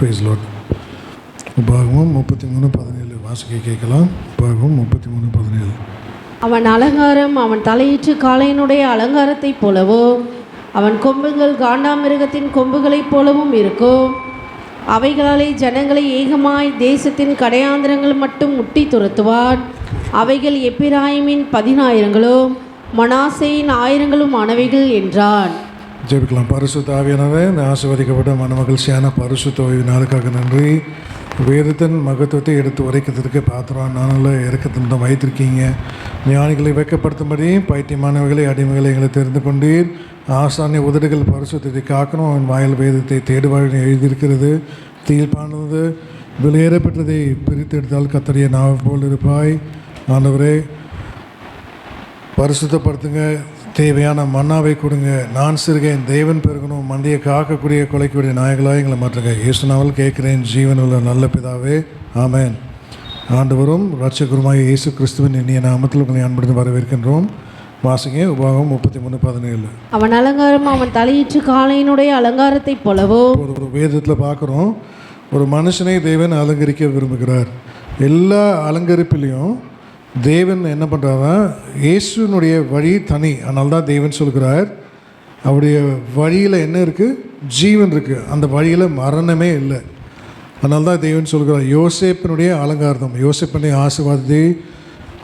Price Lord. உபாகமம் 33:17 வாசிக்க கேட்கலாம். உபாகமம் 33:17. அவன் அலங்காரம் அவன் தலையீற்று காளையினுடைய அலங்காரத்தைப் போலவோ அவன் கொம்புகள் காண்டாமிருகத்தின் கொம்புகளைப் போலவும் இருக்கும். அவைகளாலே ஜனங்களை ஏகமாய் தேசத்தின் கடையாந்திரங்கள் மட்டும் முட்டி துரத்துவான். அவைகள் எப்பிராயிமின் 10,000களும் மனாசேயின் 1000களும் ஆனவைகள் என்றான். ஜெபிக்கலாம். பரிசுத்த ஆவியானவரே, இந்த ஆசீர்வதிக்கப்பட்ட மனமகிழ்ச்சியான பரிசுத்த ஓய்வு நாளுக்காக நன்றி. வேதத்தின் மகத்துவத்தை எடுத்து உரைக்கிறதுக்கு பாத்திரம் நானும் இறக்கத்தின் வைத்திருக்கீங்க. ஞானிகளை வைக்கப்படுத்தும்படி பைத்தியமானவர்களை அடிமைகளை எங்களை தெரிந்து கொண்டீர். ஆசானிய உதடுகள் பரிசுத்தத்தை காக்கணும். அவன் வாயில் வேதத்தை தேடுவாழ்னு எழுதியிருக்கிறது. தீர்ப்பானது வெளியேறப்பட்டதை பிரித்து எடுத்தால் கத்தரிய நாவை போல் இருப்பாய். ஆண்டவரே, பரிசுத்தப்படுத்துங்க. தேவையான மன்னாவை கொடுங்க. நான் சிறுகேன், தேவன் பெருகணும். மந்தியை காக்கக்கூடிய கொலைக்கூடிய நாயகளாக எங்களை மாற்றுங்க. இயேசுநாவல் கேட்கிறேன், ஜீவன் உள்ள நல்ல பிதாவே, ஆமேன். ஆண்டவரும் இரட்சகருமாகிய இயேசு கிறிஸ்துவின் இனிய நாமத்தில் உங்களை அன்புடன் வரவேற்கின்றோம். வாசிங்க. உபாகமம் 33:17. அவன் அலங்காரம் அவன் தலையீற்று காளையினுடைய அலங்காரத்தைப் போலவோ. ஒரு வேதத்தில் பார்க்குறோம், ஒரு மனுஷனை தேவன் அலங்கரிக்க விரும்புகிறார். எல்லா அலங்கரிப்பிலையும் தேவன் என்ன பண்ணுறாருன்னா, இயேசுனுடைய வழி தனி. அதனால தான் தேவன் சொல்கிறார், அவருடைய வழியில் என்ன இருக்குது? ஜீவன் இருக்குது. அந்த வழியில் மரணமே இல்லை. அதனால தான் தேவன் சொல்கிறார், யோசேப்பினுடைய அலங்காரம், யோசேப்பினுடைய ஆசீர்வாதத்தை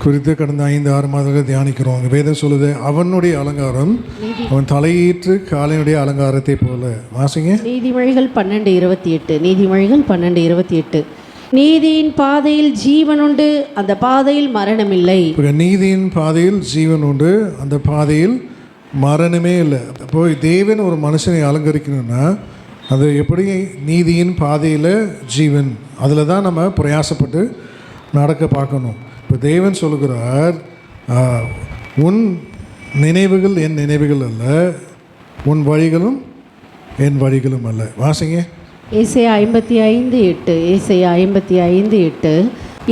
குறித்து கடந்த 5-6 மாதங்கள் தியானிக்கிறோம். வேதம் சொல்லுது, அவனுடைய அலங்காரம் அவன் தலையீற்று காளையினுடைய அலங்காரத்தை போல. வாசிங்க. நீதிமொழிகள் 12:28. நீதிமொழிகள் 12:28. நீதியின் பாதையில் ஜீவன் உண்டு, அந்த பாதையில் மரணமில்லை. நீதியின் பாதையில் ஜீவன் உண்டு, அந்த பாதையில் மரணமே இல்லை. அப்போ தேவன் ஒரு மனுஷனை அலங்கரிக்கணும்னா அது எப்படி? நீதியின் பாதையில் ஜீவன், அதில் தான் நம்ம பிரயாசப்பட்டு நடக்க பார்க்கணும். இப்போ தேவன் சொல்லுகிறார், உன் நினைவுகள் என் நினைவுகள் அல்ல, உன் வழிகளும் என் வழிகளும் அல்ல. வாசிங்க. ஏசாயா 55:8. ஏசாயா 55:8.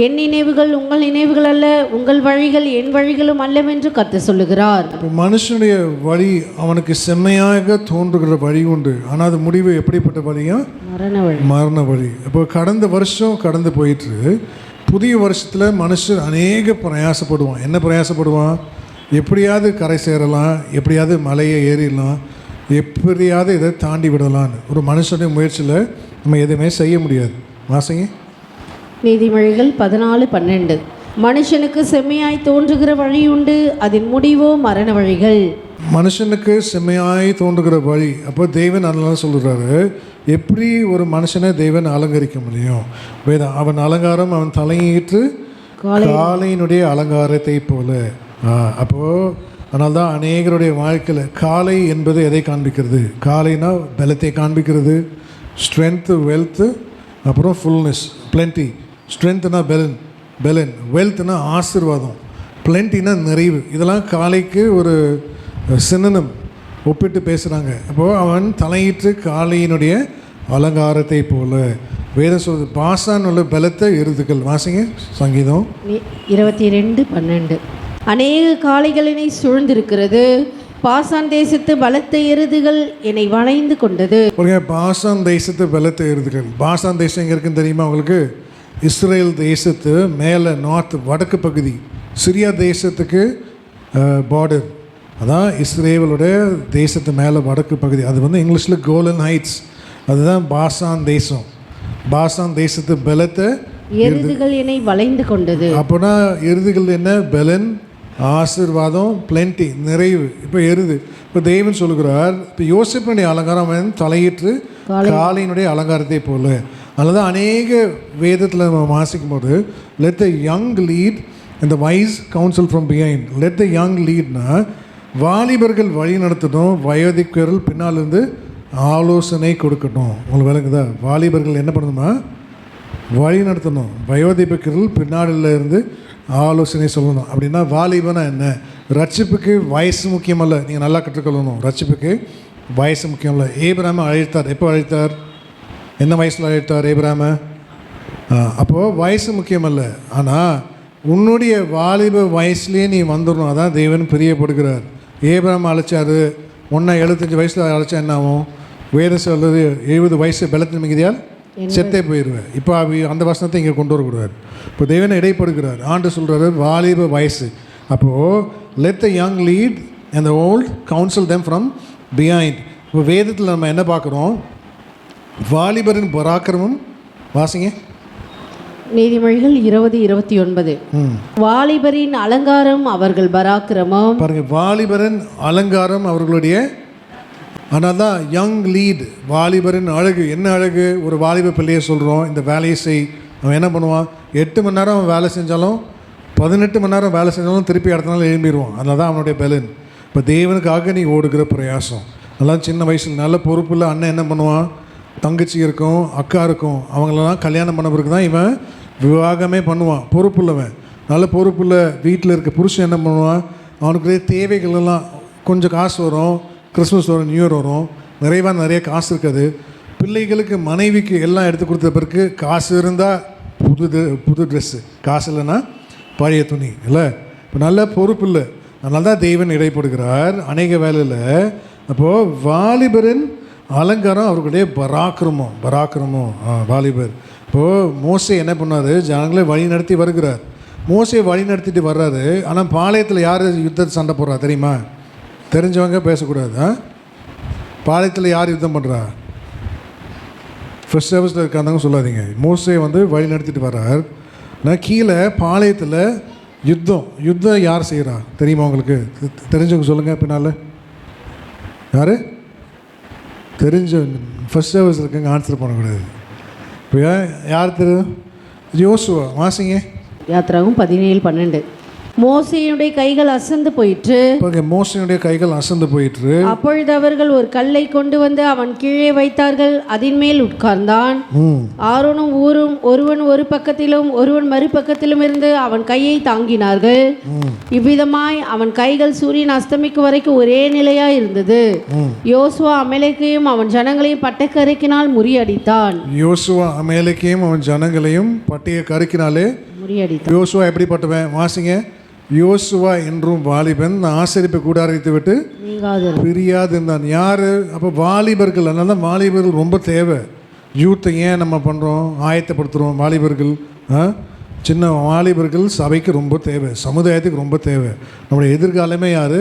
என் நினைவுகள் உங்கள் நினைவுகள் அல்ல, உங்கள் வழிகள் என் வழிகளும் அல்லவென்று கர்த்தர் சொல்லுகிறார். இப்போ மனுஷனுடைய வழி அவனுக்கு செம்மையாக தோன்றுகிற வழி உண்டு, ஆனால் அது முடிவு எப்படிப்பட்ட வழியா? மரண வழி. இப்போ கடந்த வருஷம் கடந்து போயிட்டு புதிய வருஷத்தில் மனுஷன் அநேக பிரயாசப்படுவான். என்ன பிரயாசப்படுவான்? எப்படியாவது கரை சேரலாம், எப்படியாவது மலையை ஏறிடலாம், எப்படியாவது இதை தாண்டி விடலான்னு. ஒரு மனுஷனுடைய முயற்சியில் நம்ம எதுவுமே செய்ய முடியாது. வாசிங்க. நீதிமொழிகள் 14:12. மனுஷனுக்கு செம்மையாய் தோன்றுகிற வழி உண்டு, அதன் முடிவோ மரண வழிகள். மனுஷனுக்கு செம்மையாய் தோன்றுகிற வழி. அப்போ தேவன் அதெல்லாம் சொல்கிறாரு, எப்படி ஒரு மனுஷனை தேவன் அலங்கரிக்க முடியும்? வேதம், அவன் அலங்காரம் அவன் தலையீற்று காளையினுடைய அலங்காரத்தை போல. அப்போது அதனால தான் அநேகருடைய வாழ்க்கையில் காளை என்பது எதை காண்பிக்கிறது? காளைனா பலத்தை காண்பிக்கிறது, ஸ்ட்ரென்த்து, வெல்த்து, அப்புறம் ஃபுல்னஸ், பிளென்டி. ஸ்ட்ரென்த்துனா பெலன், வெல்த்னா ஆசீர்வாதம், பிளென்டினா நிறைவு. இதெல்லாம் காளைக்கு ஒரு சினனம் ஒப்பிட்டு பேசுகிறாங்க. அப்போது அவன் தலையீற்று காளையினுடைய அலங்காரத்தை போல. வேதம் சொல்வது, பாசான் உள்ள பலத்த எருதுகள். வாசிங்க. சங்கீதம் 22:12. அநேக காளைகள் என்னை சூழ்ந்திருக்கிறது, பாசான் தேசத்து பலத்த எருதுகள் என்னை வளைந்து கொண்டது. பாசான் தேசத்து பலத்த எருதுகள். பாசான் தேசம் எங்கே இருக்குன்னு தெரியுமா உங்களுக்கு? இஸ்ரேல் தேசத்து மேலே நார்த் வடக்கு பகுதி, சிரியா தேசத்துக்கு பார்டர். அதான் இஸ்ரேலுடைய தேசத்து மேலே வடக்கு பகுதி. அது வந்து இங்கிலீஷில் கோலன் ஹைட்ஸ். அதுதான் பாசான் தேசம். பாசான் தேசத்து பலத்த எருதுகள் என்னை வளைந்து கொண்டது. அப்போனா எருதுகள் என்ன? பலன், ஆசீர்வாதம், பிளென்டி, நிறைவு. இப்போ எருது. இப்போ தேவன் சொல்லுகிறார், இப்போ யோசிப்பினுடைய அலங்காரம் தலையீற்று காளையினுடைய அலங்காரத்தை போல. அதனால தான் அநேக வேதத்தில் நம்ம வாசிக்கும் போது, let the young lead and the wise counsel from behind. Let the young லீட்னா வாலிபர்கள் வழி நடத்தணும், வயோதிகர்கள் பின்னால் இருந்து ஆலோசனை கொடுக்கணும். உங்களுக்கு விளங்குதா? வாலிபர்கள் என்ன பண்ணணுமா? வழி நடத்தணும். வயோதிபர்கள் பின்னாடியில் இருந்து ஆலோசனை சொல்லணும். அப்படின்னா வாலிபனா என்ன? ரட்சிப்புக்கு வயசு முக்கியமல்ல. நீங்கள் நல்லா கற்றுக்கொள்ளணும். ரட்சிப்புக்கு வயசு முக்கியமல்ல. ஏபிராம அழைத்தார். எப்போ அழைத்தார்? என்ன வயசில் அழைத்தார் ஏபிராம? அப்போது வயசு முக்கியமல்ல. ஆனால் உன்னுடைய வாலிப வயசுலேயே நீ வந்துடணும். அதான் தேவன் பிரியப்படுகிறார். ஏபிராம அழைச்சார். 75 வயசில் அழைச்சா என்ன ஆகும்? வேதம் சொல்லுது 70 வயசு பலத்தின் மிகுதியால் செத்தே போயிடுவேன். இப்போ அந்த வசனத்தை இங்கே கொண்டு வரக்கூடாது. இப்போ தேவனை இடைப்படுகிறார். ஆண்டு சொல்கிறாரு வாலிப வயசு. அப்போது let the young lead and the old counsel them from behind. இப்போ வேதத்தில் நம்ம என்ன பார்க்குறோம்? வாலிபரின் பராக்கிரமம். வாசிங்க நீதிமொழிகள் 20:29. வாலிபரின் அலங்காரம் அவர்கள் பராக்கிரமம். பாருங்க, வாலிபரின் அலங்காரம் அவர்களுடைய. ஆனால் தான் யங் லீட், வாலிபரின் அழகு. என்ன அழகு? ஒரு வாலிப பிள்ளையை சொல்கிறோம் இந்த வேலையை செய். அவன் என்ன பண்ணுவான்? 8 மணி நேரம் அவன் வேலை செஞ்சாலும் 18 மணி நேரம் வேலை செஞ்சாலும் திருப்பி அடுத்த நாள் எழும்பிடுவான். அதனால் தான் அவனுடைய பலன். இப்போ தேவனுக்காக நீ ஓடுகிற பிரயாசம். அதெல்லாம் சின்ன வயசில் நல்ல பொறுப்புள்ள அண்ணன் என்ன பண்ணுவான்? தங்கச்சி இருக்கும், அக்கா இருக்கும், அவங்களெல்லாம் கல்யாணம் பண்ண பிறகு தான் இவன் விவாகமே பண்ணுவான். பொறுப்புள்ளவன், நல்ல பொறுப்புள்ள வீட்டில் இருக்க புருஷன் என்ன பண்ணுவான்? அவனுக்கு தேவைகள் எல்லாம் கொஞ்சம் காசு வரும், கிறிஸ்மஸ் வரும், நியூ இயர் வரும், நிறைய காசு இருக்காது. பிள்ளைகளுக்கு மனைவிக்கு எல்லாம் எடுத்து கொடுத்த பிறகு காசு இருந்தால் புது ட்ரெஸ்ஸு, காசு இல்லைன்னா பழைய துணி இல்லை. இப்போ நல்ல பொறுப்பு இல்லை. அதனால தான் தெய்வன் இடைப்படுகிறார் அநேக வேலையில். அப்போது வாலிபரின் அலங்காரம் அவர்களுடைய பராக்கிரமம் வாலிபர். இப்போது மோசே என்ன பண்ணார்? ஜனங்களை வழி நடத்தி வருகிறார். மோசே வழி நடத்திட்டு வர்றாரு. ஆனால் பாளையத்தில் யார் யுத்தத்தை சண்டை போடுறா தெரியுமா? தெரிஞ்சவங்க பேசக்கூடாது. பாளையத்தில் யார் யுத்தம் பண்ணுறா? ஃபர்ஸ்ட் சர்வீஸில் இருக்காங்க சொல்லாதீங்க. மோசே வழி நடத்திட்டு வர்றார். நான் கீழே பாளையத்தில் யுத்தம் யார் செய்கிறா தெரியுமா உங்களுக்கு? தெரிஞ்சவங்க சொல்லுங்கள். பின்னால் யார் தெரிஞ்ச ஃபர்ஸ்ட் சர்வீஸ் இருக்காங்க? ஆன்சர் பண்ணக்கூடாது. இப்போ யார் தெரியும்? யோசுவா. வாசிங்க யாத்திராகும் 17:12. மோசேயுடைய கைகள் அசந்து போயிற்று. மோசேயுடைய கைகள் அசந்து போயிற்று. அப்பொழுது அவர்கள் ஒரு கல்லை கொண்டு வந்து அவன் கீழே வைத்தார்கள், அதன் மேல் உட்கார்ந்தான். ஆரோனும் ஊரும் ஒருவன் ஒரு பக்கத்திலும் ஒருவன் மறுபக்கத்திலும் இருந்து அவன் கையை தாங்கினார்கள். இவ்விதமாய் அவன் கைகள் சூரியன் அஸ்தமிக்கும் வரைக்கும் ஒரே நிலையாய் இருந்தது. யோசுவா அமலேக்கையும் அவன் ஜனங்களையும் பட்டய கருக்கினால் முறியடித்தான். யோசுவா அமலேக்கையும் அவன் ஜனங்களையும் பட்டய கருக்கினாலே முறியடித்தான். யோசுவா எப்படிப்பட்டவன்? வாசிங்க. யோசுவா என்றும் வாலிபன் ஆசரிப்பு கூடாரத்தை விட்டு பிரியாது இருந்தான். யார்? அப்போ வாலிபர்கள். அதனால தான் வாலிபர்கள் ரொம்ப தேவை. யூத்தை ஏன் நம்ம பண்ணுறோம்? ஆயத்தப்படுத்துகிறோம். வாலிபர்கள், சின்ன வாலிபர்கள் சபைக்கு ரொம்ப தேவை, சமுதாயத்துக்கு ரொம்ப தேவை. நம்முடைய எதிர்காலமே யார்?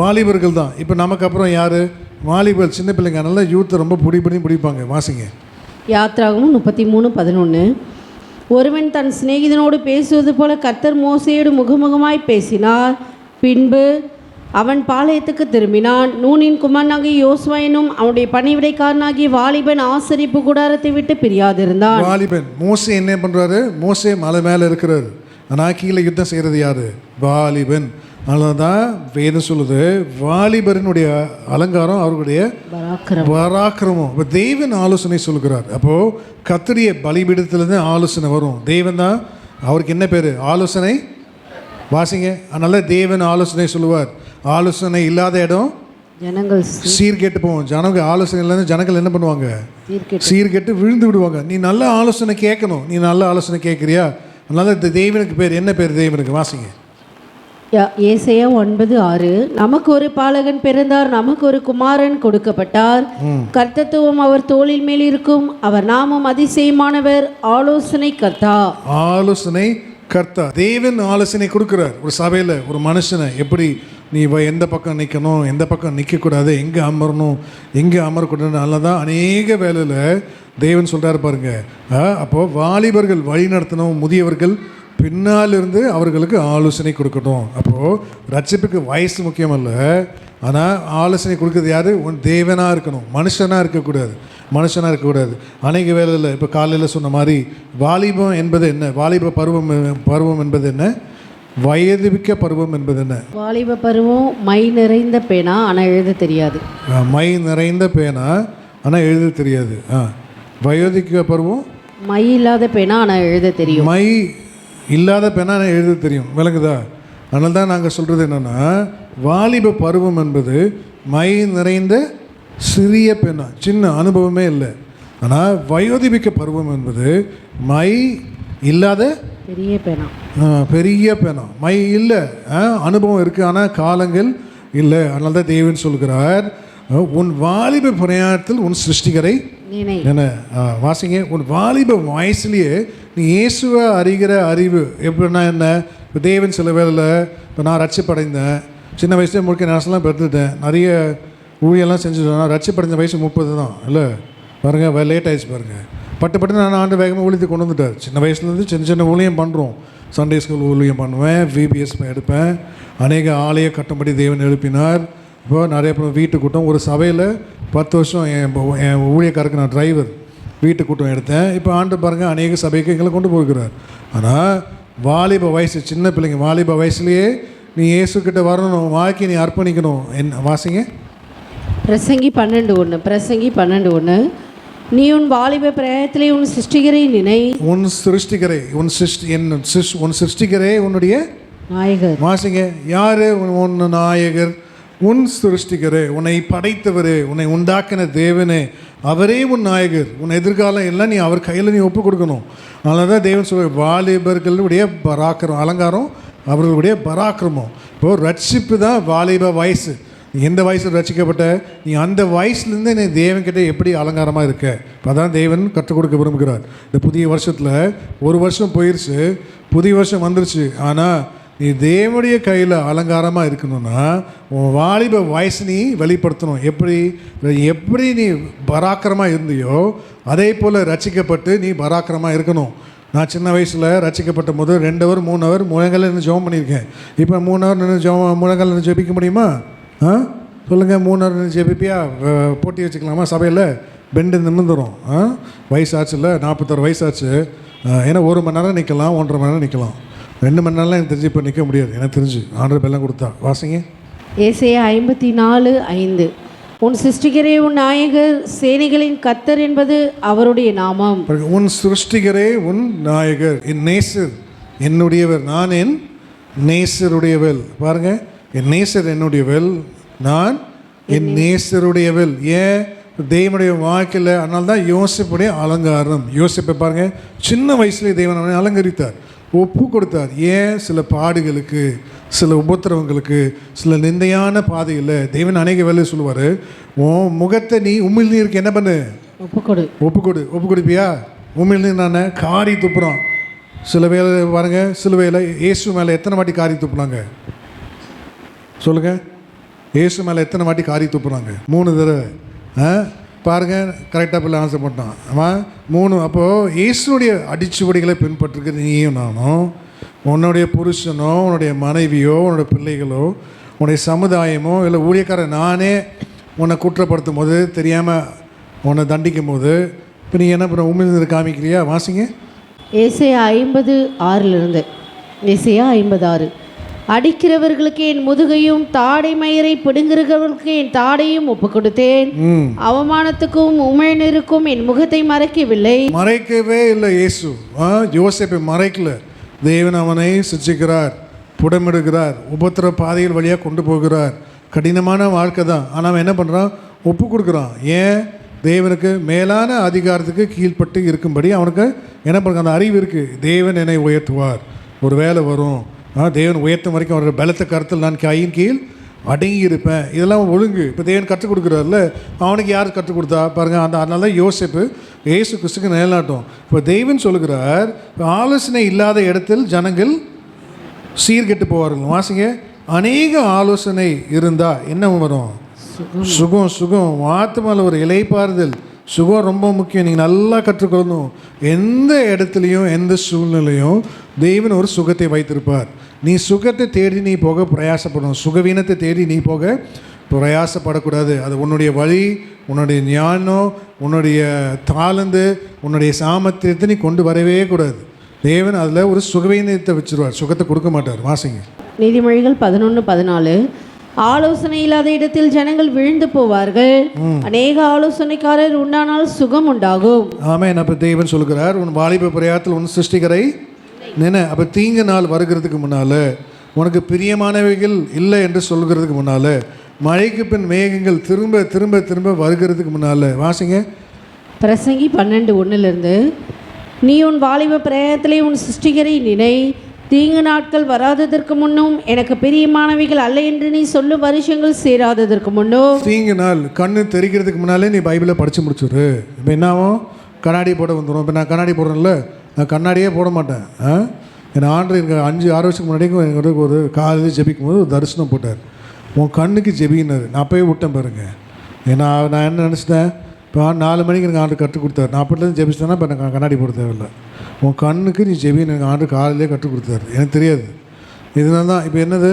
வாலிபர்கள் தான். இப்போ நமக்கு அப்புறம் யார்? வாலிபர், சின்ன பிள்ளைங்க. அதனால யூத்தை ரொம்ப பிடிப்பாங்க. வாசிங்க யாத்திராகமும் 33:11. ஒருவன் தன் சிநேகிதனோடு பேசுவது போல கர்த்தர் மோசேயோடு முகமுகமாய் பேசினார். பின்பு அவன் பாளையத்துக்கு திரும்பினான். நூனின் குமாரனாகிய யோசுவா என்னும் அவனுடைய பணிவிடைக்காரனாகிய வாலிபன் ஆசரிப்பு கூடாரத்தை விட்டு பிரியாதிருந்தான். வாலிபன் மோசே என்ன பண்ணுறாரு? மோசே மலை மேலே இருக்கிறார். ஆனால் கீழே யுத்தம் செய்கிறது யார்? வாலிபன். அதனால தான் வேதம் சொல்லுது வாலிபரினுடைய அலங்காரம் அவர்களுடைய பராக்கிரமம். இப்போ தேவன் ஆலோசனை சொல்கிறார். அப்போது கர்த்தருடைய பலிபீடத்திலேருந்து ஆலோசனை வரும். தேவன் தான் அவருக்கு என்ன பேர்? ஆலோசனை. வாசிங்க. அதனால தேவன் ஆலோசனை சொல்லுவார். ஆலோசனை இல்லாத இடம் ஜனங்கள் சீர்கெட்டு போவோம். ஆலோசனை இல்லாத ஜனங்கள் என்ன பண்ணுவாங்க? சீர்கெட்டு விழுந்து விடுவாங்க. நீ நல்ல ஆலோசனை கேட்கணும். நீ நல்ல ஆலோசனை கேட்குறியா? அதனால இந்த தேவனுக்கு பேர் என்ன பேர்? தேவனுக்கு. வாசிங்க ஏசாயா 9:6. நமக்கு ஒரு பாலகன் பிறந்தார், நமக்கு ஒரு குமாரன் கொடுக்கப்பட்டார். கர்த்தத்துவம் அவர் தோளின் மேல் இருக்கும். அவர் நாமம் அதிசயமானவர், ஆலோசனை கர்த்தா. ஆலோசனை கர்த்தா. தேவன் ஆலோசனை கொடுக்குறார். ஒரு சபையில் ஒரு மனுஷனை எப்படி நீ எந்த பக்கம் நிற்கணும், எந்த பக்கம் நிற்கக்கூடாது, எங்கே அமரணும், எங்கே அமரக்கூடாது. நல்லதான் அநேக வேலையில் தேவன் சொல்கிறார் பாருங்க. அப்போது வாலிபர்கள் வழி நடத்தணும், முதியவர்கள் பின்னால் இருந்து அவர்களுக்கு ஆலோசனை கொடுக்கணும். அப்போது ரட்சிப்புக்கு வயசு முக்கியமல்ல, ஆனால் ஆலோசனை கொடுக்குறது யார்? தேவனாக இருக்கணும், மனுஷனாக இருக்கக்கூடாது. அநேக வேலையில் இப்போ காலையில் சொன்ன மாதிரி வாலிபம் என்பது என்ன? வாலிப பருவம் என்பது என்ன? வயதுமிக்க பருவம் என்பது என்ன? வாலிப பருவம் மை நிறைந்த பேனா ஆனால் எழுத தெரியாது. மை நிறைந்த பேனா ஆனால் எழுத தெரியாது. வயோதிக பருவம் மை இல்லாத பேனா ஆனால் எழுத தெரியும். மை இல்லாத பேனா எழுத தெரியும். விளங்குதா? அதனால தான் நாங்கள் சொல்கிறது என்னென்னா, வாலிப பருவம் என்பது மை நிறைந்த சிறிய பேனா, சின்ன அனுபவமே இல்லை. ஆனால் வயோதிபிக்க பருவம் என்பது மை இல்லாத பெரிய பேனா. மை இல்லை, அனுபவம் இருக்குது, ஆனால் காலங்கள் இல்லை. அதனால தான் தேவன் சொல்கிறார், உன் வாலிப பிரயாணத்தில் உன் சிருஷ்டிகரை நினை. என்ன வாசிங்க, உன் வாலிப வயசுலேயே நீ இயேசுவை அறிகிற அறிவு எப்படின்னா என்ன? இப்போ தேவன் சில வேளையில் இப்போ நான் ரட்சிப்படைந்தேன், சின்ன வயசுலேயே முழுக்க நேரம்லாம் பெற்றுட்டேன், நிறைய ஊழியெல்லாம் செஞ்சுட்டேன். ரட்சிப்படைந்த வயசு 30 தான் இல்லை பாருங்கள், லேட் ஆகிடுச்சு பாருங்கள். பட்டு நான் ஆண்டு வேகமாக ஊழியத்தை கொண்டு வந்துட்டார். சின்ன வயசுலேருந்து சின்ன சின்ன ஊழியம் பண்ணுறோம். சண்டே ஸ்கூல் ஊழியம் பண்ணுவேன், VBS எடுப்பேன், அநேக ஆலய கட்டும்படி தேவன் எழுப்பினார். இப்போ நிறைய பேர் வீட்டு கூட்டம், ஒரு சபையில் 10 வருஷம் என் ஊழியக்காரருக்கு நான் டிரைவர், வீட்டு கூட்டம் எடுத்தேன். இப்போ ஆண்டு பாருங்கள் அநேக சபைக்கு எங்களை கொண்டு போகிறார். ஆனால் வாலிப வயசு, சின்ன பிள்ளைங்க வாலிப வயசுலேயே நீ இயேசுக்கிட்ட வரணும், வாழ்க்கையை நீ அர்ப்பணிக்கணும். என்ன வாசிங்க? பிரசங்கி 12:1. பிரசங்கி 12:1. நீ உன் வாலிப பிரயத்திலே உன் சிருஷ்டிகரை நினை. உன் சிருஷ்டிகரை, உன் சிருஷ்டிகரே உன்னுடைய நாயகர். வாசிங்க, யாரு உன் நாயகர்? உன் சிருஷ்டிகரே, உன்னை படைத்தவரே, உன்னை உண்டாக்கின தேவனே, அவரே உன் நாயகர். உன் எதிர்காலம் எல்லாம் நீ அவர் கையில் நீ ஒப்பு கொடுக்கணும். அதனால தான் தேவன் சொல்ல வாலிபர்களுடைய பராக்கிரம், அலங்காரம் அவர்களுடைய பராக்கிரமம். இப்போது ரட்சிப்பு தான் வாலிப வயசு. நீ எந்த வயசில் ரட்சிக்கப்பட்ட, நீ அந்த வயசுலேருந்து நீ தேவன்கிட்ட எப்படி அலங்காரமாக இருக்க, இப்போ தான் தேவன் கற்றுக் கொடுக்க விரும்புகிறார். இந்த புதிய வருஷத்தில் ஒரு வருஷம் போயிடுச்சு, புதிய வருஷம் வந்துருச்சு. ஆனால் நீ தேவனுடைய கையில் அலங்காரமாக இருக்கணும்னா உன் வாலிப வயசு நீ வெளிப்படுத்தணும். எப்படி நீ பராக்கிரமாக இருந்தியோ அதே போல் ரட்சிக்கப்பட்டு நீ பராக்கிரமாக இருக்கணும். நான் சின்ன வயசில் ரட்சிக்கப்பட்ட போது 2 ஹவர் 3 ஹவர் முழங்கால நின்று ஜெபம் பண்ணியிருக்கேன். இப்போ 3 ஹவர் நின்று முழங்கால நின்று ஜெபிக்க முடியுமா? சொல்லுங்கள், 3 ஹவர் நின்று ஜெபிப்பியா? போட்டி வச்சுக்கலாமா சபையில்? பெண்டு நிமிந்துடும். வயசாச்சுல, 46 வயசாச்சு. ஏன்னா 1 மணி நேரம் நிற்கலாம், 1.5 மணி நேரம் நிற்கலாம், 2 மணி நேரம்லாம் எனக்கு தெரிஞ்சு இப்போ நிற்க முடியாது. எனக்கு தெரிஞ்சு ஆண்டவர் பெல்லாம் கொடுத்தா. வாசிங்க. ஏசாயா 54:5. உன் சிருஷ்டிகரே உன் நாயகர், சேனைகளின் கர்த்தர் என்பது அவருடைய நாமம். உன் சிருஷ்டிகரே உன் நாயகர், என் நேசர் என்னுடையவர், நான் என் நேசருடையவள். பாருங்க, என் நேசர் என்னுடையவள், நான் என் நேசருடையவள். ஏன்? தேவனுடைய வாழ்க்கையில். அதனால தான் யோசிப்புடைய அலங்காரம். யோசிப்பை பாருங்கள், சின்ன வயசுலேயே தேவன் அவனை அலங்கரித்தார், ஒப்பு கொடுத்தார். ஏன்? சில பாடுகளுக்கு, சில உபத்திரவங்களுக்கு, சில நிந்தையான பாதையில் தேவன் அநேக வேலையை சொல்லுவார். உன் முகத்தை நீ உமிழ்நீருக்கு என்ன பண்ணு? ஒப்பு கொடுப்பியா? உமிழ்நீர் நான் காரி துப்புறான். சில வேலை பாருங்க, சில வேலை இயேசு மேலே எத்தனை வாட்டி காரி துப்புனாங்க சொல்லுங்கள்? இயேசு மேலே எத்தனை வாட்டி காரி துப்புறாங்க? 3 தடவை. பாருங்கள், கரெக்டாக பிள்ளை ஆன்சர் பண்ணிட்டான். ஆமாம், 3. அப்போது இயேசுடைய அடிச்சுவடிகளை பின்பற்றுகிறது நீயும் நானும். உன்னுடைய புருஷனோ, உன்னுடைய மனைவியோ, உன்னுடைய பிள்ளைகளோ, உன்னுடைய சமுதாயமோ, இல்லை ஊழியக்காரன் நானே உன்னை குற்றப்படுத்தும் போது, தெரியாமல் உன்னை தண்டிக்கும் போது, இப்போ நீ என்ன பண்ண? உமிழ்ந்து காமிக்கிறியா? வாசிங்க. ஏசாயா 50:6. ஏசாயா 50:6. அடிக்கிறவர்களுக்கு என் முதுகையும் தாடை மயிரை பிடுங்குகிறவர்களுக்கு என் தாடையும் ஒப்பு கொடுத்தேன். அவமானத்துக்கும் உமிழ்நீருக்கும் என் முகத்தை மறைக்கவே இல்லை. இயேசு யோசேப்பை மறைக்கல. தேவன் அவனை சிச்சிக்கிறார், புடமிடுகிறார், உபத்திர பாதைகள் வழியாக கொண்டு போகிறார். கடினமான வாழ்க்கை தான். ஆனால் அவன் என்ன பண்ணுறான்? ஒப்பு கொடுக்குறான். ஏன்? தேவனுக்கு மேலான அதிகாரத்துக்கு கீழ்பட்டு இருக்கும்படி அவனுக்கு என்ன பண்ணுறான்? அந்த அறிவு இருக்குது. தேவன் என்னை உயர்த்துவார், ஒரு வேலை வரும், தேவன் உயர்த்தும் வரைக்கும் அவரோட பலத்த கருத்தில் நான் கையின் கீழ் அடங்கி இருப்பேன். இதெல்லாம் ஒழுங்கு. இப்போ தேவன் கற்றுக் கொடுக்குறாருல, அவனுக்கு யார் கற்றுக் கொடுத்தா பாருங்கள்? அதனால தான் யோசிப்பு இயேசு கிறிஸ்துக்கு நிலைநாட்டும். இப்போ தேவன் சொல்லுகிறார், ஆலோசனை இல்லாத இடத்தில் ஜனங்கள் சீர்கெட்டு போவார்கள். வாசிங்க, அநேக ஆலோசனை இருந்தால் என்ன வரும்? சுகம். ஆத்மாவில் ஒரு இலைப்பாறுதல், சுகம் ரொம்ப முக்கியம். நீங்கள் நல்லா கற்றுக்கொள்ளணும். எந்த இடத்துலையும் எந்த சூழ்நிலையும் தேவன் ஒரு சுகத்தை வைத்திருப்பார். நீ சுகத்தை தேடி நீ போக பிரயாசப்படணும். சுகவீனத்தை தேடி நீ போக பிரயாசப்படக்கூடாது. அது உன்னுடைய வழி, உன்னுடைய ஞானம், உன்னுடைய தாளந்து, உன்னுடைய சாமர்த்தியத்தை நீ கொண்டு வரவே கூடாது. தேவன் அதில் ஒரு சுகவீனத்தை வச்சுருவார், சுகத்தை கொடுக்க மாட்டார். வாசிங்க. நீதிமொழிகள் 11:14. ஆலோசனை இல்லாத இடத்தில் ஜனங்கள் விழுந்து போவார்கள், அநேக ஆலோசனைக்காரர் உண்டானால் சுகம் உண்டாகும். ஆமென். அப்போ தேவன் சொல்கிறார், உன் வாலிப பிரயாத்தில் உன் சிருஷ்டிகரை நினை. அப்போ தீங்கு நாள் வருகிறதுக்கு முன்னால், உனக்கு பிரியமானவைகள் இல்லை என்று சொல்கிறதுக்கு முன்னால், மழைக்கு பின் மேகங்கள் திரும்ப திரும்ப திரும்ப வருகிறதுக்கு முன்னால். வாசிங்க. பிரசங்கி 12:1. நீ உன் வாலிப பிரயத்திலே உன் சிருஷ்டிகரை நினை, தீங்கு நாட்கள் வராததற்கு முன்னும் எனக்கு பிரியமானவைகள் அல்ல என்று நீ சொல்லும் வருஷங்கள் சேராததற்கு முன்னும். தீங்கு நாள் கண்ணு தெரிக்கிறதுக்கு முன்னாலே நீ பைபிளை படித்து முடிச்சுரு. இப்போ என்ன ஆகும், கண்ணாடி போட வந்துடும். இப்போ நான் கண்ணாடி போடுறேன்ல, நான் கண்ணாடியே போட மாட்டேன். என் ஆண்டு எனக்கு 5-6 வருஷத்துக்கு முன்னாடிக்கும் எனக்கு ஒரு காலையில் ஜெபிக்கும் போது ஒரு தரிசனம் போட்டார். உன் கண்ணுக்கு ஜெபினார். நான் அப்போயே விட்டேன் பாருங்க. ஏன்னா நான் என்ன நினச்சிட்டேன், இப்போ 4 மணிக்கு எனக்கு ஆண்டு கற்றுக் கொடுத்தாரு. நான் அப்படிலேருந்து ஜெபிச்சிட்டேன்னா இப்போ எனக்கு கண்ணாடி போட தேவையில்லை. உன் கண்ணுக்கு நீ ஜெபின்னு எனக்கு ஆண்டு காலையிலே கற்றுக் கொடுத்தாரு. எனக்கு தெரியாது. இதனால தான் இப்போ என்னது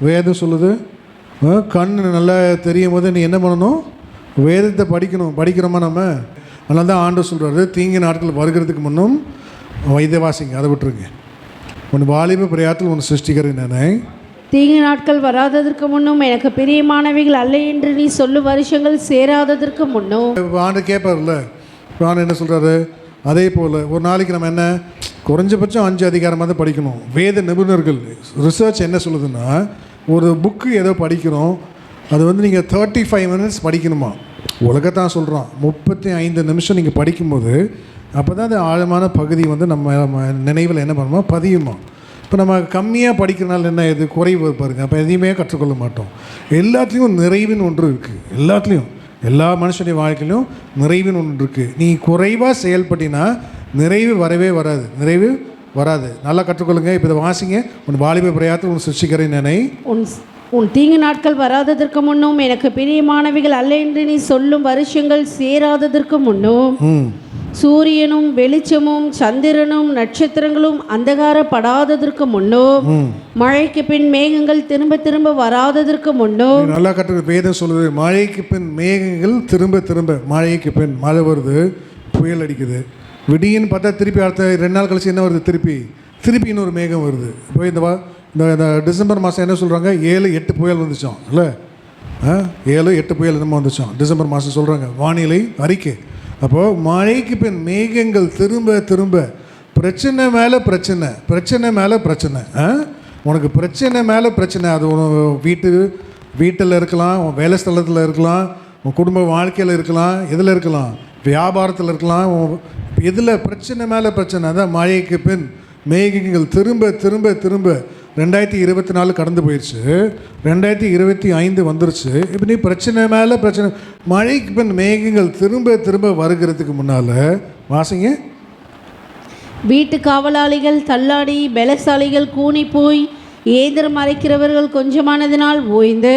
வேதம் சொல்லுது, கண்ணு நல்லா தெரியும் போது நீ என்ன பண்ணணும், வேதத்தை படிக்கணும். படிக்கிறோமா நம்ம? அதனால தான் ஆண்டு சொல்கிறாரு, தீங்கு நாட்கள் வருகிறதுக்கு முன்னும் இதை வாசிங்க, அதை விட்டுருங்க. உன் வாலிப பிரயாத்தில் உன் சிருஷ்டிக்கிறேன் நானே. தீங்கு நாட்கள் வராததற்கு முன்னும் எனக்கு பிரியமானவைகள் அல்ல என்று நீ சொல்லும் வருஷங்கள் சேராததற்கு முன்னும். ஆண்டு கேட்பார்ல, ஆண்டு என்ன சொல்கிறாரு, அதே போல் ஒரு நாளைக்கு நம்ம என்ன குறைஞ்சபட்சம் 5 அதிகாரமாக தான் படிக்கணும். வேத நிபுணர்கள் ரிசர்ச் என்ன சொல்லுதுன்னா, ஒரு புக்கு ஏதோ படிக்கிறோம், அது வந்து நீங்கள் 35 மினிட்ஸ் படிக்கணுமா. உலகத்தான் சொல்கிறோம், 35 நிமிஷம் நீங்கள் படிக்கும்போது அப்போ தான் அது ஆழமான பகுதி வந்து நம்ம நினைவில் என்ன பண்ணுமோ பதியுமா. இப்போ நம்ம கம்மியாக படிக்கிறனால என்ன இது குறைவு பாருங்கள். அப்போ எதையுமே கற்றுக்கொள்ள மாட்டோம். எல்லாத்துலேயும் நிறைவின் ஒன்று இருக்குது. எல்லாத்துலேயும் எல்லா மனுஷனுடைய வாழ்க்கையிலும் நிறைவின் ஒன்று இருக்குது. நீ குறைவாக செயல்பட்டினா நிறைவு வரவே வராது. நிறைவு வராது. நல்லா கற்றுக்கொள்ளுங்க. இப்போ இதை வாசிங்க. உன் வாலிப பிரயாத்தில் உன் சிருஷ்டிக்கிறேன் நினை. உன் தீங்கு நாட்கள் வராததற்கு முன்னும் எனக்கு பிரியமானவைகள் அல்ல என்று நீ சொல்லும் வருஷங்கள் சேராததற்கு முன்னும் சூரியனும் வெளிச்சமும் சந்திரனும் நட்சத்திரங்களும் அந்தகாரப்படாததற்கு முன்னும் மழைக்கு பின் மேகங்கள் திரும்ப திரும்ப வராததற்கு முன்னும். நல்லா கற்று வேதம் சொல்லுது, மழைக்கு பின் மேகங்கள் திரும்ப திரும்ப. மழைக்கு பின் மழை வருது, புயல் அடிக்குது, விடியன்னு பார்த்தா திருப்பி அடுத்த 2 நாள் கழிச்சு என்ன வருது, திருப்பி இன்னொரு மேகம் வருது. இப்போ இந்த டிசம்பர் மாதம் என்ன சொல்கிறாங்க, 7-8 புயல் வந்துச்சோம் இல்லை, 7-8 புயல் என்னமோ வந்துச்சோம் டிசம்பர் மாதம் சொல்கிறாங்க வானிலை அறிக்கை. அப்போது மழைக்கு பின் மேகங்கள் திரும்ப திரும்ப. பிரச்சனை மேலே பிரச்சனை, பிரச்சனை மேலே பிரச்சனை. உனக்கு பிரச்சனை மேலே பிரச்சனை. அது வீட்டில் இருக்கலாம், உன் வேலை ஸ்தலத்தில் இருக்கலாம், உன் குடும்ப வாழ்க்கையில் இருக்கலாம், எதில் இருக்கலாம், வியாபாரத்தில் இருக்கலாம், எதில் பிரச்சனை மேலே பிரச்சனை. அதான் மழைக்கு பின் மேகங்கள் திரும்ப திரும்ப திரும்ப. 2024 கடந்து போயிடுச்சு, 2025 வந்துருச்சு. இப்போ நீ பிரச்சனை மேலே பிரச்சனை. மழைக்கு பின் மேகங்கள் திரும்ப திரும்ப வருகிறதுக்கு முன்னால் வாசிங்க. வீட்டு காவலாளிகள் தள்ளாடி, பலசாலிகள் கூனி போய், ஏதர் மறைக்கிறவர்கள் கொஞ்சமானதினால் ஓய்ந்து,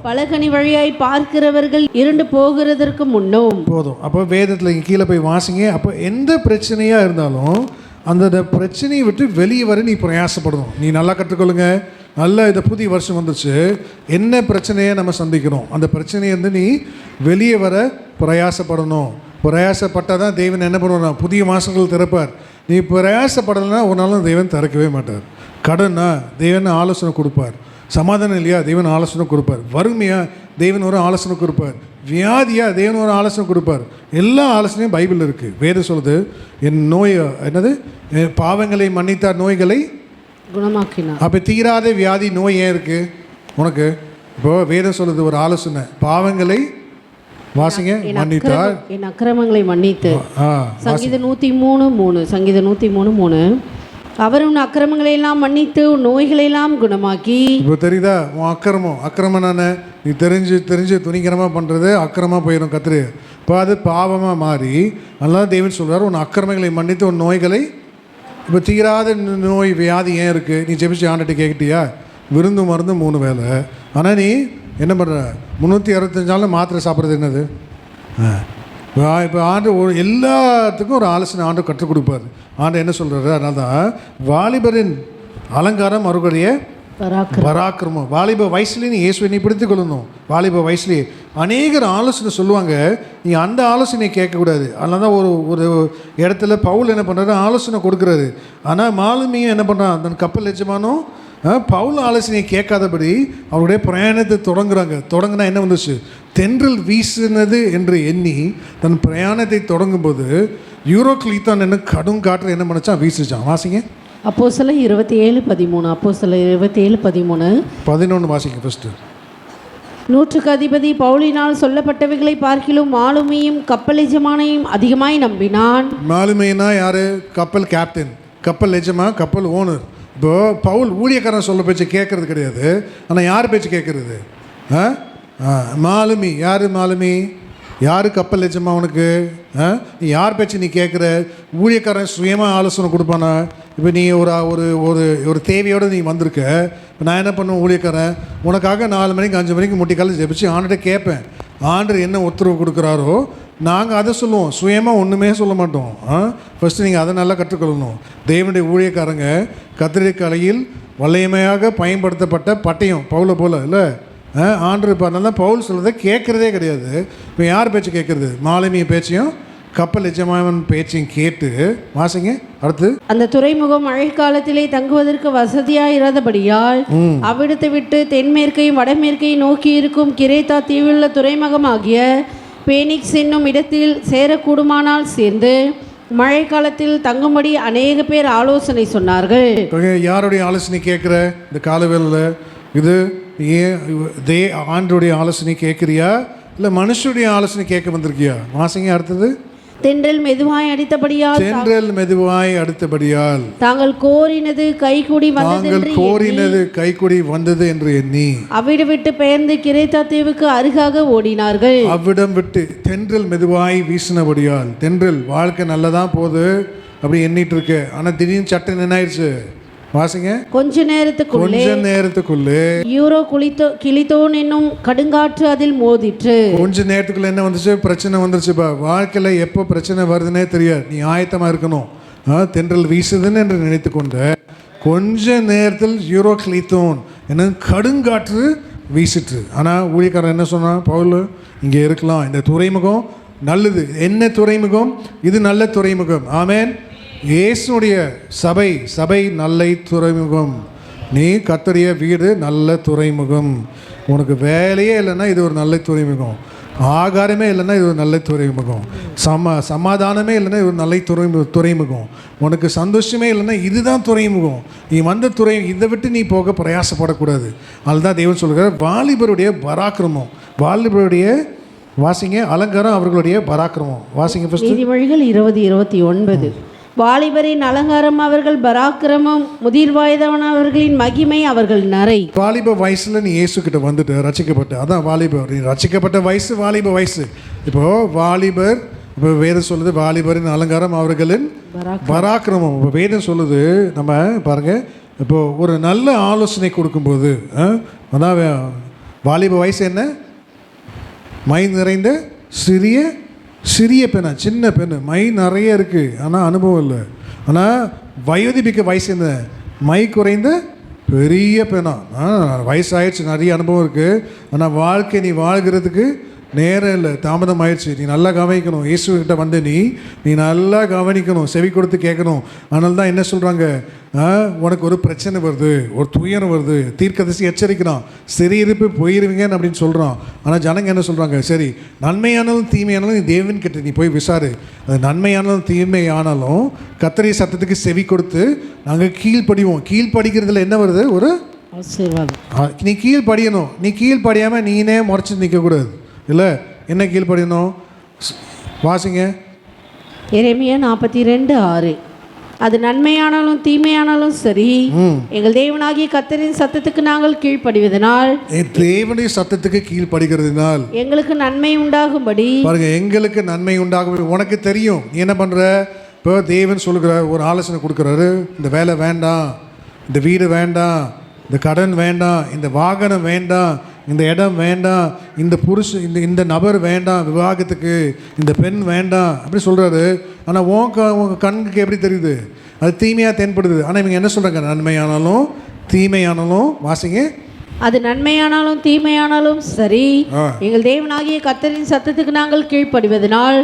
பலகனி வழியாய் பார்க்கிறவர்கள் இருண்டு போகிறதற்கு முன்னும். போதும். அப்போ வேதத்தில் இங்கே கீழே போய் வாசிங்க. அப்போ எந்த பிரச்சனையாக இருந்தாலும் அந்த பிரச்சனையை விட்டு வெளியே வர நீ பிரயாசப்படணும். நீ நல்லா கற்றுக்கொள்ளுங்க. நல்லா இந்த புதிய வருஷம் வந்துச்சு, என்ன பிரச்சனையை நம்ம சந்திக்கிறோம், அந்த பிரச்சனையை நீ வெளியே வர பிரயாசப்படணும். பிரயாசப்பட்டால் தான் தேவன் என்ன பண்ணுவார், புதிய மாதங்கள் திறப்பார். நீ பிரயாசப்படலைன்னா ஒரு நாளும் தேவன் திறக்கவே மாட்டார். கடனா தேவன் ஆலோசனை கொடுப்பார். சமாதானம் இல்லையா, தேவன் ஆலோசனை கொடுப்பார். வறுமையா, தேவன் ஒரு ஆலோசனை கொடுப்பார். வியாதியா, தேவன் ஒரு ஆலோசனை கொடுப்பார். எல்லா ஆலோசனையும் பைபிள் இருக்குது. வேதம் சொல்லுது, என் நோய் என்னது, பாவங்களை மன்னித்தார், நோய்களை குணமாக்கினார். அப்போ தீராத வியாதி நோய் ஏன் இருக்குது உனக்கு? இப்போ வேதம் சொல்லுது ஒரு ஆலோசனை, பாவங்களை வாசிங்க, மன்னித்தார், என் அக்கிரமங்களை மன்னித்து. சங்கீதம் 103:3. சங்கீதம் 103:3. அவர் உன் அக்கிரமங்களை எல்லாம் மன்னித்து உன் நோய்களை எல்லாம் குணமாக்கி. இப்போ தெரியுதா, உன் அக்கிரமம் நானே நீ தெரிஞ்சு துணிகரமாக பண்ணுறது அக்கிரமாக போயிடும் கத்திரி. இப்போ அது பாவமாக மாறி, அதனால தேவன் சொல்கிறார், உன் அக்கிரமங்களை மன்னித்து உன் நோய்களை. இப்போ தீராத நோய் வியாதி ஏன் இருக்குது? நீ ஜெபிச்சு ஆண்டுட்டு கேட்கிட்டியா? விருந்து மருந்து 3 வேளை. ஆனால் நீ என்ன பண்ணுற, 365 நாள் மாத்திரை சாப்பிட்றது என்னது? இப்போ ஆண்டு எல்லாத்துக்கும் ஒரு ஆலோசனை ஆண்டு கற்றுக் கொடுப்பார். ஆண்டு என்ன சொல்கிறாரு, அதனால தான் வாலிபரின் அலங்காரம் அவர்களுடைய பராக்கிரமம். வாலிப வயசுலேயே நீ இயேசுவை நீ பிடித்து கொள்ளணும். வாலிப வயசுலேயே அநேகர் ஆலோசனை சொல்லுவாங்க, நீ அந்த ஆலோசனையை கேட்கக்கூடாது. அதனால தான் ஒரு இடத்துல பவுல் என்ன பண்ணுறாரு, ஆலோசனை கொடுக்குறாரு. ஆனால் மாலுமியும் என்ன பண்ணுறான், அந்த கப்பல் எஜமானும் பவுல் ஆலோசனையை கேட்காதபடி அவருடைய பிரயாணத்தை தொடங்கினா என்ன வந்துச்சு, தென்றல் வீசினது என்று எண்ணி தன் பிரயாணத்தை தொடங்கும்போது யூரோக்லீத்தான் என்ன கடும் காற்று என்ன பண்ணிச்சான், வீசிச்சான். வாசிங்க. அப்போஸ்தலர் 27:13. அப்போஸ்தலர் 27:13. 11 வாசிங்க ஃபஸ்ட்டு. 100க்கு அதிபதி பவுலினால் சொல்லப்பட்டவைகளை பார்க்கிலும் மாலுமியும் கப்பல் எஜமானையும் அதிகமாய் நம்பினான். மாலுமைனா யாரு? கப்பல் கேப்டன், கப்பல் எஜமா, கப்பல் ஓனர். இப்போ பவுல் ஊழியக்காரன் சொல்ல பேச்சு கேட்கறது கிடையாது. ஆனால் யார் பேச்சு கேட்கறது? மாலுமி. யார் மாலுமி? யார் கப்பல் எச்சமா அவனுக்கு? நீ யார் பேச்சு நீ கேட்குற? ஊழியக்காரன் சுயமாக ஆலோசனை கொடுப்பானா? இப்போ நீ ஒரு ஒரு ஒரு தேவையோடு நீ வந்திருக்க. இப்போ நான் என்ன பண்ணுவேன்? ஊழியக்காரன் உனக்காக 4 மணிக்கு 5 மணிக்கு முட்டிக்கால ஜெபிச்சு ஆண்டுகிட்ட கேட்பேன். ஆண்டர் என்ன உத்தரவு கொடுக்குறாரோ நாங்கள் அதை சொல்லுவோம். சுயமாக ஒன்றுமே சொல்ல மாட்டோம். ஃபஸ்ட்டு நீங்கள் அதை நல்லா கற்றுக்கொள்ளணும். தேவனுடைய ஊழியக்காரங்க கத்திரிக்கை கலையில் வல்லமையாக பயன்படுத்தப்பட்ட பட்டயம் பவுலை போல் இல்லை. ஆண்டர் இப்போ அதனால தான் பவுல் சொல்கிறத கேட்குறதே கிடையாது. இப்போ யார் பேச்சு கேட்குறது? மாலுமிய பேச்சையும் கப்பல் எஜமான் பேச்சையும் கேட்டு வாசிங்க. அடுத்து, அந்த துறைமுகம் மழைக்காலத்திலே தங்குவதற்கு வசதியாக இராதபடியால் அவ்விடத்தை விட்டு தென்மேற்கையும் வடமேற்கையும் நோக்கி இருக்கும் கிரேத்தா தீவுள்ள துறைமுகமாகிய பேனிக்ஸ் என்னும் இடத்தில் சேரக்கூடுமானால் சேர்ந்து மழைக்காலத்தில் தங்கும்படி அநேக பேர் ஆலோசனை சொன்னார்கள். யாருடைய ஆலோசனை கேட்குற இந்த காலவேளையில்? இது ஆண்டருடைய ஆலோசனை கேட்குறியா இல்லை மனுஷனுடைய ஆலோசனை கேட்க வந்திருக்கியா? வாசிங்க. அடுத்தது, தென்றல் மெதுவாய் அடித்தபடியால் தாங்கள் கோரினது கைகூடி வந்தது என்று எண்ணி அவ்விடம் விட்டு பெயர்ந்து கிரேத்தா தீவுக்கு அருகாக ஓடினார்கள். அவ்விடம் விட்டு தென்றல் மெதுவாய் வீசினபடியால், தென்றல் வாழ்க்கை நல்லதான் போகுது அப்படி எண்ணிட்டு இருக்கு. ஆனால் திடீர்னு சட்டம் என்ன ஆயிடுச்சு? வாசிங்க. கொஞ்ச நேரத்துக்குள்ளே யூரோ கிளித்தோன் என்னும் கடுங்காற்று அதில் மோதிற்று. கொஞ்ச நேரத்துக்குள்ள என்ன வந்துச்சு? பிரச்சனை வந்துருச்சுப்பா. வாழ்க்கையில் எப்போ பிரச்சனை வருதுன்னே தெரியாது. நீ ஆயத்தமாக இருக்கணும். தென்றல் வீசுதுன்னு என்று நினைத்து கொண்ட கொஞ்ச நேரத்தில் யூரோ கிளித்தோன் என்ன கடுங்காற்று வீசிட்டு. ஆனால் ஊழியக்காரன் என்ன சொன்னான்? பவுல் இங்கே இருக்கலாம், இந்த துறைமுகம் நல்லது. என்ன துறைமுகம் இது? நல்ல துறைமுகம். ஆமேன். இயேசுடைய சபை நல்ல துறைமுகம். நீ கர்த்தருடைய வீடு நல்ல துறைமுகம். உனக்கு வேலையே இல்லைன்னா இது ஒரு நல்ல துறைமுகம். ஆகாரமே இல்லைன்னா இது ஒரு நல்ல துறைமுகம். சமாதானமே இல்லைன்னா இது ஒரு நல்ல துறைமுகம். உனக்கு சந்தோஷமே இல்லைன்னா இதுதான் துறைமுகம். நீ வந்த இதை விட்டு நீ போக பிரயாசப்படக்கூடாது. அதுதான் தேவன் சொல்கிறார், வாலிபருடைய பராக்கிரமம். வாலிபருடைய வாசிங்க அலங்காரம் அவர்களுடைய பராக்கிரமம். வாசிங்க ஃபர்ஸ்ட். நீதிமொழிகள் 20:29. வாலிபரின் அலங்காரம் அவர்கள் பராக்கிரமம், முதிர் வயதானவர்களின் மகிமை அவர்கள் நரை. வாலிப வயசுல நீ இயேசு கிட்ட வந்துட்டு ரட்சிக்கப்பட்ட, அதான் வாலிபர். நீ ரட்சிக்கப்பட்ட வயசு வாலிப வயசு. இப்போ வாலிபர், இப்போ வேதம் சொல்லுது வாலிபரின் அலங்காரம் அவர்களின் பராக்கிரமம். இப்போ வேதம் சொல்லுது, நம்ம பாருங்க, இப்போ ஒரு நல்ல ஆலோசனை கொடுக்கும்போது அதான் வாலிப வயசு என்ன? மை நிறைந்த சிறிய பெண்ணா, சின்ன பெண்ணு. மை நிறைய இருக்குது ஆனால் அனுபவம் இல்லை. ஆனால் வயோதிபிக்க வயசு என்ன? மை குறைந்த பெரிய பெண்ணா. வயசாகிடுச்சு, நிறைய அனுபவம் இருக்குது. ஆனால் வாழ்க்கை நீ வாழ்கிறதுக்கு நேரம் இல்லை, தாமதம் ஆயிடுச்சு. நீ நல்லா கவனிக்கணும். இயேசுக்கிட்ட வந்து நீ நல்லா கவனிக்கணும், செவி கொடுத்து கேட்கணும். அதனால தான் என்ன சொல்கிறாங்க, உனக்கு ஒரு பிரச்சனை வருது, ஒரு துயரம் வருது, தீர்க்கதரிசி எச்சரிக்கிறான், சரி இருப்பு போயிருவீங்கன்னு அப்படின்னு சொல்கிறான். ஆனால் ஜனங்க என்ன சொல்கிறாங்க, சரி நன்மையானாலும் தீமையானாலும் நீ தேவன்கிட்ட நீ போய் விசாரு. அது நன்மையானாலும் தீமையானாலும் கர்த்தருடைய சத்தத்துக்கு செவி கொடுத்து நாங்கள் கீழ்ப்படிவோம். கீழ்ப்படிக்கிறதுல என்ன வருது? ஒரு ஆசீர்வாதம். நீ கீழ்ப்படியணும். நீ கீழ்ப்படியாமல் நீனே முறைச்சி நிற்கக்கூடாது. இல்லை, என்ன கீழ்ப்படியணும்? வாசிங்க. எரேமியா 42:6. அது நன்மையானாலும் தீமையானாலும் சரி, எங்கள் தேவனாகிய கர்த்தரின் சத்தத்துக்கு நாங்கள் கீழ்ப்படிவதனால், தேவனுடைய சத்தத்துக்கு கீழ்ப்படிகிறதுனால் எங்களுக்கு நன்மை உண்டாகும்படி. பாருங்க, எங்களுக்கு நன்மை உண்டாகும். உனக்கு தெரியும் நீ என்ன பண்ற. இப்போ தேவன் சொல்லுகிற ஒரு ஆலோசனை கொடுக்குறாரு, இந்த வேலை வேண்டாம், இந்த வீடு வேண்டாம், இந்த கடன் வேண்டாம், இந்த வாகனம் வேண்டாம், இந்த இடம் வேண்டாம், இந்த புருஷன் இந்த நபர் வேண்டாம் விவாகத்துக்கு, இந்த பெண் வேண்டாம் அப்படி சொல்கிறாரு. ஆனால் உங்கள் கண்ணுக்கு எப்படி தெரியுது? அது தீமையாக தென்படுது. ஆனால் இவங்க என்ன சொல்கிறாங்க, நன்மையானாலும் தீமையானாலும். வாசிங்க. அது நன்மையானாலும் தீமையானாலும் சரி, எங்கள் தேவனாகிய கர்த்தரின் சத்தத்துக்கு நாங்கள் கீழ்ப்படிவதனால்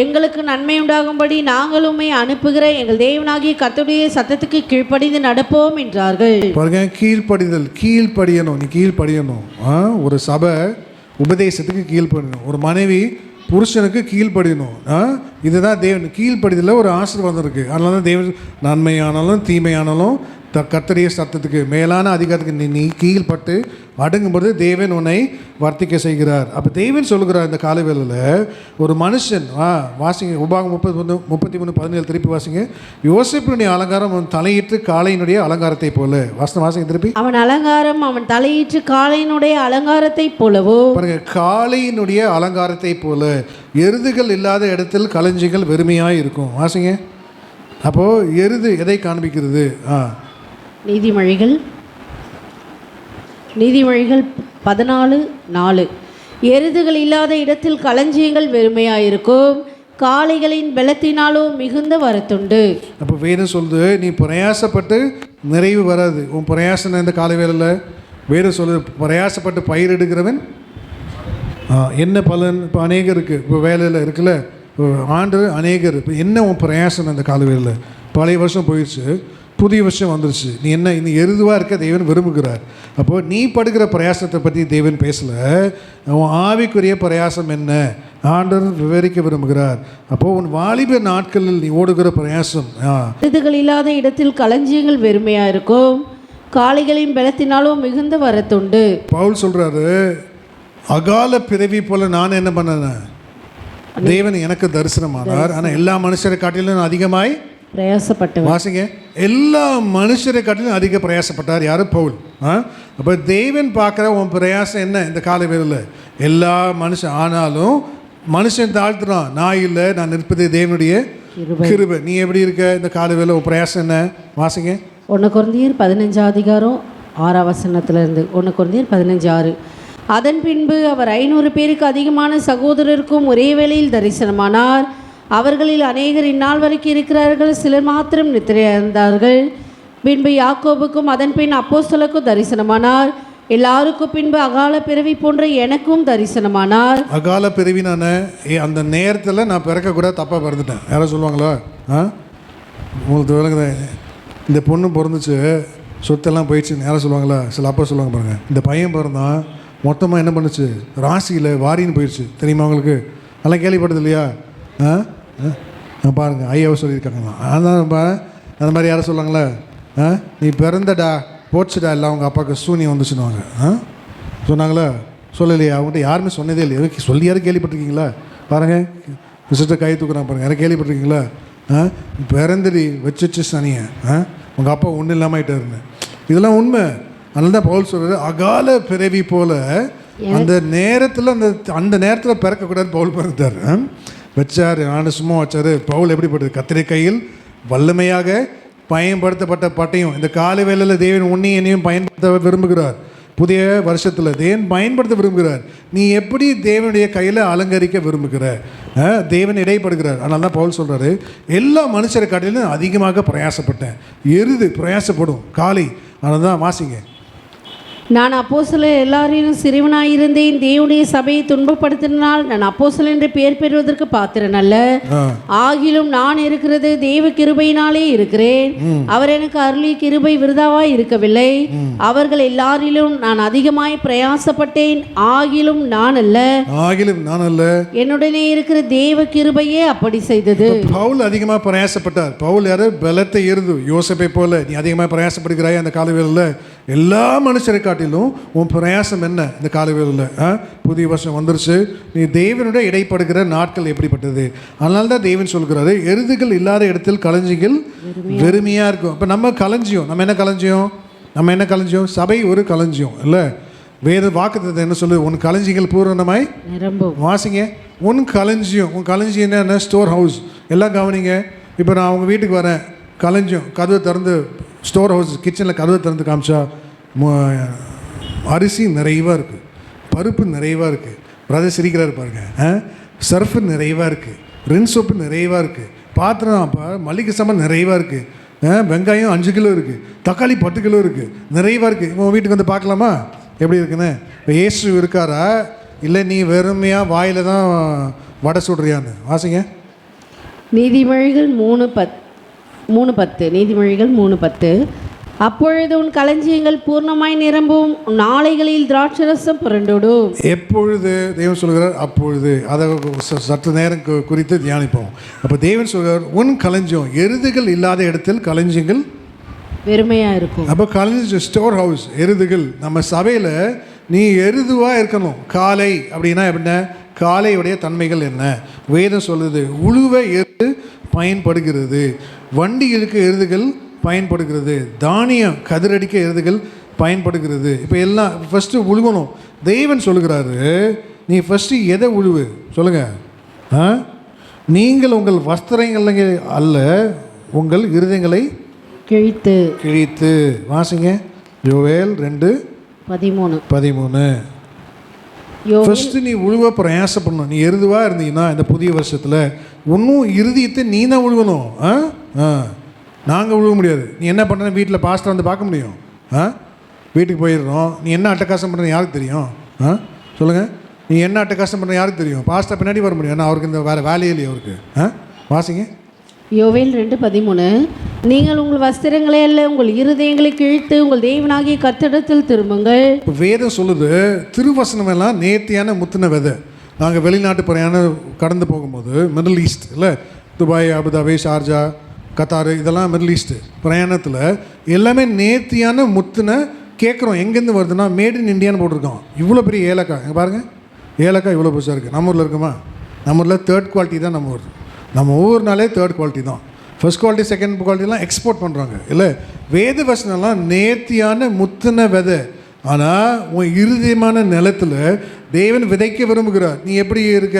எங்களுக்கு நன்மை உண்டாகும்படி நாங்கள் உம்மை அனுப்புகிற எங்கள் தேவனாகிய கர்த்தருடைய சத்தத்துக்கு கீழ்ப்படிந்து நடப்போம் என்றார்கள். பாருங்க, கீழ்ப்படிதல். கீழ்ப்படியணும். நீ கீழ்ப்படியணும். ஒரு சபை உபதேசத்துக்கு கீழ்ப்படியணும். ஒரு மனைவி புருஷனுக்கு கீழ்ப்படியணும். இதுதான் தேவன் கீழ்ப்படிதலில் ஒரு ஆசீர்வாதம் இருக்குது. அதனால தான் தேவன் நன்மையானாலும் தீமையானாலும் கர்த்தருடைய சத்தத்துக்கு மேலான அதிகாரத்துக்கு நீ கீழ்பட்டு அடங்கும்போது தேவன் உன்னை வர்த்திக்க செய்கிறார். அப்போ தேவன் சொல்லுகிறார் இந்த காலவேளையில் ஒரு மனுஷன் வாசிங்க உபாகம் 33:17 திருப்பி வாசிங்க. யோசேப்பினுடைய அலங்காரம் அவன் தலையிட்டு காளையினுடைய அலங்காரத்தை போல. வாசிங்க திருப்பி. அவன் அலங்காரம் அவன் தலையிட்டு காளையினுடைய அலங்காரத்தை போலவோ. பாருங்க, காளையினுடைய அலங்காரத்தை போல. எருதுகள் இல்லாத இடத்தில் களஞ்சிகள் வெறுமையாக இருக்கும். வாசிங்க. அப்போது எருது எதை காண்பிக்கிறது? நீதிமொழிகள் 14:4. எருதுகள் இல்லாத இடத்தில் களஞ்சியங்கள் வெறுமையாயிருக்கும், காளைகளின் பலத்தினாலும் மிகுந்த வரத்துண்டு. அப்போ வேறு சொல்லுது, நீ பிரயாசப்பட்டு நிறைவு வராது. உன் பிரயாசம் இந்த காலை வேலையில் வேறு சொல்லுது, பிரயாசப்பட்டு பயிர் எடுக்கிறவன் என்ன பலன்? இப்போ அநேகர் இருக்குது, இப்போ வேலையில் இருக்குல்ல, ஆண்டு அநேகர். இப்போ என்ன உன் பிரயாசம் இந்த காலை வேலையில்? பழைய வருஷம் போயிடுச்சு, புதிய வருஷம் வந்துருச்சு. நீ என்ன இன்னும் எருதுவாக இருக்க தேவன் விரும்புகிறார். அப்போது நீ படுகிற பிரயாசத்தை பற்றி தேவன் பேசலை, அவன் ஆவிக்குரிய பிரயாசம் என்ன ஆண்டவர் விவரிக்க விரும்புகிறார். அப்போது உன் வாலிப நாட்களில் நீ ஓடுகிற பிரயாசம். எருதுகள் இல்லாத இடத்தில் களஞ்சியங்கள் வெறுமையாக இருக்கும், காளைகளின் பலத்தினாலும் மிகுந்த வரத்துண்டு. பவுல் சொல்கிறாரு, அகால பிறவி போல நான் என்ன பண்ணேன்? தேவன் எனக்கு தரிசனமானார். ஆனால் எல்லா மனுஷரை காட்டிலும் அதிகமாய் பிரயாசப்பட்டவர். வாசிங்க, எல்லா மனுஷரை காட்டிலும் அதிக பிரயாசப்பட்டார். யார்? பவுல். அப்போ தேவன் பார்க்குற உன் பிரயாசம் என்ன இந்த கால வேளையில்? எல்லா மனுஷன் ஆனாலும் மனுஷன் தாழ்த்துறான், நான் இல்லை, நான் நிற்பது தேவனுடைய கிருபை. நீ எப்படி இருக்க இந்த கால வேளை? உன் பிரயாசம் என்ன? வாசிங்க. 1 கொரிந்தியர் 15:6 1 கொரிந்தியர் 15:6. அதன் பின்பு அவர் 500 பேருக்கு அதிகமான சகோதரருக்கும் ஒரே வேளையில் தரிசனமானார். அவர்களில் அநேகர் இந்நாள் வரைக்கும் இருக்கிறார்கள், சிலர் மாத்திரம் நித்திரையடைந்தார்கள். பின்பு யாக்கோபுக்கும் அதன் பின் அப்போஸ்தலருக்கும் தரிசனமானார். எல்லாருக்கும் பின்பு அகால பிறவி போன்ற எனக்கும் தரிசனமானார். அகால பிறவி நான் அந்த நேரத்தில் நான் பிறக்கக்கூடாது, தப்பாக பிறந்துட்டேன். யாரும் சொல்லுவாங்களா? உங்களுக்கு விளங்குது, இந்த பொண்ணு பிறந்துச்சு, சொத்தெல்லாம் போயிடுச்சுன்னு யாரும் சொல்லுவாங்களா? சில அப்பா சொல்லுவாங்க பாருங்கள், இந்த பையன் பிறந்தான், மொத்தமாக என்ன பண்ணுச்சு, ராசியில் வாரின்னு போயிடுச்சு. தெரியுமா உங்களுக்கு? அதெல்லாம் கேள்விப்பட்டது இல்லையா? பாருங்கள், ஐயாவை சொல்லியிருக்காங்களாம். அதான் அந்த மாதிரி யாரும் சொல்லுவாங்களே, நீ பிறந்தடா போச்சுடா, இல்லை அவங்க அப்பாவுக்கு சூனியம் வந்துச்சுன்னுவாங்க. சொன்னாங்களா? சொல்லலையா? அவங்ககிட்ட யாருமே சொன்னதே இல்லை. எதுக்கு சொல்லி யாரும் கேள்விப்பட்டிருக்கீங்களா? பாருங்கள், விசிட்ட கை தூக்குறான் பாருங்கள், யாரும் கேள்விப்பட்டிருக்கீங்களா? பிறந்தடி வச்சு சனியை உங்கள் அப்பா ஒன்றும் இல்லாமல் ஆகிட்டாருன்னு. இதெல்லாம் உண்மை. அதனால தான் பவுல் சொல்கிறார், அகால பிறவி போல அந்த நேரத்தில் அந்த நேரத்தில் பிறக்கக்கூடாது. பவுல் பிறந்தார், வச்சார், நான் சும்மா வச்சார். பவுல் எப்படிப்பட்டது? கத்திரை கையில் வல்லமையாக பயன்படுத்தப்பட்ட பட்டயம். இந்த காலை வேளையில் தேவன் உன்னையும் என்னையும் பயன்படுத்த விரும்புகிறார். புதிய வருஷத்தில் தேவன் பயன்படுத்த விரும்புகிறார். நீ எப்படி தேவனுடைய கையில் அலங்கரிக்க விரும்புகிற? தேவன் இடைப்படுகிறார். அதனால தான் பவுல் சொல்கிறாரு, எல்லா மனுஷரை காட்டிலும் அதிகமாக பிரயாசப்பட்டேன். எருது பிரயாசப்படும், காளை. அதனால தான் வாசிங்க. நான் அப்போஸ்தலர் எல்லாரிலும் சிறுவனாயிருந்தேன், தேவனுடைய சபையை துன்பப்படுத்தினால் நான் அப்போஸ்தலர் என்று பெயர் பெறுவதற்கு பாத்திரன் அல்ல. ஆகிலும் நான் இருக்கிறது தேவ கிருபையினாலே இருக்கிறேன். அவர் எனக்கு அருளிய கிருபை விருதாவாய் இருக்கவில்லை. அவர்கள் எல்லாரிலும் நான் அதிகமாய் பிரயாசப்பட்டேன், ஆகிலும் நான் அல்ல, என்னுடனே இருக்கிற தேவ கிருபையே அப்படி செய்தது. பவுல் அதிகமாக பிரயாசப்பட்டார். பவுல் யாரு? பலத்தை எருது. யோசேப்பை போல நீ அதிகமாக பிரயாசப்படுகிறாய். அந்த காலவேளையில் எல்லா மனுஷரை காட்டிலும் உன் பிரயாசம் என்ன இந்த காலவேளையில்? புதிய வருஷம் வந்துருச்சு, நீ தேவனுடைய இடைப்படுகிற நாட்கள் எப்படிப்பட்டது? அதனால தான் தேவன் சொல்கிறாரு, எருதுகள் இல்லாத இடத்தில் களஞ்சிகள் வெறுமையாக இருக்கும். இப்போ நம்ம களஞ்சியம், நம்ம என்ன களஞ்சியம்? சபை ஒரு களஞ்சியம் இல்லை? வேறு வாக்குத்தத்தம் என்ன சொல்லு? உன் களஞ்சிகள் பூரணமாய் வாசிங்க. உன் களஞ்சியம் என்ன? Store house. எல்லாம் கவனிங்க. இப்போ நான் அவங்க வீட்டுக்கு வரேன், களஞ்சியம் கதவை திறந்து, ஸ்டோர் ஹவுஸ் கிச்சனில் கதவை திறந்து காமிச்சா அரிசி நிறைவாக இருக்குது, பருப்பு நிறைவாக இருக்குது, பிரதர் சிரிக்கிறாரு பாருங்க, சர்ஃபு நிறைவாக இருக்குது, ரின் சோப்பு நிறைவாக இருக்குது, பாத்திரம் அப்போ மளிகை சாமான் நிறைவாக இருக்குது, வெங்காயம் 5 கிலோ இருக்குது, தக்காளி 10 கிலோ இருக்குது, நிறைவாக இருக்குது. இப்போ வீட்டுக்கு வந்து பார்க்கலாமா எப்படி இருக்குன்னு? இப்போ இயேசு இருக்காரா, இல்லை நீ வெறுமையாக வாயில் தான் வடை சுடுறியான்னு? வாசிங்க. நீதிமொழிகள் 3:10. அப்பொழுது உன் களஞ்சியங்கள் பூர்ணமாய் நிரம்பும், நாளைகளில் திராட்சரசம் புரண்டோடும். எப்பொழுது தேவன் சொல்கிறார்? அப்பொழுது. அதை சற்று நேரம் குறித்து தியானிப்போம். அப்போ தேவன் சொல்கிறார், உன் களஞ்சியம், எருதுகள் இல்லாத இடத்தில் களஞ்சியங்கள் வெறுமையாக இருக்கும். அப்போ காலேஜ் ஸ்டோர் ஹவுஸ் எருதுகள். நம்ம சபையில் நீ எருதுவாக இருக்கணும். காலை அப்படின்னா எப்படின்னா காளையுடைய தன்மைகள் என்ன வேதம் சொல்லுது. உழுவ எருது பயன்படுகிறது, வண்டி இழுக்க எருதுகள் பயன்படுகிறது, தானியம் கதிரடிக்க எருதுகள் பயன்படுகிறது. இப்போ எல்லாம் ஃபஸ்ட்டு உழுவணும். தெய்வன் சொல்லுகிறாரு, நீ ஃபஸ்ட்டு எதை உழுவு சொல்லுங்கள். நீங்கள் உங்கள் வஸ்திரங்களை அல்ல, உங்கள் இருதயங்களை கிழித்து. வாசிங்க யோவேல் 2:13. ஃபஸ்ட்டு நீ உழுவ பிரயாசப்படணும். நீ எருதுவாக இருந்தீங்கன்னா இந்த புதிய வருஷத்தில் ஒன்றும் இருதயத்தை நீ தான் உழுவணும். நாங்கள் உழுவ முடியாது. நீ என்ன பண்ணுற, வீட்டில் பாஸ்டர் வந்து பார்க்க முடியும்? வீட்டுக்கு போயிடுறோம். நீ என்ன அட்டகாசம் பண்ணுறது யாருக்கு தெரியும்? சொல்லுங்கள், நீ என்ன அட்டகாசம் பண்ணுறது யாருக்கு தெரியும்? பாஸ்டர் பின்னாடி வர முடியும். ஏன்னா அவருக்கு இந்த வேறு வேலையே இல்லையா அவருக்கு? வாசிங்க யோவேல் 2:13. நீங்கள் உங்கள் வஸ்திரங்களே அல்ல, உங்கள் இருதயங்களை கிழித்து உங்கள் தேவனாகிய கர்த்தரிடத்தில் திரும்புங்கள். இப்போ வேதம் சொல்லுது, திருவசனம் எல்லாம் நேர்த்தியான முத்தின விதை. நாங்கள் வெளிநாட்டு பிரயாணம் கடந்து போகும்போது மிடில் ஈஸ்ட் இல்லை, துபாய், அபுதாபி, ஷார்ஜா, கத்தார், இதெல்லாம் மிடில் ஈஸ்ட்டு பிரயாணத்தில் எல்லாமே நேர்த்தியான முத்தின கேட்குறோம். எங்கேருந்து வருதுன்னா மேட் இன் இண்டியான்னு போட்டிருக்கோம். இவ்வளோ பெரிய ஏலக்காய் இங்கே பாருங்கள், ஏலக்காய் இவ்வளோ பெருசாக இருக்குது. நம்ம ஊரில் இருக்குமா? நம்ம ஊரில் தேர்ட் குவாலிட்டி தான் நம்ம ஊர். நம்ம ஊர்னாலே தேர்ட் குவாலிட்டி தான். ஃபர்ஸ்ட் குவாலிட்டி செகண்ட் குவாலிட்டிலாம் எக்ஸ்போர்ட் பண்ணுறாங்க இல்லை. வேத வசனம்லாம் நேர்த்தியான முத்தின விதை. ஆனால் உன் இருதயமான நிலத்தில் தேவன் விதைக்க விரும்புகிறார். நீ எப்படி இருக்க?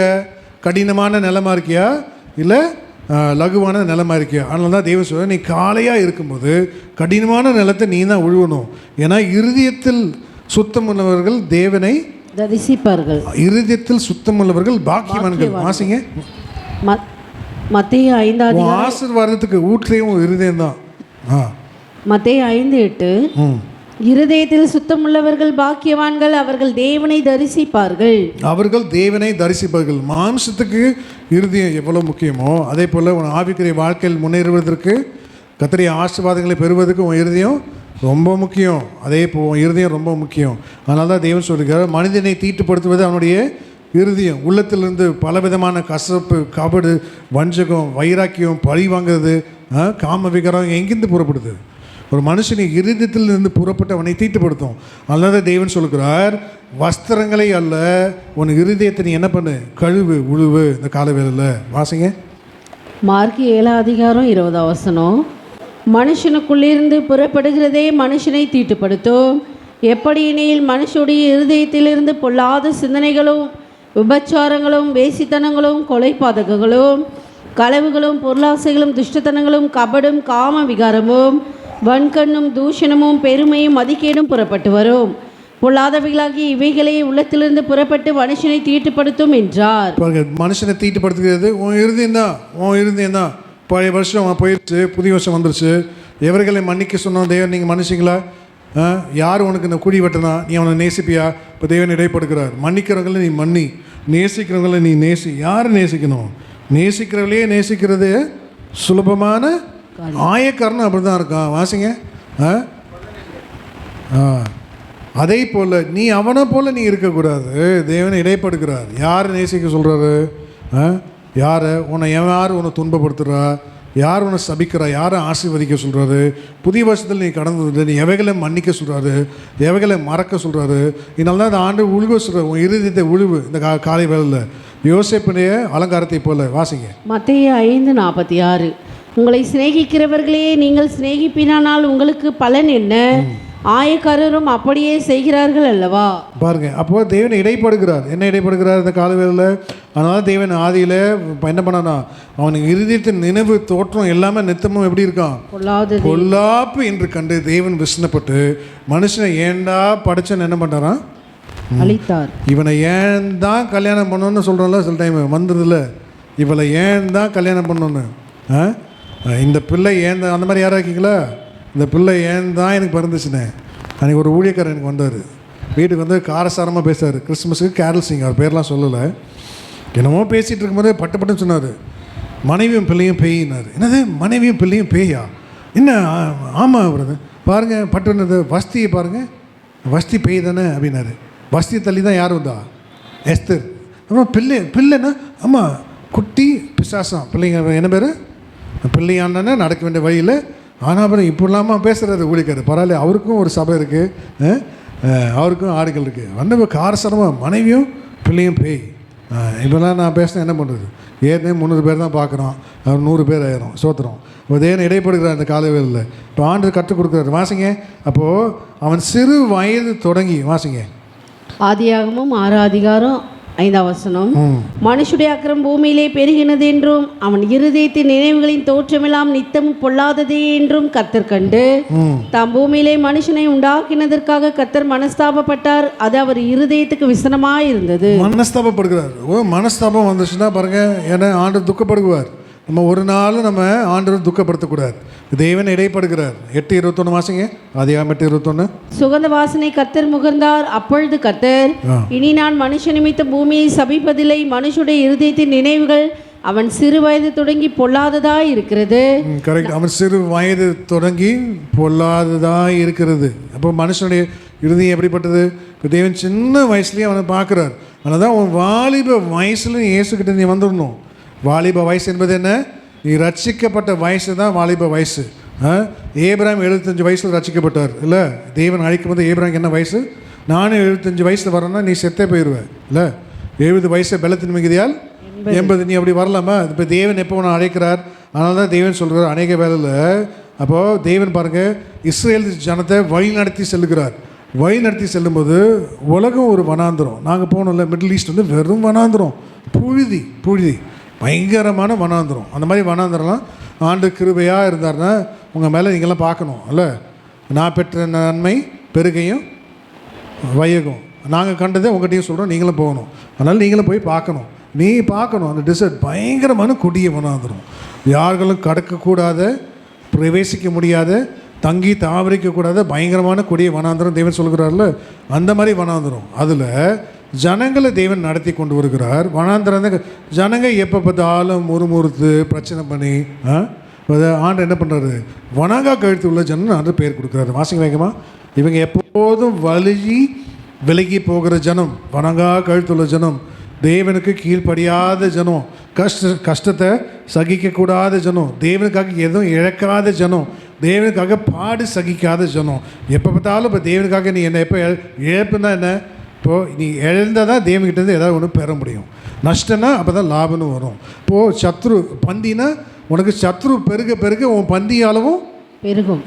கடினமான நிலமாக இருக்கியா இல்லை லகுவான நிலமாக இருக்கியா? அதனால தான் தேவன் சொல்ல, நீ காளையாக இருக்கும்போது கடினமான நிலத்தை நீ தான் உழுவணும். ஏன்னா இருதயத்தில் சுத்தமுள்ளவர்கள் தேவனை தரிசிப்பார்கள். இருதயத்தில் சுத்தமுள்ளவர்கள் பாக்கியவான்கள். வாசிங்க மத்தேயு 5 ஆசீர்வாதத்துக்கு ஊற்றையும் இருதயம் தான். மத்தேயு 5:8. இருதயத்தில் சுத்தமுள்ளவர்கள் பாக்கியவான்கள், அவர்கள் தேவனை தரிசிப்பார்கள். அவர்கள் தேவனை தரிசிப்பார்கள். மாம்சத்துக்கு இருதயம் எவ்வளோ முக்கியமோ அதே போல் உன் ஆவிக்குரிய வாழ்க்கையில் முன்னேறுவதற்கு, கர்த்தருடைய ஆசீர்வாதங்களை பெறுவதற்கு உன் இருதயம் ரொம்ப முக்கியம். அதே உன் இருதயம் ரொம்ப முக்கியம். அதனால தான் தேவன் சொல்கிறார், மனிதனை தீட்டுப்படுத்துவது அவனுடைய இருதயம். உள்ளத்திலிருந்து பலவிதமான கசப்பு, கபடு, வஞ்சகம், வைராக்கியம், பழி வாங்கிறது, காம விகாரம் எங்கேருந்து புறப்படுது? ஒரு மனுஷனை இருதயத்திலிருந்து புறப்பட்டவனை தீட்டுப்படுத்தும். அதனால தேவன் சொல்கிறார், வஸ்திரங்களை அல்ல, உன் இருதயத்தை நீ என்ன பண்ணு, கழுவு, உழுவு. இந்த காலவேளையில் வாசிங்க மார்க் 7:20. மனுஷனுக்குள்ளிருந்து புறப்படுகிறதே மனுஷனை தீட்டுப்படுத்தும். எப்படியெனில் மனுஷனுடைய இருதயத்திலிருந்து பொல்லாத சிந்தனைகளும், விபச்சாரங்களும், வேசித்தனங்களும், கொலைபாதகங்களும், களவுகளும், பொருளாசைகளும், துஷ்டத்தனங்களும், கபடும், காம விகாரமும், வன்கண்ணும், தூஷணமும், பெருமையும், மதிக்கேடும் புறப்பட்டு வரும். பொல்லாதவைகளாகி இவைகளே உள்ளத்திலிருந்து புறப்பட்டு மனுஷனை தீட்டுப்படுத்தும் என்றார். மனுஷனை தீட்டுப்படுத்துகிறது உன் இருதயம் தான். உன் இருதயம் தான். பழைய வருஷம் போயிடுச்சு, புதிய வருஷம் வந்துருச்சு. எவர்களை மன்னிக்க சொன்னோம் தேவன், நீங்கள் மன்னிச்சிங்களா? யார் உனக்கு இந்த குடி வெட்டினா நீ அவனை நேசிப்பியா? இப்போ தேவன் இடைப்படுகிறார். மன்னிக்கிறவங்களை நீ மன்னி, நேசிக்கிறவங்களை நீ நேசி. யாரை நேசிக்கணும்? நேசிக்கிறவர்களே நேசிக்கிறது சுலபமான ஆயக்காரன் அப்படி தான் இருக்கான். வாசிங்க அதே போல் நீ அவனை போல் நீ இருக்கக்கூடாது. தேவனை இடைப்படுகிறார். யார் நேசிக்க சொல்கிறாரு? யாரை உன்னை யார் உன்னை துன்பப்படுத்துகிறா? யார் உன்னை சபிக்கிறா? யாரை ஆசீர்வதிக்க சொல்கிறாரு? புதிய வருஷத்தில் நீ கடந்து நீ எவைகளை மன்னிக்க சொல்கிறாரு, எவைகளை மறக்க சொல்கிறாரு. இதனால தான் இந்த ஆண்டு உழுவ சொல்கிறார். உன் இருதயத்தை உழுவு. இந்த காலை வேளையில் யோசேப்புடைய அலங்காரத்தை போல. வாசிங்க மத்தேயு 5:46. உங்களை சிநேகிக்கிறவர்களே நீங்கள் சிநேகிப்பினால் உங்களுக்கு பலன் என்ன? ஆயக்காரரும் அப்படியே செய்கிறார்கள் அல்லவா? பாருங்க, அப்போ தேவன் இடைப்படுகிறார். என்ன இடைப்படுகிறார் இந்த காலவேளையில்? அதனால தேவன் ஆதியில் என்ன பண்ணானா, அவனுக்கு இருதயத்தின் நினைவு தோற்றம் எல்லாமே நித்தமும் எப்படி இருக்கான்? பொல்லாப்பு என்று கண்டு தேவன் விசனப்பட்டு மனுஷனை ஏண்டா படைச்சன்னு என்ன பண்ணுறான்? அழித்தார். இவனை ஏன் தான் கல்யாணம் பண்ணணும்னு சொல்கிறோம்ல, சில டைம் வந்துடுதுல, இவளை ஏன் தான் கல்யாணம் பண்ணணுன்னு, இந்த பிள்ளை ஏன் தான், அந்த மாதிரி யாராக இருக்கீங்களா? இந்த பிள்ளை ஏன் தான் எனக்கு பிறந்துச்சுனே. அன்றைக்கி ஒரு ஊழியக்காரர் எனக்கு வந்தார், வீட்டுக்கு வந்து காரசாரமாக பேசுகிறார். கிறிஸ்துமஸுக்கு கேரல் சிங், அவர் பேர்லாம் சொல்லலை. என்னமோ பேசிகிட்டு இருக்கும்போது பட்டு பட்டுன்னு சொன்னார், மனைவியும் பிள்ளையும் பேயினார். என்னது மனைவியும் பிள்ளையும் பேயா? என்ன? ஆமாம் அவரது பாருங்கள் பட்டுனது வஸ்தியை பாருங்கள், வஸ்தி பேய் தானே அப்படின்னாரு. வஸ்தியை தள்ளி தான் யார் வந்தா? எஸ்தர். அப்புறம் பிள்ளைன்னா ஆமாம் குட்டி பிசாசாம். பிள்ளைங்க என்ன பேர்? பிள்ளையானே நடக்க வேண்டிய வழியில் ஆனால் அப்புறம் இப்போ இல்லாமல் பேசுகிறாரு ஊழிக்காரு, பரவாயில்ல, அவருக்கும் ஒரு சபை இருக்குது, அவருக்கும் ஆடுகள் இருக்குது, வந்து காரசரமாக மனைவியும் பிள்ளையும் பேய். இப்போல்லாம் நான் பேசினேன், என்ன பண்ணுறது, ஏற்கனவே 300 பேர் தான் பார்க்குறோம், அவர் 100 பேர் ஆயிரும், சோத்துறோம். இப்போ தேவன் இடைப்படுகிறார் அந்த காலவேளையில். இப்போ ஆண்டு கற்றுக் கொடுக்குறாரு. வாசிங்க. அப்போது அவன் சிறு வயது தொடங்கி, வாசிங்க. ஆதியாகமம் 6:5 மனுஷுடைய அக்கிரம் பூமியிலே பெருகினது என்றும் அவன் இருதயத்தின் நினைவுகளின் தோற்றமெல்லாம் நித்தமும் பொல்லாததே என்றும் கர்த்தர் கண்டு தாம் பூமியிலே மனுஷனை உண்டாக்கினதற்காக கர்த்தர் மனஸ்தாபப்பட்டார். அது அவர் இருதயத்துக்கு விசனமாய் இருந்தது. மனஸ்தாபப்படுகிறார். மனஸ்தாபம் வந்துச்சுன்னா பாருங்க, ஏன்னா ஆண்டவர் துக்கப்படுவார். நம்ம ஒரு நாளும் நம்ம ஆண்டவர் துக்கப்படுத்தக்கூடாது. தேவன் இடைப்படுகிறார். 8:21 வாசிங்க. ஆதியாகமம் 8:21. சுகந்த வாசனை கர்த்தர் முகர்ந்தார். அப்பொழுது கர்த்தர், இனி நான் மனுஷ நிமித்த பூமியை சபிப்பதில்லை, மனுஷுடைய இருதயத்தின் நினைவுகள் அவன் சிறு வயது தொடங்கி பொல்லாததாய் இருக்கிறது. கரெக்ட். அவன் சிறு வயது தொடங்கி பொல்லாததாய் இருக்கிறது. அப்போ மனுஷனுடைய இருதயம் எப்படிப்பட்டது? இப்போ தேவன் சின்ன வயசுலேயே அவனை பார்க்குறார். அதனால தான் அவன் வாலிப வயசுல இயேசுக்கிட்ட நீ வந்துடணும். வாலிப வயசு என்பது என்ன? நீ ரட்சிக்கப்பட்ட வயசு தான் வாலிப வயசு. ஏப்ராம் 75 வயசில் ரட்சிக்கப்பட்டார் இல்லை? தேவன் அழைக்கும் போது ஏப்ராம் என்ன வயசு? நானும் 75 வயசில் வரேன்னா நீ செத்தே போயிடுவேன் இல்லை? 70 வயசு பலத்தின் மிகுதியால் 80. நீ அப்படி வரலாமா? இப்போ தேவன் எப்போ ஒன்று அழைக்கிறார். அதனால தான் தேவன் சொல்கிறார் அநேக வேலையில். அப்போது தேவன் பாருங்கள், இஸ்ரேல் ஜனத்தை வழி நடத்தி செல்லுகிறார். வழி நடத்தி செல்லும்போது உலகம் ஒரு வனாந்திரம். நாங்கள் போனோம்ல, மிடில் ஈஸ்ட் வந்து வெறும் வனாந்திரம், புழுதி பயங்கரமான வனாந்திரம். அந்த மாதிரி வனாந்திரம்லாம் ஆண்டு கிருபையாக இருந்தார்னா உங்கள் மேலே நீங்களாம் பார்க்கணும் இல்லை? நான் பெற்ற நன்மை பெருகையும் வையகம் நாங்கள் கண்டதே உங்கள்கிட்டையும் சொல்கிறோம், நீங்களும் போகணும். அதனால் நீங்களும் போய் பார்க்கணும். நீ பார்க்கணும். அந்த டிசர்ட் பயங்கரமான கொடிய வனாந்திரம், யார்களும் கடக்கக்கூடாத, பிரவேசிக்க முடியாத, தங்கி தாவரிக்கக்கூடாத பயங்கரமான கொடிய வனாந்திரம் தேவன் சொல்கிறார்ல, அந்த மாதிரி வனாந்திரம். அதில் ஜனங்களை தேவன் நடத்தி கொண்டு வருகிறார். வனாந்திரம் ஜனங்க எப்போ பார்த்தாலும் முறுமுறுத்து பிரச்சனை பண்ணி ஆண்டு என்ன பண்ணுறாரு? வனாங்கா கழுத்து உள்ள ஜனம் ஆண்டு பேர் கொடுக்குறாரு. வாசிங்க வேகமா. இவங்க எப்போதும் வலிஜி விலகி போகிற ஜனம், வனாங்கா கழுத்துள்ள ஜனம், தேவனுக்கு கீழ்ப்படியாத ஜனம், கஷ்டத்தை சகிக்கக்கூடாத ஜனம், தேவனுக்காக எதுவும் இழக்காத ஜனம், தேவனுக்காக பாடு சகிக்காத ஜனம். எப்போ பார்த்தாலும் இப்போ தேவனுக்காக நீ என்ன எப்போ இழப்புன்னா என்ன? இப்போது நீ இழந்தால் தான் தேவன்கிட்டேருந்து ஏதாவது ஒன்று பெற முடியும். நஷ்டம்னா அப்போ தான் லாபம்னு வரும். இப்போது சத்ரு பந்தினா உனக்கு சத்ரு பெருக உன் பந்தி அளவும் பெருகும்.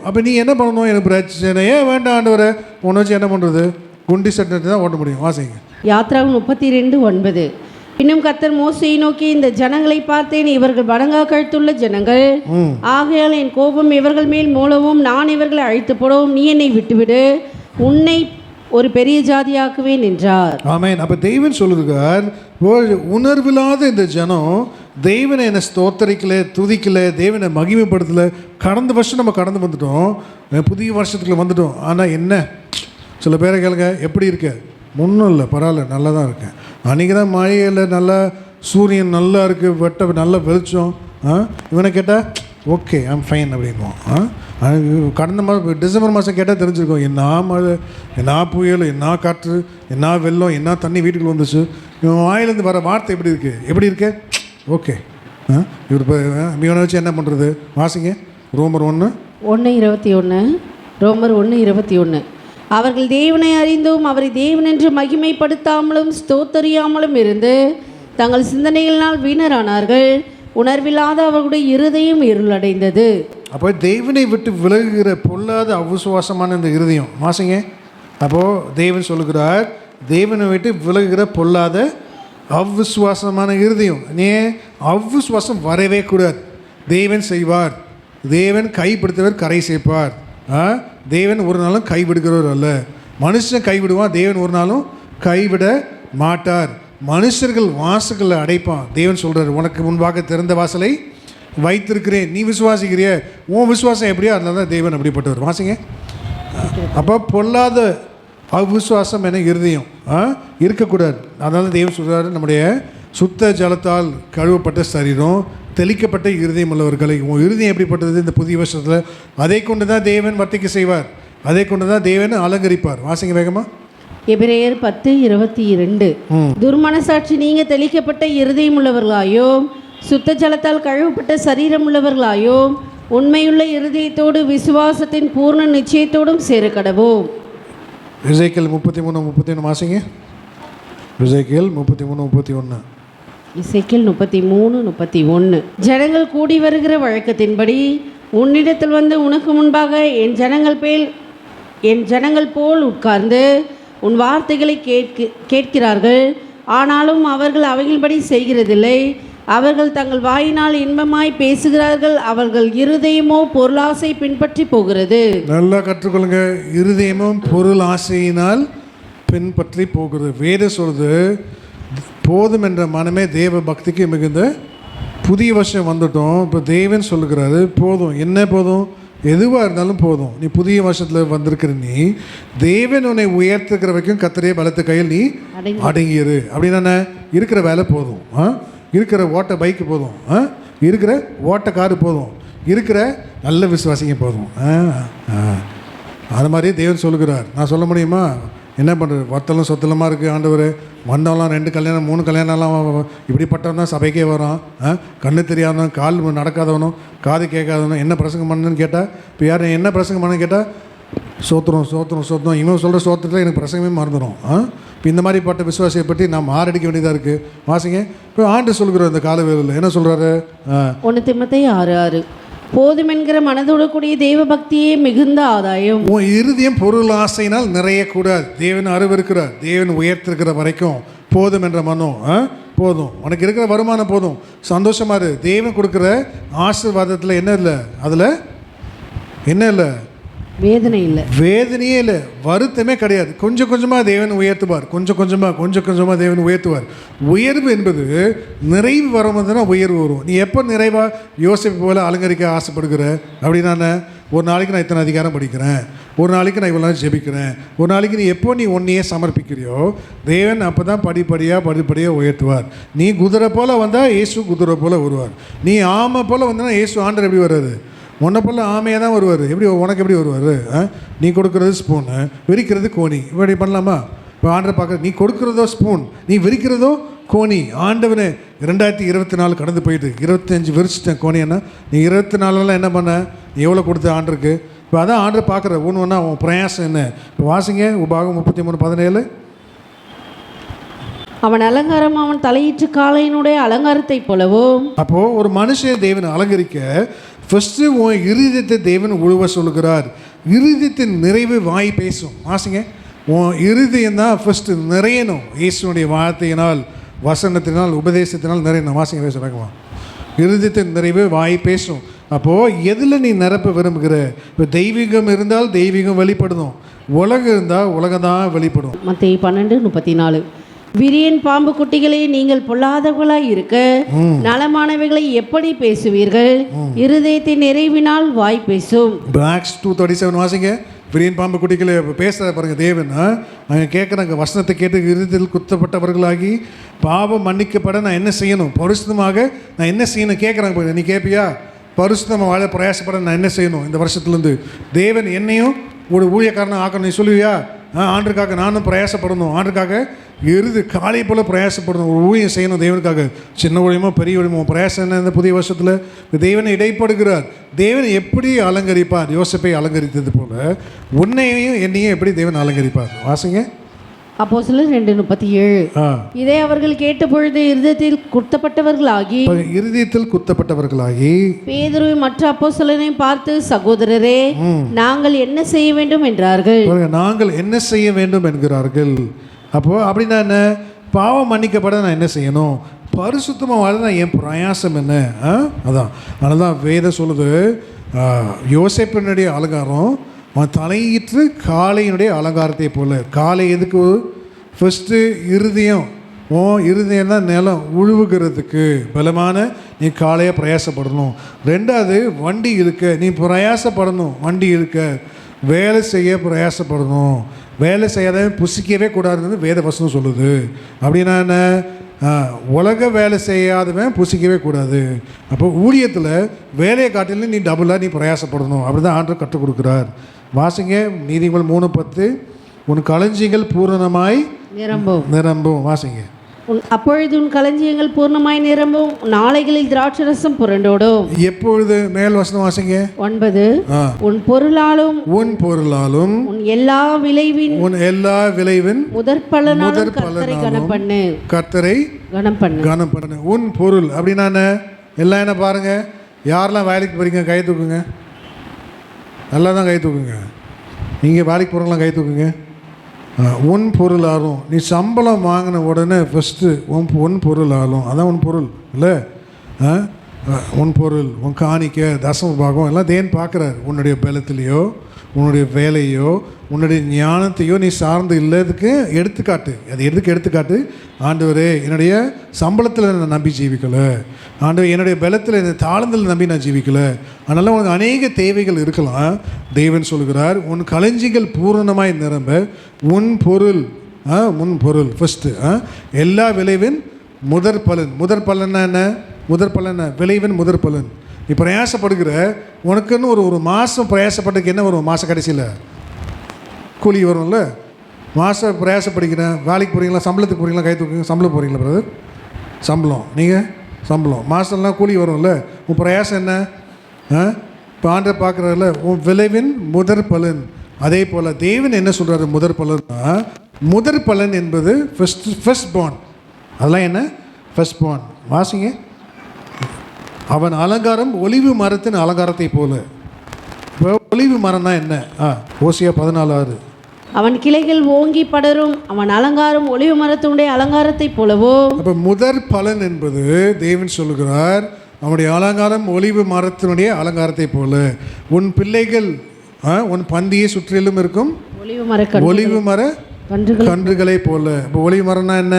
அப்போ நீ என்ன பண்ணணும்? எனக்கு பிரச்சனையே வேண்டாம் ஆண்டவரை, உன்னை வச்சு என்ன பண்ணுறது? குண்டி சட்டத்தை தான் ஓட்ட முடியும். வாசிங்க. யாத்ராகமம் 32:9. இன்னும் கர்த்தர் மோசேயை நோக்கி, இந்த ஜனங்களை பார்த்தேன், இவர்கள் வணங்கா கழுத்துள்ள ஜனங்கள், ஆகையால் என் கோபம் இவர்கள் மேல் மூலவும் நான் இவர்களை அழித்து போடவும் நீ என்னை விட்டுவிடு, உன்னை ஒரு பெரிய ஜாதியாக்குவேன் என்றார். ஆமென். அப்போ தெய்வன் சொல்லுகிறார், உணர்வில்லாத இந்த ஜனம் தெய்வனை என்னை ஸ்தோத்தரிக்கல, துதிக்கல, தேவனை மகிமைப்படுத்தலை. கடந்த வருஷம் நம்ம கடந்து வந்துட்டோம், புதிய வருஷத்துக்குள்ள வந்துட்டோம். ஆனால் என்ன, சில பேரை கேளுங்க, எப்படி இருக்க? ஒன்றும் இல்லை, பரவாயில்ல, நல்லா தான் இருக்கேன். அன்றைக்கி தான் மழையில் நல்லா சூரியன் நல்லா இருக்குது, நல்ல வெளிச்சம். இவனை கேட்டால் ஓகே ஐம் ஃபைன் அப்படின்வான். கடந்த மாதம் டிசம்பர் மாதம் கேட்டால் தெரிஞ்சிருக்கோம், என்ன மழை, என்ன புயல், என்ன காற்று, என்ன வெள்ளம், என்ன தண்ணி வீட்டுக்குள்ள வந்துச்சு. இவன் வாயிலேருந்து வர வார்த்தை எப்படி இருக்கு? ஓகே. இவர் இப்போ இவனை வச்சு என்ன பண்ணுறது? வாசிங்க. ரோமர் 1:21. அவர்கள் தேவனை அறிந்தும் அவரை தேவன் என்று மகிமைப்படுத்தாமலும் ஸ்தோத்தரியாமலும் இருந்து தங்கள் சிந்தனைகளினால் வீணரானார்கள். உணர்வில்லாத அவர்களுடைய இருதயம் இருளடைந்தது. அப்போ தேவனை விட்டு விலகுகிற பொல்லாத அவிசுவாசமான இந்த இருதயம். வாசிங்க. அப்போது தேவன் சொல்லுகிறார், தேவனை விட்டு விலகுகிற பொல்லாத அவிசுவாசமான இருதயம். அவிசுவாசம் வரவே கூடாது. தேவன் செய்வார், தேவன் கைப்படுத்தவர், கரை சேர்ப்பார். தேவன் ஒரு நாளும் கைவிடுகிறவர் அல்ல. மனுஷன் கைவிடுவான், தேவன் ஒரு நாளும் கைவிட மாட்டார். மனுஷர்கள் வாசல்களை அடைப்பான். தேவன் சொல்கிறார், உனக்கு முன்பாக திறந்த வாசலை வைத்திருக்கிறேன், நீ விசுவாசிக்கிறிய, உன் விசுவாசம் எப்படியோ அதனால தான் தேவன் அப்படிப்பட்டவர். வாசிங்க. அப்போ பொல்லாத அவிசுவாசம் என இருதயம் இருக்கக்கூடாது. அதனால தேவன் சொல்கிறாரு, நம்முடைய சுத்த ஜலத்தால் கழுவப்பட்ட சரீரம், தெளிக்கப்பட்ட இருதயம் உள்ளவர்களை. உன் இருதயம் எப்படிப்பட்டது இந்த புதிய வருஷத்தில்? அதை கொண்டு தான் தேவன் வர்த்திக்க செய்வார், அதை கொண்டு தான் தேவன் அலங்கரிப்பார். வாசிங்க வேகமா. எபிரேயர் 10:22. துர்மனசாட்சி நீங்க தெளிக்கப்பட்ட இருதயம் உள்ளவர்களாயோ, சுத்த ஜலத்தால் கழுவப்பட்ட சரீரம் உள்ளவர்களாயோ, உண்மையுள்ள இருதயத்தோடு விசுவாசத்தின் பூர்ண நிச்சயத்தோடும் சேர கடவோம். எசேக்கியேல் 33:31 வாசிங்க. எசேக்கியேல் 33:31. இசைக்கேல் 33:31. ஜனங்கள் கூடி வருகிற வழக்கத்தின்படி உன்னிடத்தில் வந்து உனக்கு முன்பாக என் ஜனங்கள் போல் உட்கார்ந்து உன் வார்த்தைகளை கேட்கிறார்கள். ஆனாலும் அவர்கள் அவைகளின்படி செய்கிறதில்லை. அவர்கள் தங்கள் வாயினால் இன்பமாய் பேசுகிறார்கள். அவர்கள் இருதயமோ பொருளாசை பின்பற்றி போகிறது. நல்லா கற்றுக்கொள்ளுங்க. இருதயமும் பொருள் ஆசையினால் பின்பற்றி போகிறது. வேத சொல்றது போதும் என்ற மனமே தேவ பக்திக்கு மிகுந்த. புதிய வருஷம் வந்துட்டோம். இப்போ தேவன் சொல்லுகிறாரு போதும். என்ன போதும்? எதுவாக இருந்தாலும் போதும். நீ புதிய வருஷத்தில் வந்திருக்கிற நீ தேவன் உன்னை உயர்த்துக்கிற வரைக்கும் கர்த்தருடைய பலத்த கையில் நீ அடங்கிரு. அப்படின்னா இருக்கிற வேலை போதும், இருக்கிற ஓட்ட பைக்கு போதும், இருக்கிற ஓட்ட காரு போதும், இருக்கிற நல்ல விசுவாசிங்க போதும். அது மாதிரி தேவன் சொல்லுகிறார். நான் சொல்ல முடியுமா? என்ன பண்ணுறது? வத்தலும் சொத்தலமாக இருக்குது ஆண்டவர். வந்தவெல்லாம் 2 கல்யாணம் 3 கல்யாணம்லாம் இப்படிப்பட்டவன் தான் சபைக்கே வரான். கண்ணு தெரியாதவனும், கால் நடக்காதவனும், காது கேட்காதவனும் என்ன பிரசங்கம் பண்ணுன்னு கேட்டால், இப்போ யார் என்ன பிரசங்கம் பண்ணுன்னு கேட்டால் சோத்திரம் சோத்திரம் சோத்திரம். இவன் சொல்கிற சோத்திரத்தில் எனக்கு பிரசங்கமே மறந்துடும். இப்போ இந்த மாதிரிப்பட்ட விசுவாசியை பற்றி நான் மாரடிக்க வேண்டியதாக இருக்குது. வாசிங்க. இப்போ ஆண்டு சொல்கிறோம் இந்த காலவேளையில் என்ன சொல்கிறாரு? 1 தீமோத்தேயு 6:6. போதும் என்கிற மனதோடு கூடிய தெய்வ பக்தியே மிகுந்த ஆதாயம். உன் இருதயம் பொருள் ஆசையினால் நிறையக்கூடாது. தேவன் அருவருக்கிறார். தேவன் உயர்த்திருக்கிற வரைக்கும் போதும் என்ற மனம் போதும். உனக்கு இருக்கிற வருமானம் போதும், சந்தோஷமா இரு. தேவன் கொடுக்குற ஆசீர்வாதத்தில் என்ன இல்லை? அதில் என்ன இல்லை? வேதனை இல்லை, வேதனையே இல்லை, வருத்தமே கிடையாது. கொஞ்சம் கொஞ்சமாக தேவன் உயர்த்துவார். கொஞ்சம் கொஞ்சமாக தேவன் உயர்த்துவார். உயர்வு என்பது நிறைவு வரும்போது தான் உயர்வு வரும். நீ எப்போ நிறைவாக யோசிப்பு போல் அலங்கரிக்க ஆசைப்படுகிற அப்படின்னா, ஒரு நாளைக்கு நான் இத்தனை அதிகாரம் படிக்கிறேன், ஒரு நாளைக்கு நான் இவ்வளோ ஜெபிக்கிறேன், ஒரு நாளைக்கு நீ எப்போ நீ ஒன்றையே சமர்ப்பிக்கிறியோ தேவன் அப்போ தான் படிப்படியாக உயர்த்துவார். நீ குதிரை போல் வந்தால் இயேசு குதிரை போல் வருவார். நீ ஆமை போல் வந்தனா இயேசு ஆண்டர் எப்படி வர்றாரு? உன்னை போல் ஆமையாக தான் வருவார். எப்படி உனக்கு எப்படி வருவார்? நீ கொடுக்குறது ஸ்பூனு, விரிக்கிறது கோணி. இப்படி பண்ணலாமா? இப்போ ஆண்டரை பார்க்க, நீ கொடுக்குறதோ ஸ்பூன், நீ விரிக்கிறதோ கோணி. ஆண்டவனே 2024 கடந்து போயிட்டு 25 விரிச்சிட்டேன் கோணின்னா, நீ 24 என்ன பண்ண? நீ எவ்வளோ கொடுத்த ஆண்டருக்கு? இப்போ அதான் ஆண்டரை பார்க்குற ஒன்று ஒன்றா உன் பிரயாசம் என்ன? இப்போ வாசிங்க உபாகம் 33:17. அவன் அலங்காரம் அவன் தலையீற்று காளையினுடைய அலங்காரத்தை போலவும். அப்போது ஒரு மனுஷன் தேவனை அலங்கரிக்க ஃபஸ்ட்டு உன் இருதயத்தை தேவன் உழுவ சொல்லுகிறார். இருதயத்தின் நிறைவு வாய் பேசும். வாசிங்க. உன் இருதயம் தான் ஃபஸ்ட்டு நிறையணும். இயேசுனுடைய வார்த்தையினால், வசனத்தினால், உபதேசத்தினால் நிறையணும். வாசிங்க பேசுகிறாங்கம்மா. இருதயத்தின் நிறைவு வாய் பேசும். அப்போது எதில் நீ நிரப்ப விரும்புகிற? இப்போ தெய்வீகம் இருந்தால் தெய்வீகம் வெளிப்படணும், உலகம் இருந்தால் உலகம் தான் வெளிப்படும். மத்தேயு 12:34. விரியன் பாம்பு குட்டிகளே, நீங்கள் பொல்லாதவர்களாய் இருக்க நலமானவைகளை எப்படி பேசுவீர்கள்? இருதயத்தின் நிறைவினால் வாய் பேசும். Acts 2:37 வாசிங்க. விரியன் பாம்பு குட்டிகளே பேசுகிற பாருங்க தேவன். அவங்க கேட்குறாங்க, வசனத்தை கேட்டு இருதயத்தில் குத்தப்பட்டவர்களாகி பாவம் மன்னிக்கப்பட நான் என்ன செய்யணும்? பரிசுத்தமாக நான் என்ன செய்யணும் கேட்குறாங்க பாருங்க. நீ கேட்பியா? பரிசுத்தமாக வாழ பிரயாசப்பட நான் என்ன செய்யணும்? இந்த வருஷத்துலேருந்து தேவன் என்னையும் ஒரு ஊழியக்காரனை ஆக்கணும். நீ சொல்லுவியா? ஆண்டுக்காக நானும் பிரயாசப்படணும். ஆண்டுக்காக காலை போல் பிரயாசப்படணும். ஒரு ஊழியம் செய்யணும் தேவனுக்காக. சின்ன ஊழியமோ பெரிய ஊழியமோ பிரயாசம் என்ன? இந்த புதிய வருஷத்தில் தேவனை இடைப்படுகிறார். தேவனை எப்படி அலங்கரிப்பார்? யோசேப்பை அலங்கரித்தது போல உன்னையும் என்னையும் எப்படி தேவன் அலங்கரிப்பார்? வாசிங்க. அப்போஸ்தலர் 2:37. இதை அவர்கள் கேட்ட பொழுது இருதயத்தில் குத்தப்பட்டவர்களாகி பேதுரு மற்ற அப்போஸ்தலரையும் பார்த்து, சகோதரரே, நாங்கள் என்ன செய்ய வேண்டும் என்றார்கள். நாங்கள் என்ன செய்ய வேண்டும் என்கிறார்கள். அப்போது அப்படின்னா என்ன? பாவம் மன்னிக்கப்பட நான் என்ன செய்யணும்? பரிசுத்தமாக வாழ நான் என் பிரயாசம் என்ன? அதான். அதனால தான் வேதம் சொல்லுது, யோசேப்பினுடைய அலங்காரம் அவன் தலையிற்று காளையினுடைய அலங்காரத்தை போல. காளை எதுக்கு? ஃபஸ்ட்டு இருதயம். இருதயம் தான் நிலம் உழுவுகிறதுக்கு பலமான நீ காளையை பிரயாசப்படணும். 2வது வண்டி இழுக்க நீ பிரயாசப்படணும். வண்டி இழுக்க வேலை செய்ய பிரயாசப்படணும். வேலை செய்யாதவன் புசிக்கவே கூடாதுன்னு வேத வசனம் சொல்லுது. அப்படின்னா என்ன? உலக வேலை செய்யாதவன் புசிக்கவே கூடாது. அப்போ ஊழியத்தில் வேலையை காட்டிலும் நீ டபுளாக நீ பிரயாசப்படணும். அப்படி தான் ஆண்டவர் கற்றுக் கொடுக்குறார். வாசிங்க. நீதிமொழிகள் 3:10. உன் களஞ்சியங்கள் பூரணமாய் நிரம்பும். வாசிங்க. அப்பொழுது உன் களஞ்சியங்கள் பூர்ணமாய் நிரம்பும், நாளைகளில் திராட்சரசம் புரண்டோடும். எப்பொழுது? மேல் வசனம் வாசிங்க. 9. உன் பொருளாலும் உன் பொருளாலும் உன் எல்லா விளைவின் முதற்பலனாலும் கர்த்தரை கனம் பண்ணு. கர்த்தரை கனம் பண்ணு. உன் பொருள் அப்படின்னா என்ன? எல்லாம் என்ன பாருங்க. யாரெல்லாம் வேலைக்கு போறீங்க கை தூக்குங்க. நல்லா தான் கை தூக்குங்க. நீங்கள் வேலைக்கு போகிறவங்களாம் கை தூக்குங்க. உன் பொருளாலும், நீ சம்பளம் வாங்கின உடனே ஃபஸ்ட்டு உன் பொருளாலும், அதான் உன் பொருள் இல்லை. உன் பொருள், உன் காணிக்க, தசம பாகம் எல்லாம் தேவன் பார்க்குறாரு. உன்னுடைய பலத்திலையோ உன்னுடைய வேலையோ உன்னுடைய ஞானத்தையோ நீ சார்ந்து இல்லதுக்கு எடுத்துக்காட்டு. அது எதுக்கு எடுத்துக்காட்டு? ஆண்டவரே, என்னுடைய சம்பளத்தில் நான் நம்பி ஜீவிக்கலை, ஆண்டவர் என்னுடைய பலத்தில் இந்த தாழ்ந்தல் நம்பி நான் ஜீவிக்கலை, அதனால் உனக்கு அநேக தேவைகள் இருக்கலாம். தேவன் சொல்கிறார், உன் களஞ்சிகள் பூரணமாய் நிரம்ப உன் பொருள் ஃபஸ்ட்டு எல்லா விளைவின் முதற் பலன்னா என்ன? முதற் பலன் விளைவின் முதற் பலன். நீ பிரயாசப்படுகிற உனக்குன்னு ஒரு மாதம் பிரயாசப்பட்டதுக்கு என்ன வரும்? மாத கடைசியில் கூலி வரும்ல. மாதம் பிரயாசப்படுகிறேன், வேலைக்கு போகிறீங்களா, சம்பளத்துக்கு போகிறீங்களா, கை தூக்குங்க. சம்பளம் போகிறீங்களா பிரதர்? சம்பளம். நீங்கள் சம்பளம் மாதம்லாம் கூலி வரும்ல. உன் பிரயாசம் என்ன? இப்போ ஆண்டை பார்க்குறதில்ல, உன் விளைவின் முதற் பலன். அதே போல் தேவன் என்ன சொல்கிறாரு? முதற் பலன் என்பது ஃபர்ஸ்ட் பார்ன். அதெல்லாம் என்ன? First born. வாசிங்க. அவன் அலங்காரம் ஒலிவு மரத்தின் அலங்காரத்தை போல. இப்போ ஒலிவு மரம்னா என்ன? ஓசியா 14:6. அவன் கிளைகள் ஓங்கி படரும், அவன் அலங்காரம் ஒலிவு மரத்தினுடைய அலங்காரத்தை போலவோ. அப்போ முதற் பலன் என்பது தேவன் சொல்லுகிறார், அவனுடைய அலங்காரம் ஒலிவு மரத்தினுடைய அலங்காரத்தை போல. உன் பிள்ளைகள் உன் பந்தியை சுற்றிலும் இருக்கும் ஒலிவு மர கன்றுகளை போல. இப்போ ஒலிவு மரம்னா என்ன?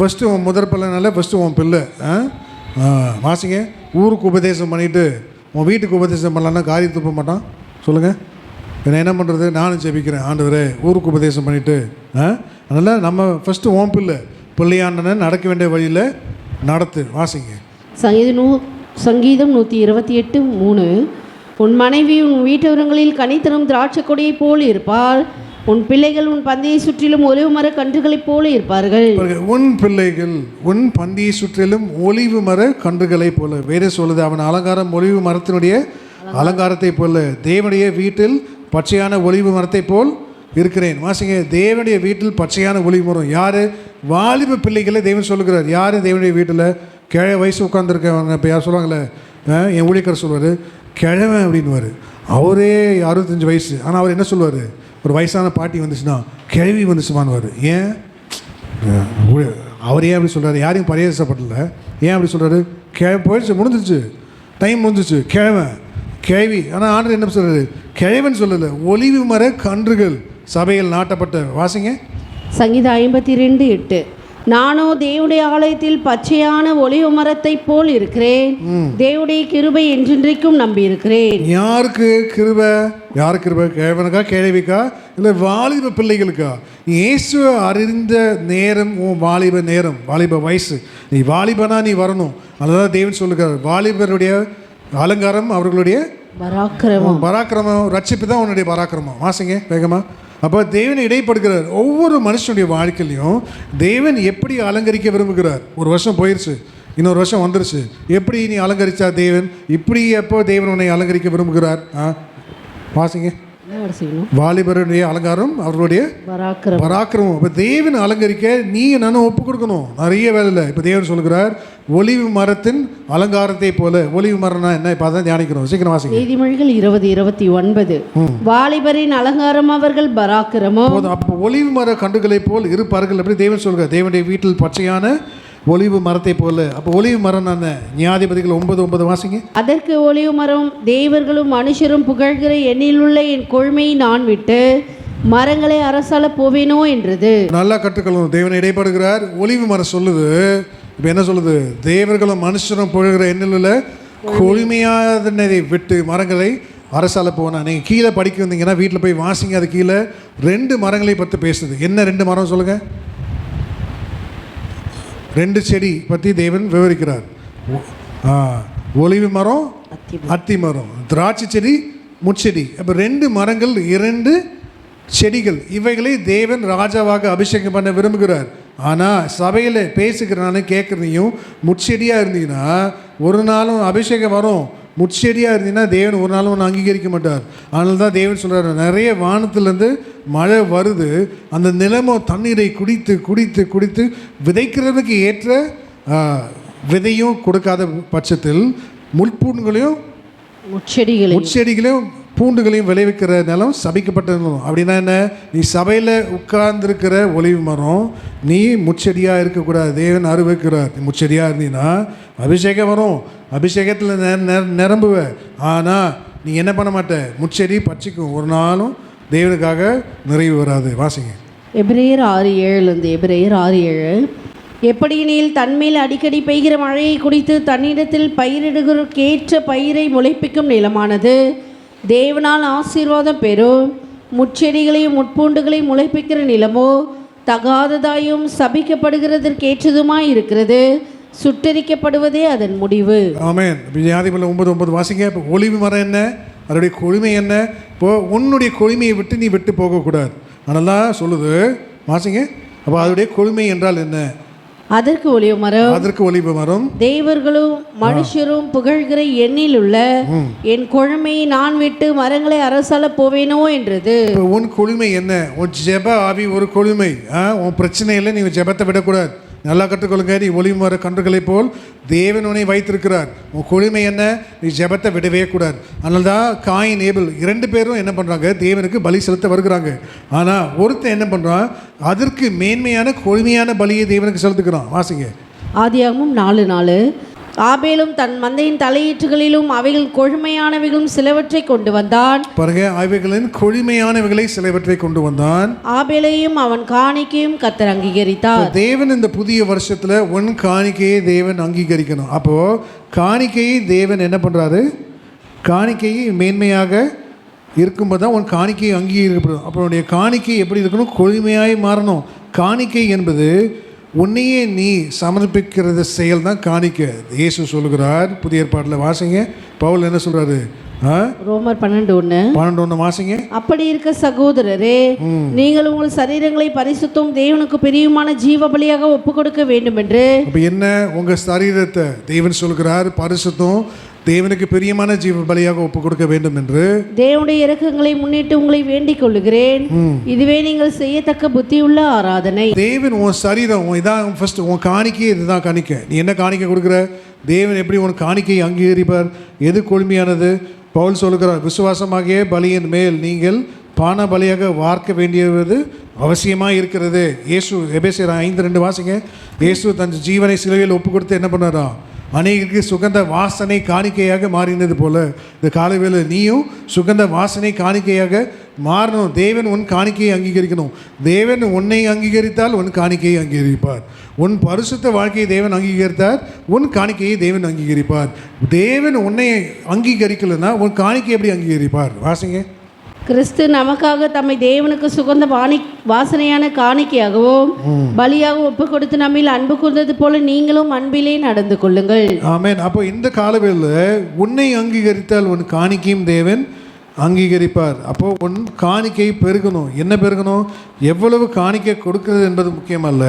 ஃபஸ்ட்டு உன் முதற் பலனால ஃபஸ்ட்டு உன் பிள்ளை. வாசிங்க. ஊருக்கு உபதேசம் பண்ணிவிட்டு உன் வீட்டுக்கு உபதேசம் பண்ணலான்னா காரியம் துப்ப மாட்டான். சொல்லுங்கள். நான் என்ன பண்ணுறது? நானும் ஜெபிக்கிறேன், ஆண்டவரே ஊருக்கு உபதேசம் பண்ணிவிட்டு. அதனால் நம்ம ஃபஸ்ட்டு உன் பிள்ளையாண்டனை நடக்க வேண்டிய வழியில் நடத்து. வாசிங்க. சங்கீதம் 128:3. உன் மனைவி உன் வீட்டவரங்களில் கனித்தரும் திராட்சை கொடியை போல் இருப்பாள், உன் பிள்ளைகள் உன் பந்தியை சுற்றிலும் ஒலிவு மர கன்றுகளைப் போல இருப்பார்கள். உன் பிள்ளைகள் உன் பந்தியை சுற்றிலும் ஒலிவு மர கன்றுகளைப் போல. வேறு சொல்லுது, அவன் அலங்காரம் ஒலிவு மரத்தினுடைய அலங்காரத்தை போல. தேவனுடைய வீட்டில் பச்சையான ஒலிவு மரத்தை போல் இருக்கிறேன். வாசிங்க. தேவனுடைய வீட்டில் பச்சையான ஒலிவு மரம். யார்? வாலிப பிள்ளைகளை தேவன் சொல்லுகிறார். யார் தேவனுடைய வீட்டில்? கிழ வயசு உட்காந்துருக்கவங்க. இப்போ யார் சொல்லுவாங்கள்ல, என் ஊழியக்காரர் சொல்லுவார், கிழவன் அப்படின்வார். அவரே 65 வயசு. ஆனால் அவர் என்ன சொல்லுவார்? ஒரு வயசான பாட்டி வந்துச்சுன்னா கிழவி வந்துச்சுமான்வார். ஏன் அவர் ஏன் அப்படி சொல்கிறார்? யாரையும் பரியாசப்படல. ஏன் அப்படி சொல்கிறாரு? போயிடுச்சு, முடிஞ்சிச்சு, டைம் முடிஞ்சிச்சு, கிழவி. ஆனால் ஆண்டவர் என்ன சொல்கிறாரு? கிழவன் சொல்லலை, ஒலிவு மர கன்றுகள் சபையில் நாட்டப்பட்ட. வாசிங்க. சங்கீதம் 52:8. நானோ தேவனுடைய ஆலயத்தில் பச்சையான ஒலிவு மரத்தை போல் இருக்கிறேன், தேவனுடைய கிருபை என்றென்றைக்கும் நம்பி இருக்கிறேன். யாருக்கு கிருபை? யாருக்கு கிருபை? கிழவனுக்கா, கிழவிக்கா, இல்லை வாலிப பிள்ளைகளுக்கா? இயேசுவை அறிந்த நேரம் உன் வாலிப நேரம், வாலிப வயசு. நீ வாலிபனா நீ வரணும். அதுதான் தேவன் சொல்லுகிறார். வாலிபருடைய அலங்காரம் அவர்களுடைய பராக்கிரமம். ரட்சிப்பு தான் உன்னுடைய பராக்கிரமம். வாசிங்க வேகமாக. அப்போ தேவன் இடைப்படுகிறார். ஒவ்வொரு மனுஷனுடைய வாழ்க்கையிலையும் தேவன் எப்படி அலங்கரிக்க விரும்புகிறார்? ஒரு வருஷம் போயிடுச்சு, இன்னொரு வருஷம் வந்துருச்சு. எப்படி நீ அலங்கரிச்சா தேவன்? இப்படி எப்போ தேவன் உன்னை அலங்கரிக்க விரும்புகிறார்? வாசிங்க. வாலிபருடைய அலங்காரம் அவர்களுடைய பராக்கிரமம். இப்போ தேவன் அலங்கரிக்க நீ நானும் ஒப்பு கொடுக்கணும். நிறைய வேலை இல்லை. இப்போ தேவன் சொல்லுகிறார், ஒலிவு மரத்தின் அலங்காரத்தை போல. ஒலிவு மரம்னா என்ன? இப்போ அதான் தியானிக்கணும். சீக்கிரம் வாசிங்க. நீதிமொழிகள் 20:29. வாலிபரின் அலங்காரம் அவர்கள் பராக்கிரமம். அப்போ ஒலிவு மர கன்றுகளை போல் இருப்பார்கள் அப்படி தேவன் சொல்கிறார். தேவனுடைய வீட்டில் பச்சையான ஒலிவு மரத்தை போல. அப்போ ஒலிவு மரம் என்ன? நியாயாதிபதிகள் 9:9 வாசிங்க. அதற்கு ஒலிவு மரம், தேவர்களும் மனுஷரும் புகழ்கிற எண்ணிலுள்ள என் கொள்மையை நான் விட்டு மரங்களை அரசால போவேனோ என்றது. நல்லா கற்றுக்கொள்ளணும். தேவன் இடைப்படுகிறார். ஒலிவு மரம் சொல்லுது. இப்போ என்ன சொல்லுது? தேவர்களும் மனுஷரும் புகழ்கிற எண்ணிலுள்ள கொள்மையாதனை விட்டு மரங்களை அரசால போனா. நீங்கள் கீழே படிக்க வந்தீங்கன்னா வீட்டில் போய் வாசிங்க. அது கீழே 2 மரங்களை பற்றி பேசுது. என்ன 2 மரம் சொல்லுங்கள்? 2 செடி பற்றி தேவன் விவரிக்கிறார். ஒலிவு மரம், அத்தி மரம், திராட்சை செடி, முட்செடி. அப்போ 2 மரங்கள், 2 செடிகள். இவைகளை தேவன் ராஜாவாக அபிஷேகம் பண்ண விரும்புகிறார். ஆனால் சபையில் பேசுகிறனாலும் கேட்குறதையும் முட்செடியாக இருந்தீங்கன்னா ஒரு நாளும் அபிஷேகம் வரும். முட்செடியாக இருந்தீங்கன்னா தேவன் ஒரு நாளும் ஒன்று அங்கீகரிக்க மாட்டார். அதனால தான் தேவன் சொல்கிறார், நிறைய வானத்துலேருந்து மழை வருது, அந்த நிலமோ தண்ணீரை குடித்து குடித்து குடித்து விதைக்கிறதுக்கு ஏற்ற விதையும் கொடுக்காத பட்சத்தில் முள்பூண்டுகளையும் முட்செடிகளையும் பூண்டுகளையும் விளைவிக்கிற நிலம் சபிக்கப்பட்ட நிலம். அப்படின்னா என்ன? நீ சபையில் உட்கார்ந்துருக்கிற ஒலிவு மரம், நீ முட்செடியாக இருக்கக்கூடாது. தேவன் அருவக்கிறார். நீ முட்செடியாக இருந்தீங்கன்னா அபிஷேகம் வரும், அபிஷேகத்தில் நிரம்புவ. ஆனால் நீ என்ன பண்ண மாட்ட? முட்செடி பச்சிக்கும், ஒரு நாளும் தேவனுக்காக நிறைவு வராது. வாசிங்க எபிரேயர் 6:7. எபிரேயர் 6:7. எப்படியெனில் தன்மேல் அடிக்கடி பெய்கிற மழையை குடித்து தன்னிடத்தில் பயிரிடுகிறேற்ற பயிரை முளைப்பிக்கும் நிலமானது தேவனால் ஆசீர்வாதம் பெறும். முட்செடிகளையும் முட்பூண்டுகளையும் முளைப்பிக்கிற நிலமோ தகாததாயும் சபிக்கப்படுகிறதற்கேற்றதுமாய் இருக்கிறது, சுட்டரிக்கப்படுவதே அதன் முடிவு. ஆமென். ஆதிபல்ல 9:9 வாசிங்க. இப்போ ஒலிவு மரம் என்ன? அதனுடைய கொழுமை என்ன? இப்போது உன்னுடைய கொழுமையை விட்டு நீ விட்டு போகக்கூடாது. அதனால சொல்லுது, வாசிங்க. அப்போ அதனுடைய கொழுமை என்றால் என்ன? அதற்கு ஒலிவு மரம் தேவர்களும் மனுஷரும் புகழ்கிற எண்ணில் உள்ள என் கொழுமையை நான் விட்டு மரங்களை அரசால போவேனோ என்றது. உன் கொழுமை என்ன? உன் ஜெப ஆவி ஒரு கொழுமை. உன் பிரச்சனையில் நீ ஜெபத்தை விடக்கூடாது. நல்லா கற்றுக்கொள்ளுங்க. நீ ஒளிவு மர கன்றுகளை போல் தேவன் உன்னை வைத்திருக்கிறார். உன் கொழுமை என்ன? நீ ஜெபத்தை விடவே கூடாது. அதனால தான் காயின் ஏபிள் 2 பேரும் என்ன பண்ணுறாங்க? தேவனுக்கு பலி செலுத்த வருகிறாங்க. ஆனால் ஒருத்தன் என்ன பண்ணுறான்? அதற்கு மேன்மையான கொழுமையான பலியை தேவனுக்கு செலுத்துக்கிறான். வாசிங்க ஆதியாகமம் 4:4. ஆபேலும் தன் மந்தையின் தலையீற்றுகளிலும் அவைகள் கொழுமையானவைகளும் சிலவற்றை கொண்டு வந்தான். பாருங்க, அவைகளின் கொழுமையானவைகளை சிலவற்றை கொண்டு வந்தான். ஆபேலையும் அவன் காணிக்கையும் கர்த்தர் அங்கீகரித்தார். தேவன் இந்த புதிய வருஷத்துல உன் காணிக்கையை தேவன் அங்கீகரிக்கணும். அப்போ காணிக்கையை தேவன் என்ன பண்றாரு? காணிக்கையை மேன்மையாக இருக்கும்போது தான் உன் காணிக்கையை அங்கீகரிக்கப்படும். அப்போ உன்னுடைய காணிக்கை எப்படி இருக்கணும்? கொழுமையாய் மாறணும். காணிக்கை என்பது உன்னையே நீ சமர்ப்பிக்கிறது செயல் தான் காணிக்கை. இயேசு சொல்லுகிறார் புதிய ஏற்பாட்டில். வாசிங்க, பவுல் என்ன சொல்றாரு? ரோமர் 12:1 வாசிங்க. அப்படி இருக்க சகோதரரே, நீங்கள் உங்கள் சரீரங்களை பரிசுத்தம் தேவனுக்கு பிரியமான ஜீவ பலியாக ஒப்பு கொடுக்க வேண்டும் என்று. அப்ப என்ன? உங்க சரீரத்தை தேவன் சொல்கிறார் பரிசுத்தம் தேவனுக்கு பிரியமான ஜீவ பலியாக ஒப்பு கொடுக்க வேண்டும் என்று. தேவனுடைய இரக்கங்களை முன்னிட்டு உங்களை வேண்டிக் கொள்ளுகிறேன், இதுவே நீங்கள் செய்யத்தக்க புத்தியுள்ள ஆராதனை. தேவன் உன் சரீரம் இதான் ஃபர்ஸ்ட். உன் காணிக்கை இதுதான் காணிக்கை. நீ என்ன காணிக்கை கொடுக்குற? தேவன் எப்படி உன் காணிக்கையை அங்கீகரிப்பார்? எது கொழுமையானது? பவுல் சொல்லுகிறார், விசுவாசமாகிய பலியின் மேல் நீங்கள் பான பலியாக வார்க்க வேண்டியது அவசியமாக இருக்கிறது. இயேசு எபேசியர் 5:2 வாசிங்க. இயேசு தன் ஜீவனை சிலுவையில் ஒப்பு கொடுத்து என்ன பண்ணாரா? அநேகருக்கு சுகந்த வாசனை காணிக்கையாக மாறினது போல இந்த காலைவேளை நீயும் சுகந்த வாசனை காணிக்கையாக மாறணும். தேவன் உன் காணிக்கையை அங்கீகரிக்கணும். தேவன் உன்னை அங்கீகரித்தால் உன் காணிக்கையை அங்கீகரிப்பார். உன் பரிசுத்த வாழ்க்கையை தேவன் அங்கீகரித்தார், உன் காணிக்கையை தேவன் அங்கீகரிப்பார். தேவன் உன்னை அங்கீகரிக்கலைன்னா உன் காணிக்கை எப்படி அங்கீகரிப்பார்? வாசிங்க. கிறிஸ்து நமக்காக தம்மை தேவனுக்கு சுகந்த வாசனையான காணிக்கையாகவும் பலியாக ஒப்பு கொடுத்து நம்மில் அன்பு கூர்ந்தது போல நீங்களும் அன்பிலே நடந்து கொள்ளுங்கள். ஆமென். அப்போ இந்த காலவேளையில் உன்னை அங்கீகரித்தால் உன் காணிக்கையும் தேவன் அங்கீகரிப்பார். அப்போ உன் காணிக்கை பெருகணும். என்ன பெருகணும்? எவ்வளவு காணிக்கை கொடுக்கிறது என்பது முக்கியமல்ல,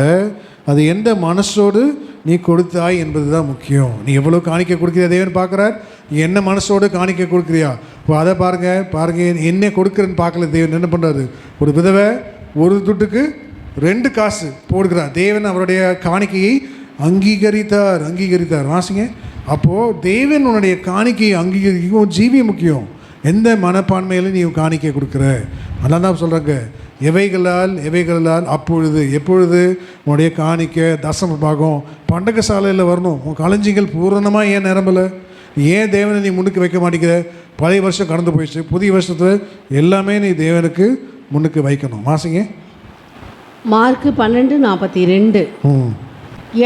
அது எந்த மனசோடு நீ கொடுத்தாய் என்பது தான் முக்கியம். நீ எவ்வளோ காணிக்கை கொடுக்குறியா தேவன் பார்க்குறார். நீ என்ன மனசோடு காணிக்கை கொடுக்குறியா? இப்போ அதை பாருங்கள் என்ன கொடுக்குறேன்னு பார்க்கல. தேவன் என்ன பண்ணுறாரு? ஒரு விதவை 1 துட்டுக்கு 2 காசு போடுகிறார். தேவன் அவருடைய காணிக்கையை அங்கீகரித்தார். வாசிங்க. அப்போது தேவன் உன்னுடைய காணிக்கையை அங்கீகரிக்கும். ஜீவியம் முக்கியம். எந்த மனப்பான்மையில் நீ காணிக்கை கொடுக்குற? அதனால தான் சொல்கிறாங்க, எவைகளால் அப்பொழுது எப்பொழுது உன்னுடைய காணிக்கை தசம பாகம் பண்டக சாலையில் வரணும். உன் களஞ்சிகள் பூரணமாக ஏன் நிரம்பலை? ஏன் தேவனை நீ முன்னுக்கு வைக்க மாட்டேங்கிற? பழைய வருஷம் கடந்து போயிடுச்சு, புதிய வருஷத்தில் எல்லாமே நீ தேவனுக்கு முன்னுக்கு வைக்கணும். வாசிங்க. மார்க்கு 12:42.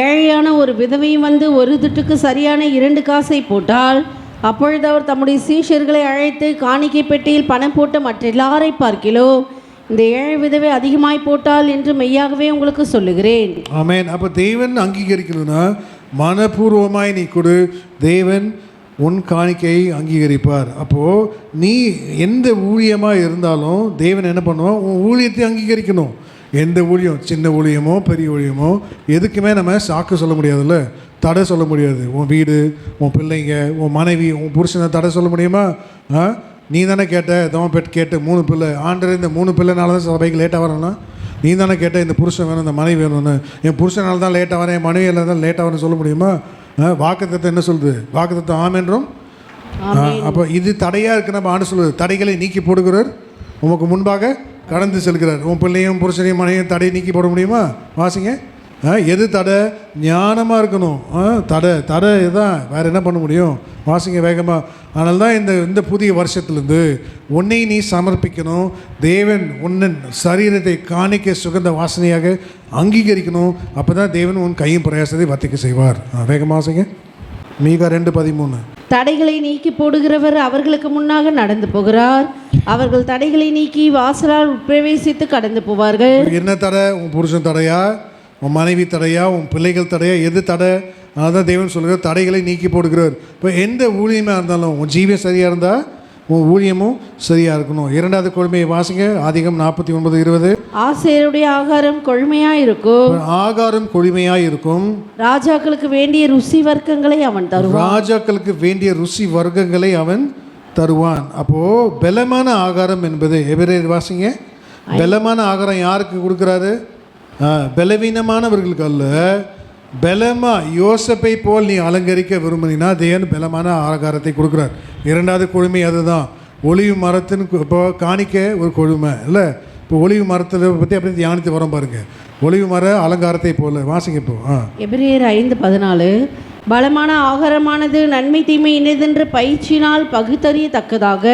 ஏழையான ஒரு விதவையும் வந்து 1 துட்டுக்கு சரியான 2 காசை போட்டால் அப்பொழுது அவர் தம்முடைய சீஷர்களை அழைத்து, காணிக்கை பெட்டியில் பணம் போட்ட மற்ற எல்லாரை பார்க்கிலோ இந்த ஏழை விதவை அதிகமாய் போட்டால் என்று மெய்யாகவே உங்களுக்கு சொல்லுகிறேன். ஆமென். அப்போ தேவன் அங்கீகரிக்கணும்னா மனப்பூர்வமாய் நீ கொடு. தேவன் உன் காணிக்கையை அங்கீகரிப்பார். அப்போது நீ எந்த ஊழியமாக இருந்தாலும் தேவன் என்ன பண்ணுவான்? உன் ஊழியத்தை அங்கீகரிக்கணும். எந்த ஊழியம், சின்ன ஊழியமோ பெரிய ஊழியமோ எதுக்குமே நம்ம சாக்கு சொல்ல முடியாதுல்ல, தடை சொல்ல முடியாது. உன் வீடு, உன் பிள்ளைங்க, உன் மனைவி, உன் புருஷனை தடை சொல்ல முடியுமா? நீ தானே கேட்ட, தவப்பேட் கேட்டு 3 பிள்ளை ஆண்டர், இந்த 3 பிள்ளைனால தான் சபைக்கு லேட்டாக வரணும்னா நீ தானே கேட்ட, இந்த புருஷன் வேணும், இந்த மனைவி வேணும்னு. என் புருஷனால தான் லேட்டாக வரேன், என் மனைவியால் தான் லேட்டாக வரேன்னு சொல்ல முடியுமா? வாக்குத்தத்தம் என்ன சொல்லுது? வாக்குத்தத்தம் ஆமென்றும். அப்போ இது தடையாக இருக்கு. நம்ம ஆண்டு சொல்லுது, தடைகளை நீக்கி போடுகிறார், உமக்கு முன்பாக கடந்து செல்கிறார். உன் பிள்ளையும் புருஷனையும் மனைவியும் தடையை நீக்கி போட முடியுமா? வாசிங்க. எது தடை? ஞானமாக இருக்கணும். தடை இதுதான், வேறு என்ன பண்ண முடியும்? வாசிங்க வேகமாக. அதனால தான் இந்த புதிய வருஷத்துலேருந்து உன்னை நீ சமர்ப்பிக்கணும். தேவன் உன்னன் சரீரத்தை காணிக்க சுகந்த வாசனையாக அங்கீகரிக்கணும். அப்போ தான் தேவன் உன் கையும் பிரயாசத்தை வர்த்திக்க செய்வார். வேகமாக வாசிங்க. மீகா 2:13. தடைகளை நீக்கி போடுகிறவர் அவர்களுக்கு முன்னாக நடந்து போகிறார், அவர்கள் தடைகளை நீக்கி வாசலால் உட்பிரவேசித்து கடந்து போவார்கள். என்ன தடை? உன் புருஷன் தடையா, உன் மனைவி தடையா, உன் பிள்ளைகள் தடையா? எது தடை? அதான் தேவன் சொல்கிறார், தடைகளை நீக்கி போடுகிறார். இப்போ எந்த ஊழியமாக இருந்தாலும் உன் ஜீவியம் சரியாக இருந்தால் உன் ஊழியமும் சரியாக இருக்கணும். 2வது கொள்மையை வாசிங்க. ஆதிகம் 49:20. ஆசேருடைய ஆகாரம் கொழுமையாக இருக்கும், ஆகாரம் கொழுமையாக இருக்கும். ராஜாக்களுக்கு வேண்டிய ருசி வர்க்கங்களை அவன் தருவான். ராஜாக்களுக்கு வேண்டிய ருசி வர்க்கங்களை அவன் தருவான். அப்போது பலமான ஆகாரம் என்பது, எபிரேயர் வாசிங்க. பலமான ஆகாரம் யாருக்கு கொடுக்குறாரு? பலவீனமானவர்களுக்கு அல்ல. பலமா யோசப்பை போல் நீ அலங்கரிக்க விரும்பினா தேவன் பலமான ஆகாரத்தை கொடுக்குறார். 2வது கொழுமை அதுதான். ஒலிவு மரத்தின் இப்போ காணிக்க ஒரு கொழுமை இல்லை. இப்போ ஒலிவு மரத்தை பற்றி அப்படியே தியானித்து வரோம் பாருங்க. ஒலிவு மர அலங்காரத்தை போல. வாசிங்க இப்போ. எபிரேயர் 5:14. பலமான ஆகாரமானது நன்மை தீமை இணைதென்று பயிற்சியினால் பகுத்தறியத்தக்கதாக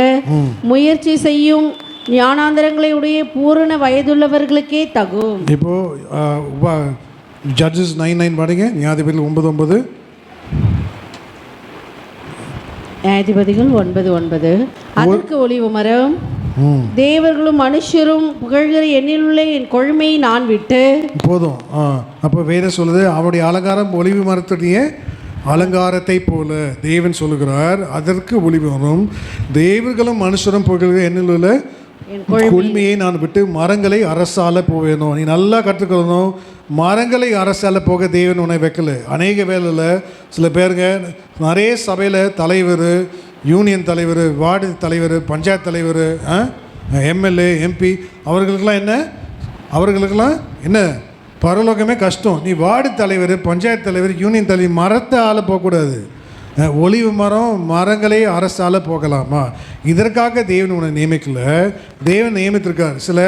முயற்சி செய்யும் ஞானாந்தரங்களை உடைய பூரண வயதுள்ளவர்களுக்கே தகும். இப்போ ஜட்ஜஸ் 9:9 படிங்க. நியாயாதிபதிகள் 9:9. நியாயாதிபதிகள் 9:9. அதற்கு ஒலிவு மரம், தேவர்களும் மனுஷரும் புகழ்கிற எண்ணிலுள்ள என் கொழுமையை நான் விட்டு போதும். அப்போ வேதம் சொல்லுது, அவருடைய அலங்காரம் ஒலிவு மரத்துடைய அலங்காரத்தை போல தேவன் சொல்லுகிறார். அதற்கு ஒலிவு மரம், தேவர்களும் மனுஷரும் புகழ்கிற எண்ணிலுள்ள கொள்மையை நான் விட்டு மரங்களை அரசால போவேணும். நீ நல்லா கற்றுக்கொள்ளணும். மரங்களை அரசால போக தேவன் உன்னை வைக்கல. அநேக வேலையில் சில பேருங்க நிறைய சபையில் தலைவர், யூனியன் தலைவர், வார்டு தலைவர், பஞ்சாயத்து தலைவர், எம்எல்ஏ, எம்பி, அவர்களுக்கெல்லாம் என்ன பரலோகமே கஷ்டம். நீ வார்டு தலைவர், பஞ்சாயத்து தலைவர், யூனியன் தலைவர், மரத்தை ஆள போகக்கூடாது. ஒலிவு மரம், மரங்களே அரசால போகலாமா? இதற்காக தேவன் உன்னை நியமிக்கல. தேவன் நியமித்திருக்கார். சில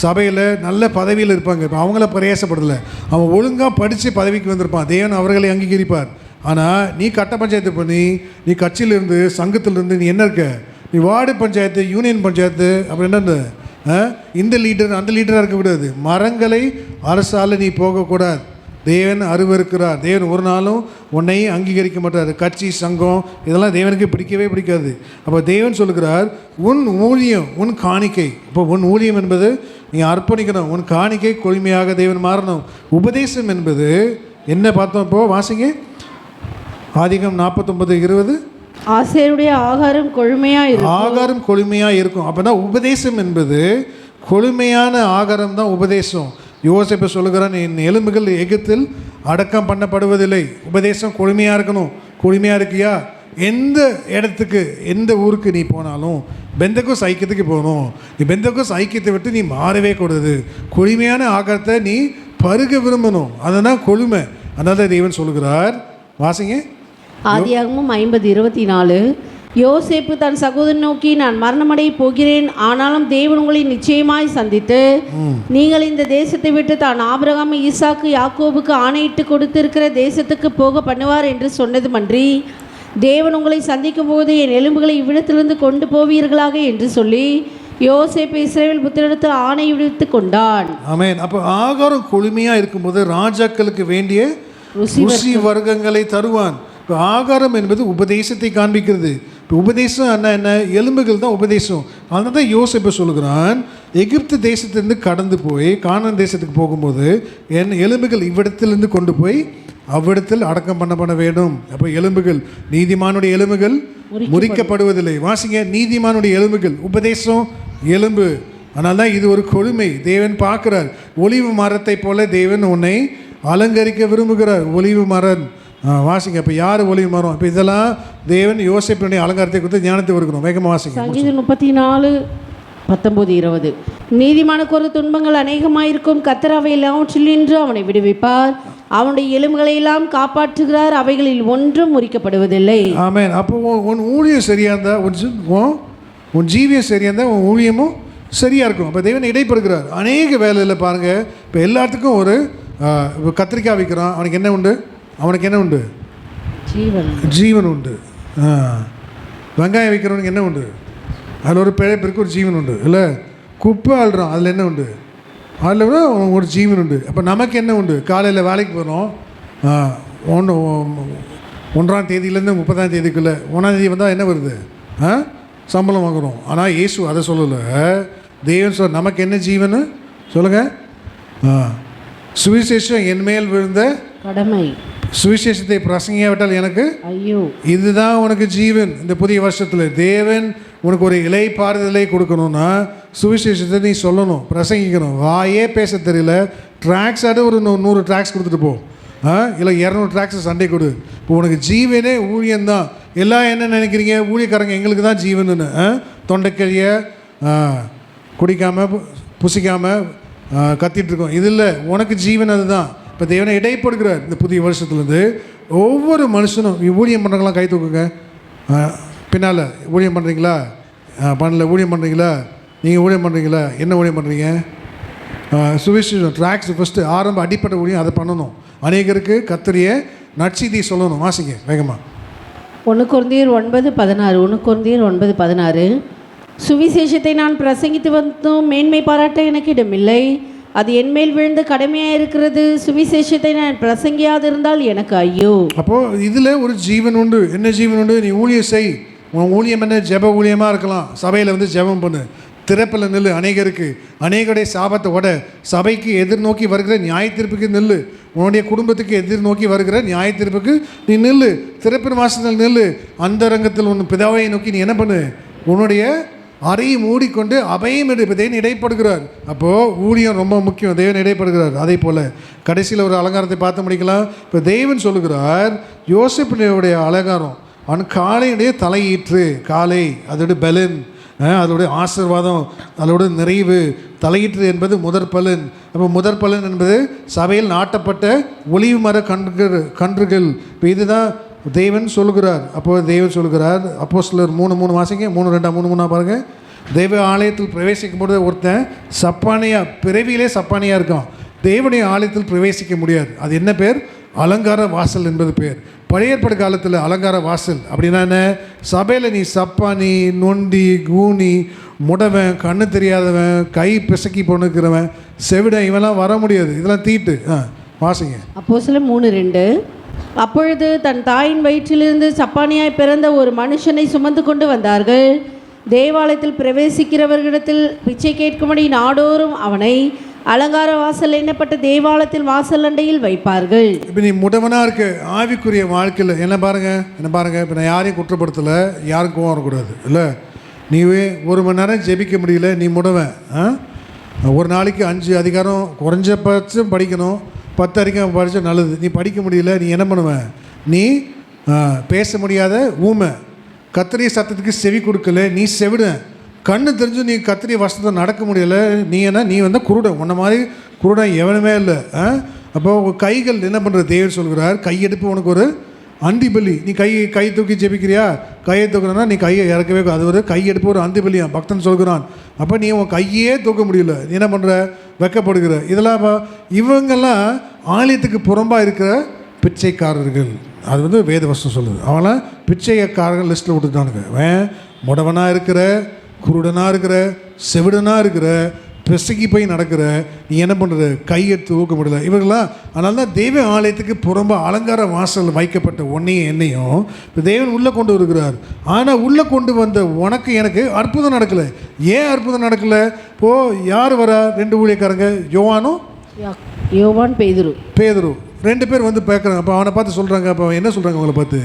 சபையில் நல்ல பதவியில் இருப்பாங்க. இப்போ அவங்கள பிரயாசப்படலை. அவன் ஒழுங்காக படித்து பதவிக்கு வந்திருப்பான். தேவன் அவர்களை அங்கீகரிப்பார். ஆனால் நீ கட்ட பஞ்சாயத்து பண்ணி, நீ கட்சியிலிருந்து, சங்கத்திலிருந்து, நீ என்ன இருக்க? நீ வார்டு பஞ்சாயத்து, யூனியன் பஞ்சாயத்து, அப்புறம் என்ன இந்த லீடர் அந்த லீடராக இருக்கக்கூடாது. மரங்களை அரசால நீ போகக்கூடாது. தேவன் அருவருக்கிறார். தேவன் ஒரு நாளும் உன்னை அங்கீகரிக்க மாட்டார். கட்சி, சங்கம் இதெல்லாம் தேவனுக்கு பிடிக்கவே பிடிக்காது. அப்போ தேவன் சொல்லுகிறார், உன் ஊழியம், உன் காணிக்கை. இப்போ உன் ஊழியம் என்பது நீ அர்ப்பணிக்கணும். உன் காணிக்கை கொள்மையாக தேவன் மாறணும். உபதேசம் என்பது என்ன பார்த்தோம்? இப்போ வாசிங்க. ஆதிகம் 49:20. ஆசேருடைய ஆகாரம் கொழுமையாக இருக்கும். ஆகாரம் கொழுமையாக இருக்கும். அப்போனா உபதேசம் என்பது கொழுமையான ஆகாரம் தான் உபதேசம். யோசேப்பு சொல்லுகிறான், என் எலும்புகள் எகிப்தில் அடக்கம் பண்ணப்படுவதில்லை. உபதேசம் கொழுமையாக இருக்கணும். கொழுமையாக இருக்கியா? எந்த இடத்துக்கு, எந்த ஊருக்கு நீ போனாலும் பெந்தகோஸ் ஐக்கியத்துக்கு போகணும். நீ பெந்தகோஸ் ஐக்கியத்தை விட்டு நீ மாறவே கூடாது. கொழுமையான ஆகாரத்தை நீ பருக விரும்பணும். அதுதான் கொழுமை. அதனால தேவன் சொல்லுகிறார். வாசிங்க. ஆதியாகமம் 50:24. யோசேப்பு தன் சகோதரன் நோக்கி, நான் மரணமடைய போகிறேன், ஆனாலும் தேவன் உங்களை நிச்சயமாய் சந்தித்து நீங்கள் இந்த தேசத்தை விட்டு தான் ஆபிரகாம், ஈசாக்கு, யாக்கோபுக்கு ஆணையிட்டு கொடுத்திருக்கிற தேசத்துக்கு போக பண்ணுவார் என்று சொன்னதுமன்றி, தேவன் உங்களை சந்திக்கும் போது என் எலும்புகளை இவ்விடத்திலிருந்து கொண்டு போவீர்களாக என்று சொல்லி யோசேப்பு இஸ்ரவேல் புத்திரனிடத்தில் ஆணை விடுத்து கொண்டான். ஆமென். அப்போ ஆகாரம் கொழுமையாக இருக்கும்போது ராஜாக்களுக்கு வேண்டிய ருசி வர்க்கங்களை தருவான். இப்போ ஆகாரம் என்பது உபதேசத்தை காண்பிக்கிறது. இப்போ உபதேசம் என்ன? எலும்புகள் தான் உபதேசம். அதனால தான் யோசேப்பு சொல்லுகிறான், எகிப்து தேசத்திலிருந்து கடந்து போய் கானான் தேசத்துக்கு போகும்போது என் எலும்புகள் இவ்விடத்திலிருந்து கொண்டு போய் அவ்விடத்தில் அடக்கம் பண்ண வேண்டும். அப்போ எலும்புகள், நீதிமானுடைய எலும்புகள் முறிக்கப்படுவதில்லை. வாசிங்க. நீதிமானுடைய எலும்புகள், உபதேசம் எலும்பு, அதனால தான் இது ஒரு கொழுமை. தேவன் பார்க்குறார். ஒலிவு மரத்தை போல தேவன் உன்னை அலங்கரிக்க விரும்புகிறார். ஒலிவு மரம் வாசிங்க. இப்போ யார் ஒலிவு மரம்? இப்போ இதெல்லாம் தேவன் யோசேப்பினுடைய அலங்காரத்தை கொடுத்து ஞானத்தை கொடுக்கணும். வேகமாக வாசிங்க. சங்கீதம் 34:19-20. நீதிமானுக்கு ஒரு துன்பங்கள் அநேகமாயிருக்கும், கர்த்தர் அவை எல்லாவற்றில் நின்று அவனை விடுவிப்பார். அவனுடைய எலும்புகளை எல்லாம் காப்பாற்றுகிறார், அவைகளில் ஒன்றும் முறிக்கப்படுவதில்லை. ஆமென். அப்போ உன் ஊழியம் சரியாக இருந்தால் உன் ஜீவியம் சரியாக இருந்தால் உன் ஊழியமும் சரியாக இருக்கும். அப்போ தேவன் இடைப்படுகிறார். அநேக வேலையில் பாருங்கள். இப்போ எல்லாத்துக்கும் ஒரு இப்போ கத்திரிக்காய் விற்கிறான், அவனுக்கு என்ன உண்டு? ஜீவன் உண்டு. வெங்காயம் விற்கிறவனுக்கு என்ன உண்டு? அதில் ஒரு பிழைப்பிற்கு ஒரு ஜீவன் உண்டு. இல்லை, குப்பை ஆள்றான், அதில் என்ன உண்டு? அதில் கூட ஒரு ஜீவன் உண்டு. அப்போ நமக்கு என்ன உண்டு? காலையில் வேலைக்கு போகிறோம், 1ஆம் தேதியிலேருந்து 30ஆம் தேதிக்குள்ளே 1ஆம் தேதி வந்தால் என்ன வருது? சம்பளம் வாங்குகிறோம். ஆனால் இயேசு அதை சொல்லலை. தேவன் சொல்ல நமக்கு என்ன ஜீவன் சொல்லுங்கள்? சுவிசேஷம் என்மேல் விழுந்த கடமை. சுவிசேஷத்தை பிரசங்கியாவிட்டால் எனக்கு ஐயோ, இதுதான் உனக்கு ஜீவன். இந்த புதிய வருஷத்தில் தேவன் உனக்கு ஒரு இலைப்பாறுதலை கொடுக்கணும்னா சுவிசேஷத்தை நீ சொல்லணும், பிரசங்கிக்கணும். வாயே பேச தெரியல, ட்ராக்ஸ் ஆடு ஒரு 100 ட்ராக்ஸ் கொடுத்துட்டு போ, இல்லை 200 ட்ராக்ஸ் சண்டே கொடு. இப்போ உனக்கு ஜீவனே ஊழியந்தான். எல்லாம் என்ன நினைக்கிறீங்க? ஊழியக்காரங்க எங்களுக்கு தான் ஜீவனுன்னு. தொண்டைக்கழிய குடிக்காமல் புசிக்காமல் கத்திகிட்ருக்கோம். இது இல்லை, உனக்கு ஜீவன் அதுதான். இப்போ தேவனை இடைப்படுகிறார். இந்த புதிய வருஷத்துலேருந்து ஒவ்வொரு மனுஷனும் ஊழியம் பண்ணுறவங்களாம் கை தூக்குங்க. பின்னால் ஊழியம் பண்ணுறீங்களா? பண்ணல. ஊழியம் பண்ணுறீங்களா? நீங்கள் ஊழியம் பண்ணுறீங்களா? என்ன ஊழியம் பண்ணுறீங்க? சுவிசேஷம் ட்ராக்ஸ் ஃபஸ்ட்டு ஆரம்ப அடிப்படை ஊழியம் அதை பண்ணணும். அநேகருக்கு கர்த்தருடைய நற்செய்தியை சொல்லணும். வாசிங்க வேகமாக. 1 கொரிந்தியர் 9:16. சுவிசேஷத்தை நான் பிரசங்கித்து வந்தும் மேன்மை பாராட்ட எனக்கு இடமில்லை, அது என்மேல் விழுந்த கடமையாக இருக்கிறது. சுவிசேஷத்தை நான் பிரசங்கியாதிருந்தால் எனக்கு ஐயோ. அப்போது இதில் ஒரு ஜீவன் உண்டு. என்ன ஜீவன் உண்டு? நீ ஊழியம் செய். உன் ஊழியம் என்ன? ஜெப ஊழியமாக இருக்கலாம். சபையில் வந்து ஜெபம் பண்ணு, திறப்பில் நில்லு. அநேகருடைய சாபத்தை உட, சபைக்கு எதிர்நோக்கி வருகிற நியாய தீர்ப்புக்கு நில்லு. உன்னுடைய குடும்பத்துக்கு எதிர்நோக்கி வருகிற நியாய தீர்ப்புக்கு நீ நில்லு. திறப்பின் வாசலில் நில்லு. அந்த ரங்கத்தில் உன் பிதாவை நோக்கி நீ என்ன பண்ணு? உன்னுடைய அறையை மூடிக்கொண்டு அபயம் எடு. இப்போ தேவன் இடைப்படுகிறார். அப்போது ஊழியம் ரொம்ப முக்கியம். தேவன் இடைப்படுகிறார். அதே போல் கடைசியில் ஒரு அலங்காரத்தை பார்த்து முடிக்கலாம். இப்போ தேவன் சொல்லுகிறார், யோசேப்புடைய அலங்காரம் அவன் காளையுடைய தலையீற்று. காளை அதோட பலன், அதோடைய ஆசீர்வாதம், அதோட நிறைவு. தலையீற்று என்பது முதற் பலன். அப்போ முதற் பலன் என்பது சபையில் நாட்டப்பட்ட ஒலிவு மர கன்றுகள். இப்போ இதுதான் தேவன் சொல்லுகிறார். அப்போது தேவன் சொல்லுகிறார். அப்போஸ்தலர் 3:3 வாசிங்க. 3:2-3 பாருங்கள். தெய்வ ஆலயத்தில் பிரவேசிக்கும் போது ஒருத்தன் சப்பானியா, பிறவியிலே சப்பானியாக இருக்கான். தேவனுடைய ஆலயத்தில் பிரவேசிக்க முடியாது. அது என்ன பேர்? அலங்கார வாசல் என்பது பேர். பழைய ஏற்பாடு காலத்தில் அலங்கார வாசல் அப்படின்னா என்ன? சபையில் நீ சப்பானி, நொண்டி, கூனி, முடவன், கண்ணு தெரியாதவன், கை பிசக்கி போனுக்கிறவன், செவிடன், இவெல்லாம் வர முடியாது. இதெல்லாம் தீட்டு. வாசிங்க. அப்போஸ்தலர் 3:2. அப்பொழுது தன் தாயின் வயிற்றிலிருந்து சப்பானியாய் பிறந்த ஒரு மனுஷனை சுமந்து கொண்டு வந்தார்கள். தேவாலயத்தில் பிரவேசிக்கிறவர்களிடத்தில் பிச்சை கேட்கும்படி நாடோறும் அவனை அலங்கார வாசல் எண்ணப்பட்ட தேவாலயத்தில் வாசல் அண்டையில் வைப்பார்கள். இப்போ நீ முடவனாக இருக்க ஆவிக்குரிய வாழ்க்கையில் என்ன பாருங்கள். இப்போ நான் யாரையும் குற்றப்படுத்தலை, யாருக்கும் வரக்கூடாது. இல்லை, நீ 1 மணி நேரம் ஜெபிக்க முடியல, நீ முடவன். ஒரு நாளைக்கு 5 அதிகாரம் குறைஞ்சபட்சம் படிக்கணும். 10 அதிகாரம் படித்தா நல்லது. நீ படிக்க முடியல, நீ என்ன பண்ணுவேன்? நீ பேச முடியாத ஊமை. கர்த்தருடைய சத்தத்துக்கு செவி கொடுக்கல, நீ செவிடன். கண்ணு தெரிஞ்சு நீ கர்த்தருடைய வசனத்தை நடக்க முடியலை, நீ என்ன? நீ வந்து குருடன். உன்ன மாதிரி குருடன் எவனுமே இல்லை. அப்போ கைகள் என்ன பண்ணுற? தேவன் சொல்கிறார், கையெடுப்பு உனக்கு ஒரு அந்திபலி. நீ கை தூக்கி ஜெபிக்கிறியா? கையை தூக்கணும்னா நீ கையை இறக்கவே. அது ஒரு கையெடுப்பு ஒரு அந்திபலியா பக்தன் சொல்கிறான். அப்போ நீ உன் கையே தூக்க முடியல, நீ என்ன பண்ணுற? வெக்கப்படுகிற. இதெல்லாம் இவங்கெல்லாம் ஆலயத்துக்கு புறம்பாக இருக்கிற பிச்சைக்காரர்கள். அது வந்து வேத வசனம் சொல்லுது. அவங்களாம் பிச்சைக்காரர்கள் லிஸ்ட்டில் விட்டுட்டானுங்க. முடவனாக இருக்கிற, குருடனாக இருக்கிற, செவிடனாக இருக்கிற, பிசகி போய் நடக்கிற, நீ என்ன பண்ணுற? கையெடுத்து ஊக்க முடியல இவர்களாம். அதனால தான் தெய்வ ஆலயத்துக்கு புறம்ப அலங்கார வாசல் வைக்கப்பட்ட உன்னையும் என்னையும் இப்போ தேவன் உள்ளே கொண்டு வருகிறார். ஆனால் உள்ளே கொண்டு வந்த உனக்கு எனக்கு அற்புதம் நடக்கலை. ஏன் அற்புதம் நடக்கலை? இப்போது யார் வரா? 2 ஊழியக்காரங்க, யோவான், பேதுரு 2 பேர் வந்து பார்க்குறாங்க. அப்போ அவனை பார்த்து சொல்கிறாங்க. அப்போ என்ன சொல்கிறாங்க? அவங்கள பார்த்து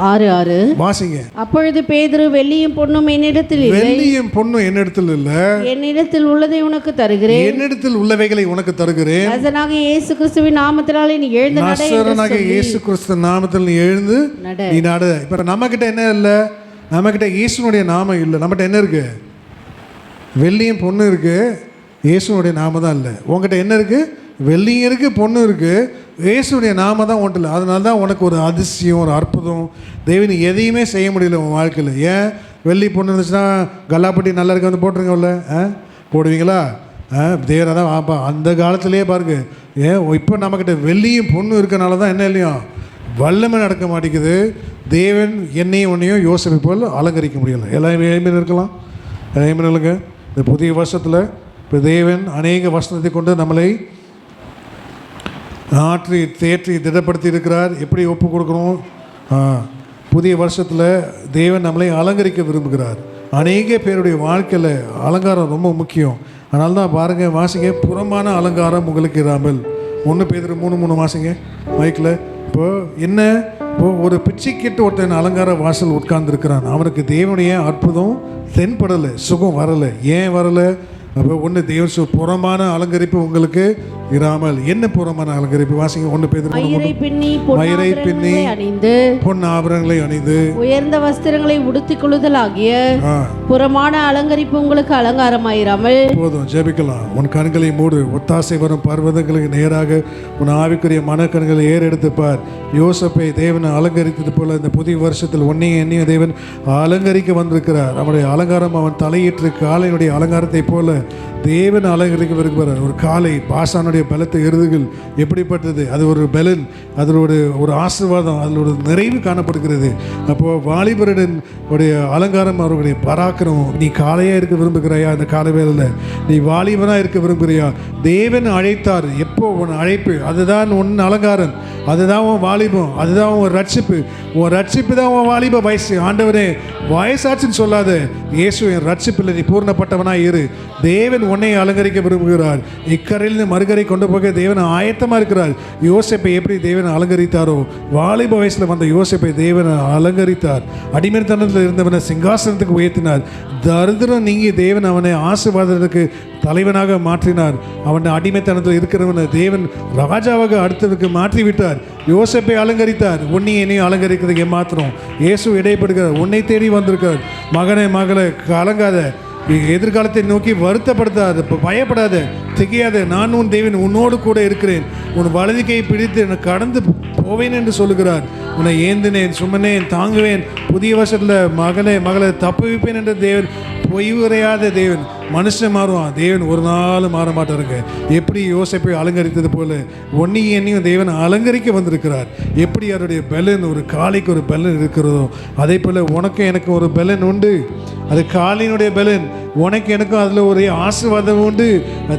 6:6. வாசிங்க. அப்பொழுது பேதுரு, வெள்ளியும் பொன்னும் என்னிடத்தில் இல்லை, வெள்ளியும் பொன்னும் என்னிடத்தில் இல்ல, என்னிடத்தில் உள்ளதை உனக்கு தருகிறேன், என்னிடத்தில் உள்ளவைகளை உனக்கு தருகிறேன், நசனாகிய இயேசு கிறிஸ்துவின் நாமத்தினாலே நீ எழுந்து நட என்று நசரனாகிய இயேசு கிறிஸ்து நாமத்தில் நீ எழுந்து நீ நட. இப்ப நம்ம கிட்ட என்ன இல்லை? நம்ம கிட்ட இயேசுனுடைய நாமம் இல்லை. நம்மகிட்ட என்ன இருக்கு? வெள்ளியும் பொண்ணு இருக்கு, இயேசுனுடைய நாம தான் இல்லை. உங்ககிட்ட என்ன இருக்கு? வெள்ளியும் இருக்கு, பொண்ணு இருக்கு, இயேசுடைய நாம தான் ஒன்றில். அதனால தான் உனக்கு ஒரு அதிசயம், ஒரு அற்புதம். தேவன் எதையுமே செய்ய முடியல உன் வாழ்க்கையில். ஏன்? வெள்ளி பொண்ணு இருந்துச்சுன்னா கல்லாப்பட்டி நல்லா இருக்க வந்து போட்டுருங்கல்ல, போடுவீங்களா? தேவனை தான் ஆப்பா. அந்த காலத்திலேயே பாருங்க. ஏன் இப்போ நம்மக்கிட்ட வெள்ளியும் பொண்ணு இருக்கனால தான் என்ன இல்லையா வல்லமை நடக்க மாட்டேங்குது. தேவன் என்னையும் உன்னையும் யோசிப்பை போல் அலங்கரிக்க முடியலை. எல்லாம் ஏமின் இருக்கலாம். ஏமின் இல்லைங்க. இந்த புதிய வருஷத்தில் இப்போ தேவன் அநேக வசனத்தை கொண்டு நம்மளை ஆற்றி தேற்றி திடப்படுத்தி இருக்கிறார். எப்படி ஒப்பு கொடுக்கணும்? புதிய வருஷத்தில் தேவன் நம்மளை அலங்கரிக்க விரும்புகிறார். அநேக பேருடைய வாழ்க்கையில் அலங்காரம் ரொம்ப முக்கியம். அதனால தான் பாருங்கள், வாசிங்க, புறமான அலங்காரம் உங்களுக்கு இராமல். 1 பேதுரு 3:3 வாசிங்க மைக்கில். இப்போது என்ன? இப்போது ஒரு பிச்சைக்கிட்டு ஒருத்தன் அலங்கார வாசல் உட்கார்ந்துருக்கிறான். அவனுக்கு தேவனுடைய அற்புதம் தென்படலை, சுகம் வரலை. ஏன் வரலை? அப்போ ஒன்று தேவன் புறமான அலங்கரிப்பு உங்களுக்கு இராமல். என்ன புறமான அலங்கரிப்பு? வாசிங்க. 1 பேதுரு 3:3. மயிரை பின்னி பொன் ஆபரணங்களை அணிந்து உயர்ந்த வஸ்திரங்களை உடுத்திக் கொள்ளுதல் ஆகிய புறமான அலங்கரிப்பு உங்களுக்கு அலங்காரமாயிராமல். போதும், ஜெபிக்கலாம். உன் கண்களை மூடு. ஒத்தாசை வரும் பர்வதங்களுக்கு நேராக உன் ஆவிக்குரிய மனக்கண்களை ஏறெடுத்து பார். யோசப்பை தேவனை அலங்கரித்தது போல இந்த புதிய வருஷத்தில் உன்னையும் என்னையும் தேவன் அலங்கரிக்க வந்திருக்கிறார். அவனுடைய அலங்காரம் அவன் தலையிட்டு காலையினுடைய அலங்காரத்தை போல தேவன் அலங்கரிக்க விரும்புகிறார். ஒரு காலை பாசானுடைய பலத்தை எருதுகள் எப்படிப்பட்டது? அது ஒரு பலன், அதில் ஒரு ஆசீர்வாதம், அதில் ஒரு நிறைவு காணப்படுகிறது. அப்போது வாலிபரின் உடைய அலங்காரம் அவருடைய பராக்கிரமம். நீ காலையாக இருக்க விரும்புகிறாயா? அந்த காலை வேளையில் நீ வாலிபனாக இருக்க விரும்புகிறியா? தேவன் அழைத்தார். எப்போ உன் அழைப்பு, அதுதான் உன் அலங்காரம், அதுதான் உன் வாலிபம், அதுதான் உன் ரட்சிப்பு. உன் ரட்சிப்பு தான் உன் வாலிப வயசு. ஆண்டவரே வயசாச்சுன்னு சொல்லாத. இயேசு என் ரட்சிப்பில் நீ பூர்ணப்பட்டவனாக இரு. தேவன் உன்னை அலங்கரிக்க விரும்புகிறார். இக்கரையிலிருந்து மறுகரை கொண்டு போக தேவன் ஆயத்தமாக இருக்கிறார். யோசேப்பை எப்படி தேவன் அலங்கரித்தாரோ, வாலிப வயசில் வந்த யோசேப்பை தேவன் அலங்கரித்தார். அடிமைத்தனத்தில் இருந்தவனை சிங்காசனத்துக்கு உயர்த்தினார். தரித்திரம் நீங்கி தேவன் அவனை ஆசீர்வாதத்துக்கு தலைவனாக மாற்றினார். அவன் அடிமைத்தனத்தில் இருக்கிறவனை தேவன் ராஜாவாக அடுத்ததுக்கு மாற்றிவிட்டார். யோசேப்பை அலங்கரித்தார். உன்னை என்னையும் அலங்கரிக்கிறதுக்கு ஏமாத்திரம் இயேசு இடைப்படுகிறார். உன்னை தேடி வந்திருக்கிறார். மகனே மகளை கலங்காத, எதிர்காலத்தை நோக்கி வருத்தப்படுத்தாது, பயப்படாத, திகையாத. நான் உன் தேவன், உன்னோடு கூட இருக்கிறேன். உன் வலது கையை பிடித்து என்னை கடந்து போவேன் என்று சொல்லுகிறார். உன்னை ஏந்தினேன், சுமனேன், தாங்குவேன். புதிய வருஷத்தில் மகனே மகளை தப்புவிப்பேன் என்ற தேவன் பொய் உரையாத தேவன். மனுஷன் மாறுவான், தேவன் ஒரு நாள் மாற மாட்டாருங்க. எப்படி யோசேப்பை அலங்கரித்தது போல ஒன்னையும் என்னையும் தேவன் அலங்கரிக்க வந்திருக்கிறார். எப்படி அவருடைய பலன், ஒரு காலைக்கு ஒரு பலன் இருக்கிறதோ அதே போல் உனக்கும் எனக்கு ஒரு பலன் உண்டு. அது காலினுடைய பலன். உனக்கு எனக்கும் அதில் ஒரு ஆசீர்வாதம் உண்டு.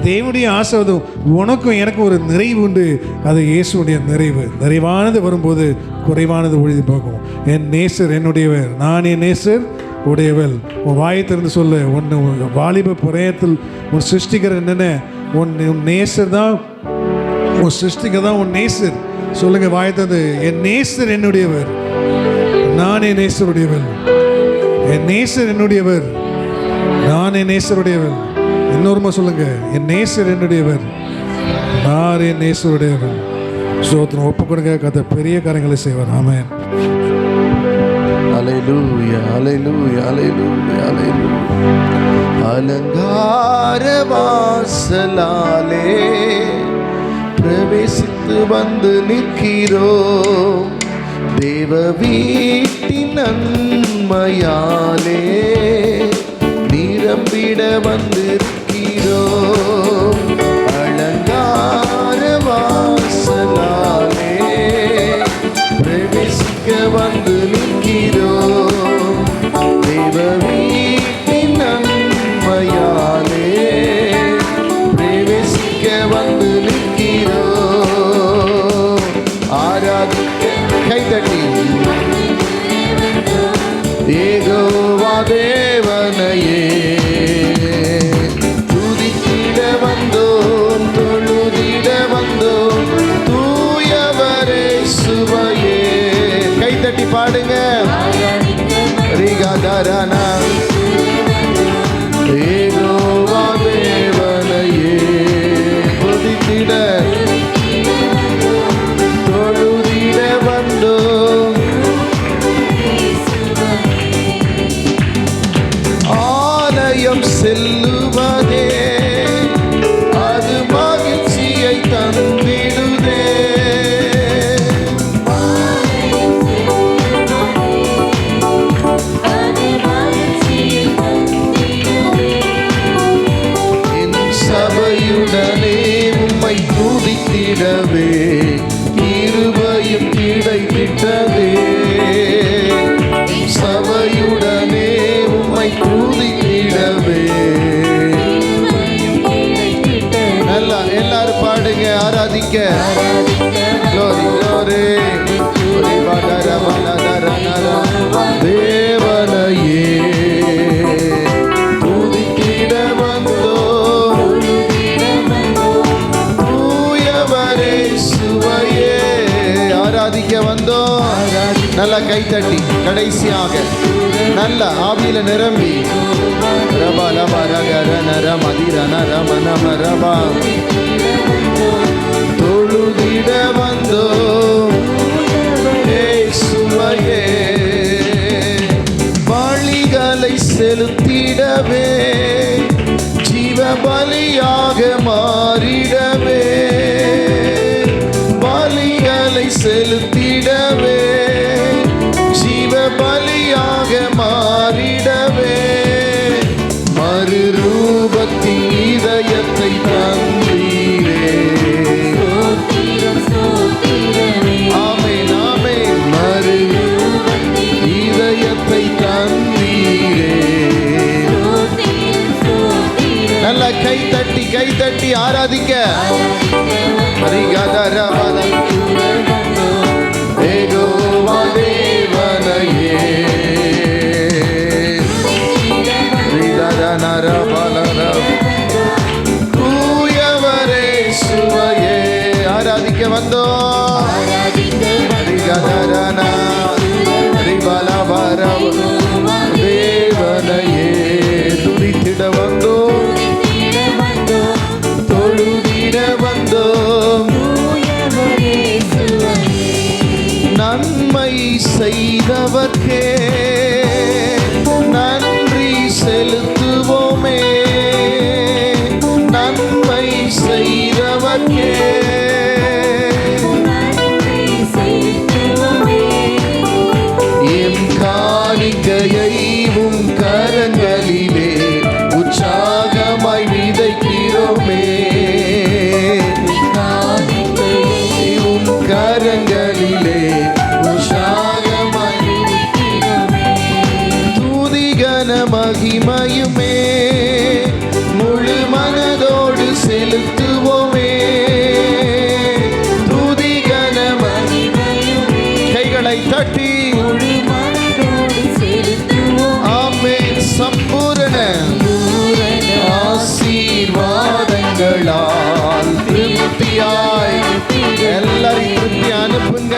தேவனுடைய ஆசீர்வாதம் உனக்கும் எனக்கும் ஒரு நிறைவு உண்டு. அது இயேசுடைய நிறைவு. நிறைவானது வரும்போது குறைவானது ஒழிது போகும். என் நேசர் என்னுடையவர், நான் என் நேசர் உடையவள். உன் வாயை திறந்து சொல்ல. உன் வாலிப பிரயத்தில் உன் சிருஷ்டிக்கிற என்னென்ன உன் நேசர் தான், உன் சிருஷ்டிக்க தான் உன் நேசர். சொல்லுங்க வாயை திறந்து. என் நேசர் என்னுடையவர், நான் என் நேசருடையவள். என் நேசர் என்னுடையவர், நான் என் நேசருடையவள். இன்னொருமா சொல்லுங்க. என் நேசர் என்னுடையவர், நான் என் நேசருடையவள். சோத்திரம். ஒப்பு கொடுங்க. கத்த பெரிய காரியங்களை செய்வார். ஆமென். Hallelujah, hallelujah, hallelujah, hallelujah. அலங்கார வாசலாலே பிரவேசித்து வந்து நிற்கிறோம். தேவ வீட்டின் நன்மையாலே நிரம்பிட வந்திருக்கிறோம். அலங்கார வாசலாலே பிரவேசிக்க வந்து நிற்கிறோம். தேவ வீட்டின் நன்மையாலே பிரவேசிக்க வந்து நிற்கிறோம். ஆராதிக்க கைதட்டி யெகோவா தேவனையே துதித்திட வந்தோம், தொழுதிட வந்தோம், தூயவரே சுவையே. கைதட்டி பாடுங்க. துதித்திடவே கிருபையும் கிடைத்திட்டதே. சபையுடனே உம்மை துதித்திடவே. நல்லா எல்லாரும் பாடுங்க, ஆராதிக்க. Glory, glory. தேவனையே துதித்திட வந்தோம், தூயவரே சுவையே ஆராதிக்க வந்தோம். நல்ல கைத்தட்டி கடைசியாக நல்ல ஆவியில நிரம்பி ரபா லபா ரகர நரம் அதிரன ரமணம ரபா தொழுதிட வந்தோம் இயேசுவையே. பலிகளை செலுத்திடவே ஜீவ பலியாக மாறிடவே. பலிகளை செலுத்திடவே ஜீவ பலியாக மாறிடவே. மறுரூபத்தின் இதயத்தை தந்தீரே. ஆமென் ஆமென். மறுரூபத்தின் இதயத்தை தந்தீரே. நல்ல கை தட்டி ஆராதிக்க. ஏகோவா தேவனையே தூயவரே சுவையே ஆராதிக்க வந்தோம். தேவனையே துதித்திட வந்தோம், தொழுதிட வந்தோம். நன்மை செய்தவர்க்கே நன்றி செலுத்துவோமே. நன்மை செய்தவர்க்கே எம் காணிக்கையை உம் கரங்களிலே உற்சாகமாய் விதைக்கிறோமே. உம் கரங்களிலே உற்சாகமாய் துதிகன மகிமையுமே முழு மனதோடு செலுத்துவோமே. துதிகன மகிமையுமே கைகளை தட்டி ஆமென். சம்பூரண ஆசீர்வாதங்களால் திருப்தியாய் எல்லாரையும் திருப்தி அனுப்புங்க.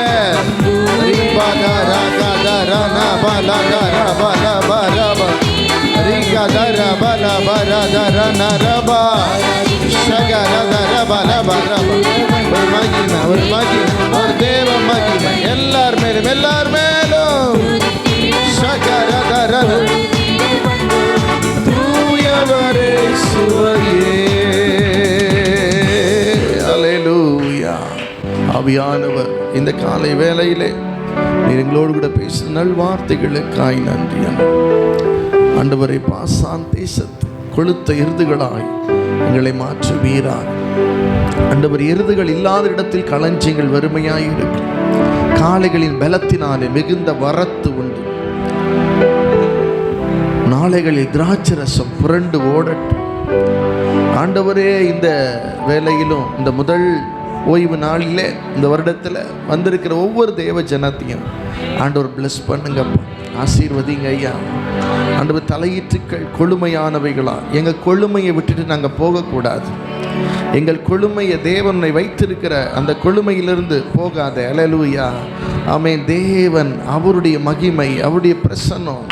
ஒரு தேவ மகிமை எல்லார் மேலும் எல்லார் மேலும் தூயவரே சுவையே. அல்லேலூயா. ஆவியானவர் இந்த காலை வேளையிலே நீர் எங்களோடு கூட பேசின நல்வார்த்தைகளுக்காய் நன்றி. ஆண்டவரை பாசான் தேசத்து கொளுத்த எருதுகளாய் எங்களை மாற்றுவீராக. ஆண்டவர் எருதுகள் இல்லாத இடத்தில் களஞ்சியங்கள் வறுமையாய் இருக்கும். காளைகளின் பலத்தினாலே மிகுந்த வரத்து உண்டு. நாளைகளில் திராட்சரசம் புரண்டு ஓடட்டும். ஆண்டவரே இந்த வேளையிலும் இந்த முதல் ஓய்வு நாளிலே இந்த வருடத்தில் வந்திருக்கிற ஒவ்வொரு தேவ ஜனத்தையும் ஆண்டவர் பிளஸ் பண்ணுங்கப்பா, ஆசீர்வதிங்க ஐயா. ஆண்டவர் தலையீற்றுக்கள் கொழுமையானவைகளா, எங்கள் கொழுமையை விட்டுட்டு நாங்கள் போகக்கூடாது. எங்கள் கொழுமையை தேவனை வைத்திருக்கிற அந்த கொழுமையிலிருந்து போகாத. அல்லேலூயா. ஆமென். தேவன் அவருடைய மகிமை அவருடைய பிரசன்னம்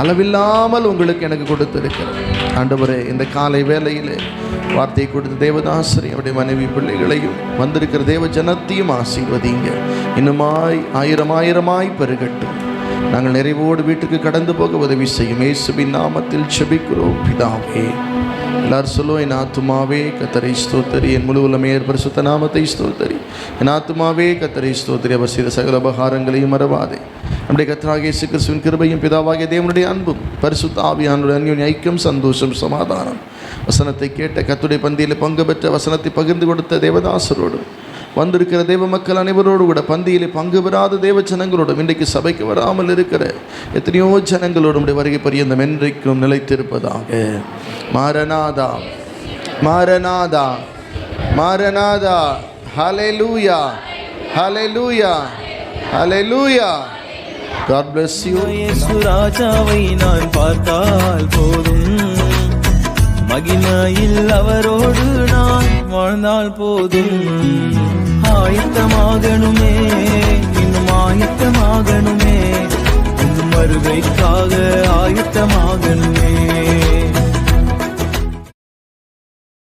அளவில்லாமல் உங்களுக்கு எனக்கு கொடுத்திருக்கிறது. ஆண்டவரே இந்த காலை வேளையிலே வார்த்தையை கொடுத்த தேவதாசரை அவருடைய மனைவி பிள்ளைகளையும் வந்திருக்கிற தேவ ஜனத்தையும் ஆசீர்வதிங்க. இன்னுமாய் ஆயிரமாய் பெருகட்டும். நாங்கள் நிறைவோடு வீட்டுக்கு கடந்து போக உதவி செய்யும். இயேசுவின் நாமத்தில் ஜெபிக்கிறோம் பிதாவே. எல்லாரும் சொல்லுவோம், என் ஆத்துமாவே கர்த்தரை ஸ்தோத்திரி, என் முழு உள்ளமே பரிசுத்த நாமத்தை ஸ்தோத்திரி. என் ஆத்துமாவே கர்த்தரை ஸ்தோத்திரி, அவர் செய்த சகல உபகாரங்களையும் மறவாதே. நம்முடைய கர்த்தராகிய இயேசு கிறிஸ்துவின் கிருபையும் பிதாவாகிய தேவனுடைய அன்பும் பரிசுத்த ஆவியானவருடைய அன்யோன்ய ஐக்கியம் சந்தோஷம் சமாதானம் வசனத்தை கேட்ட கர்த்தருடைய பந்தியில் பங்கு பெற்ற வசனத்தை பகிர்ந்து கொடுத்த தேவதாசரோடும் வந்திருக்கிற தேவ மக்கள் அனைவரோடு கூட பந்தியிலே பங்கு பெறாத தேவ ஜனங்களோடும் இன்றைக்கு சபைக்கு வராமல் இருக்கிற எத்தனையோ ஜனங்களோடும் உடைய வருகை பரியந்தம் என்றைக்கும் நிலைத்திருப்பதாக. மாரநாதா மாரநாதா மாரநாதா. ஹல்லேலூயா ஹல்லேலூயா ஹல்லேலூயா. God bless you. இயேசு ராஜாவை நான் பார்த்தால் போதும், மகிமையில் அவரோடு நான் வாழ்ந்தால் போதும். ஆயத்தமாக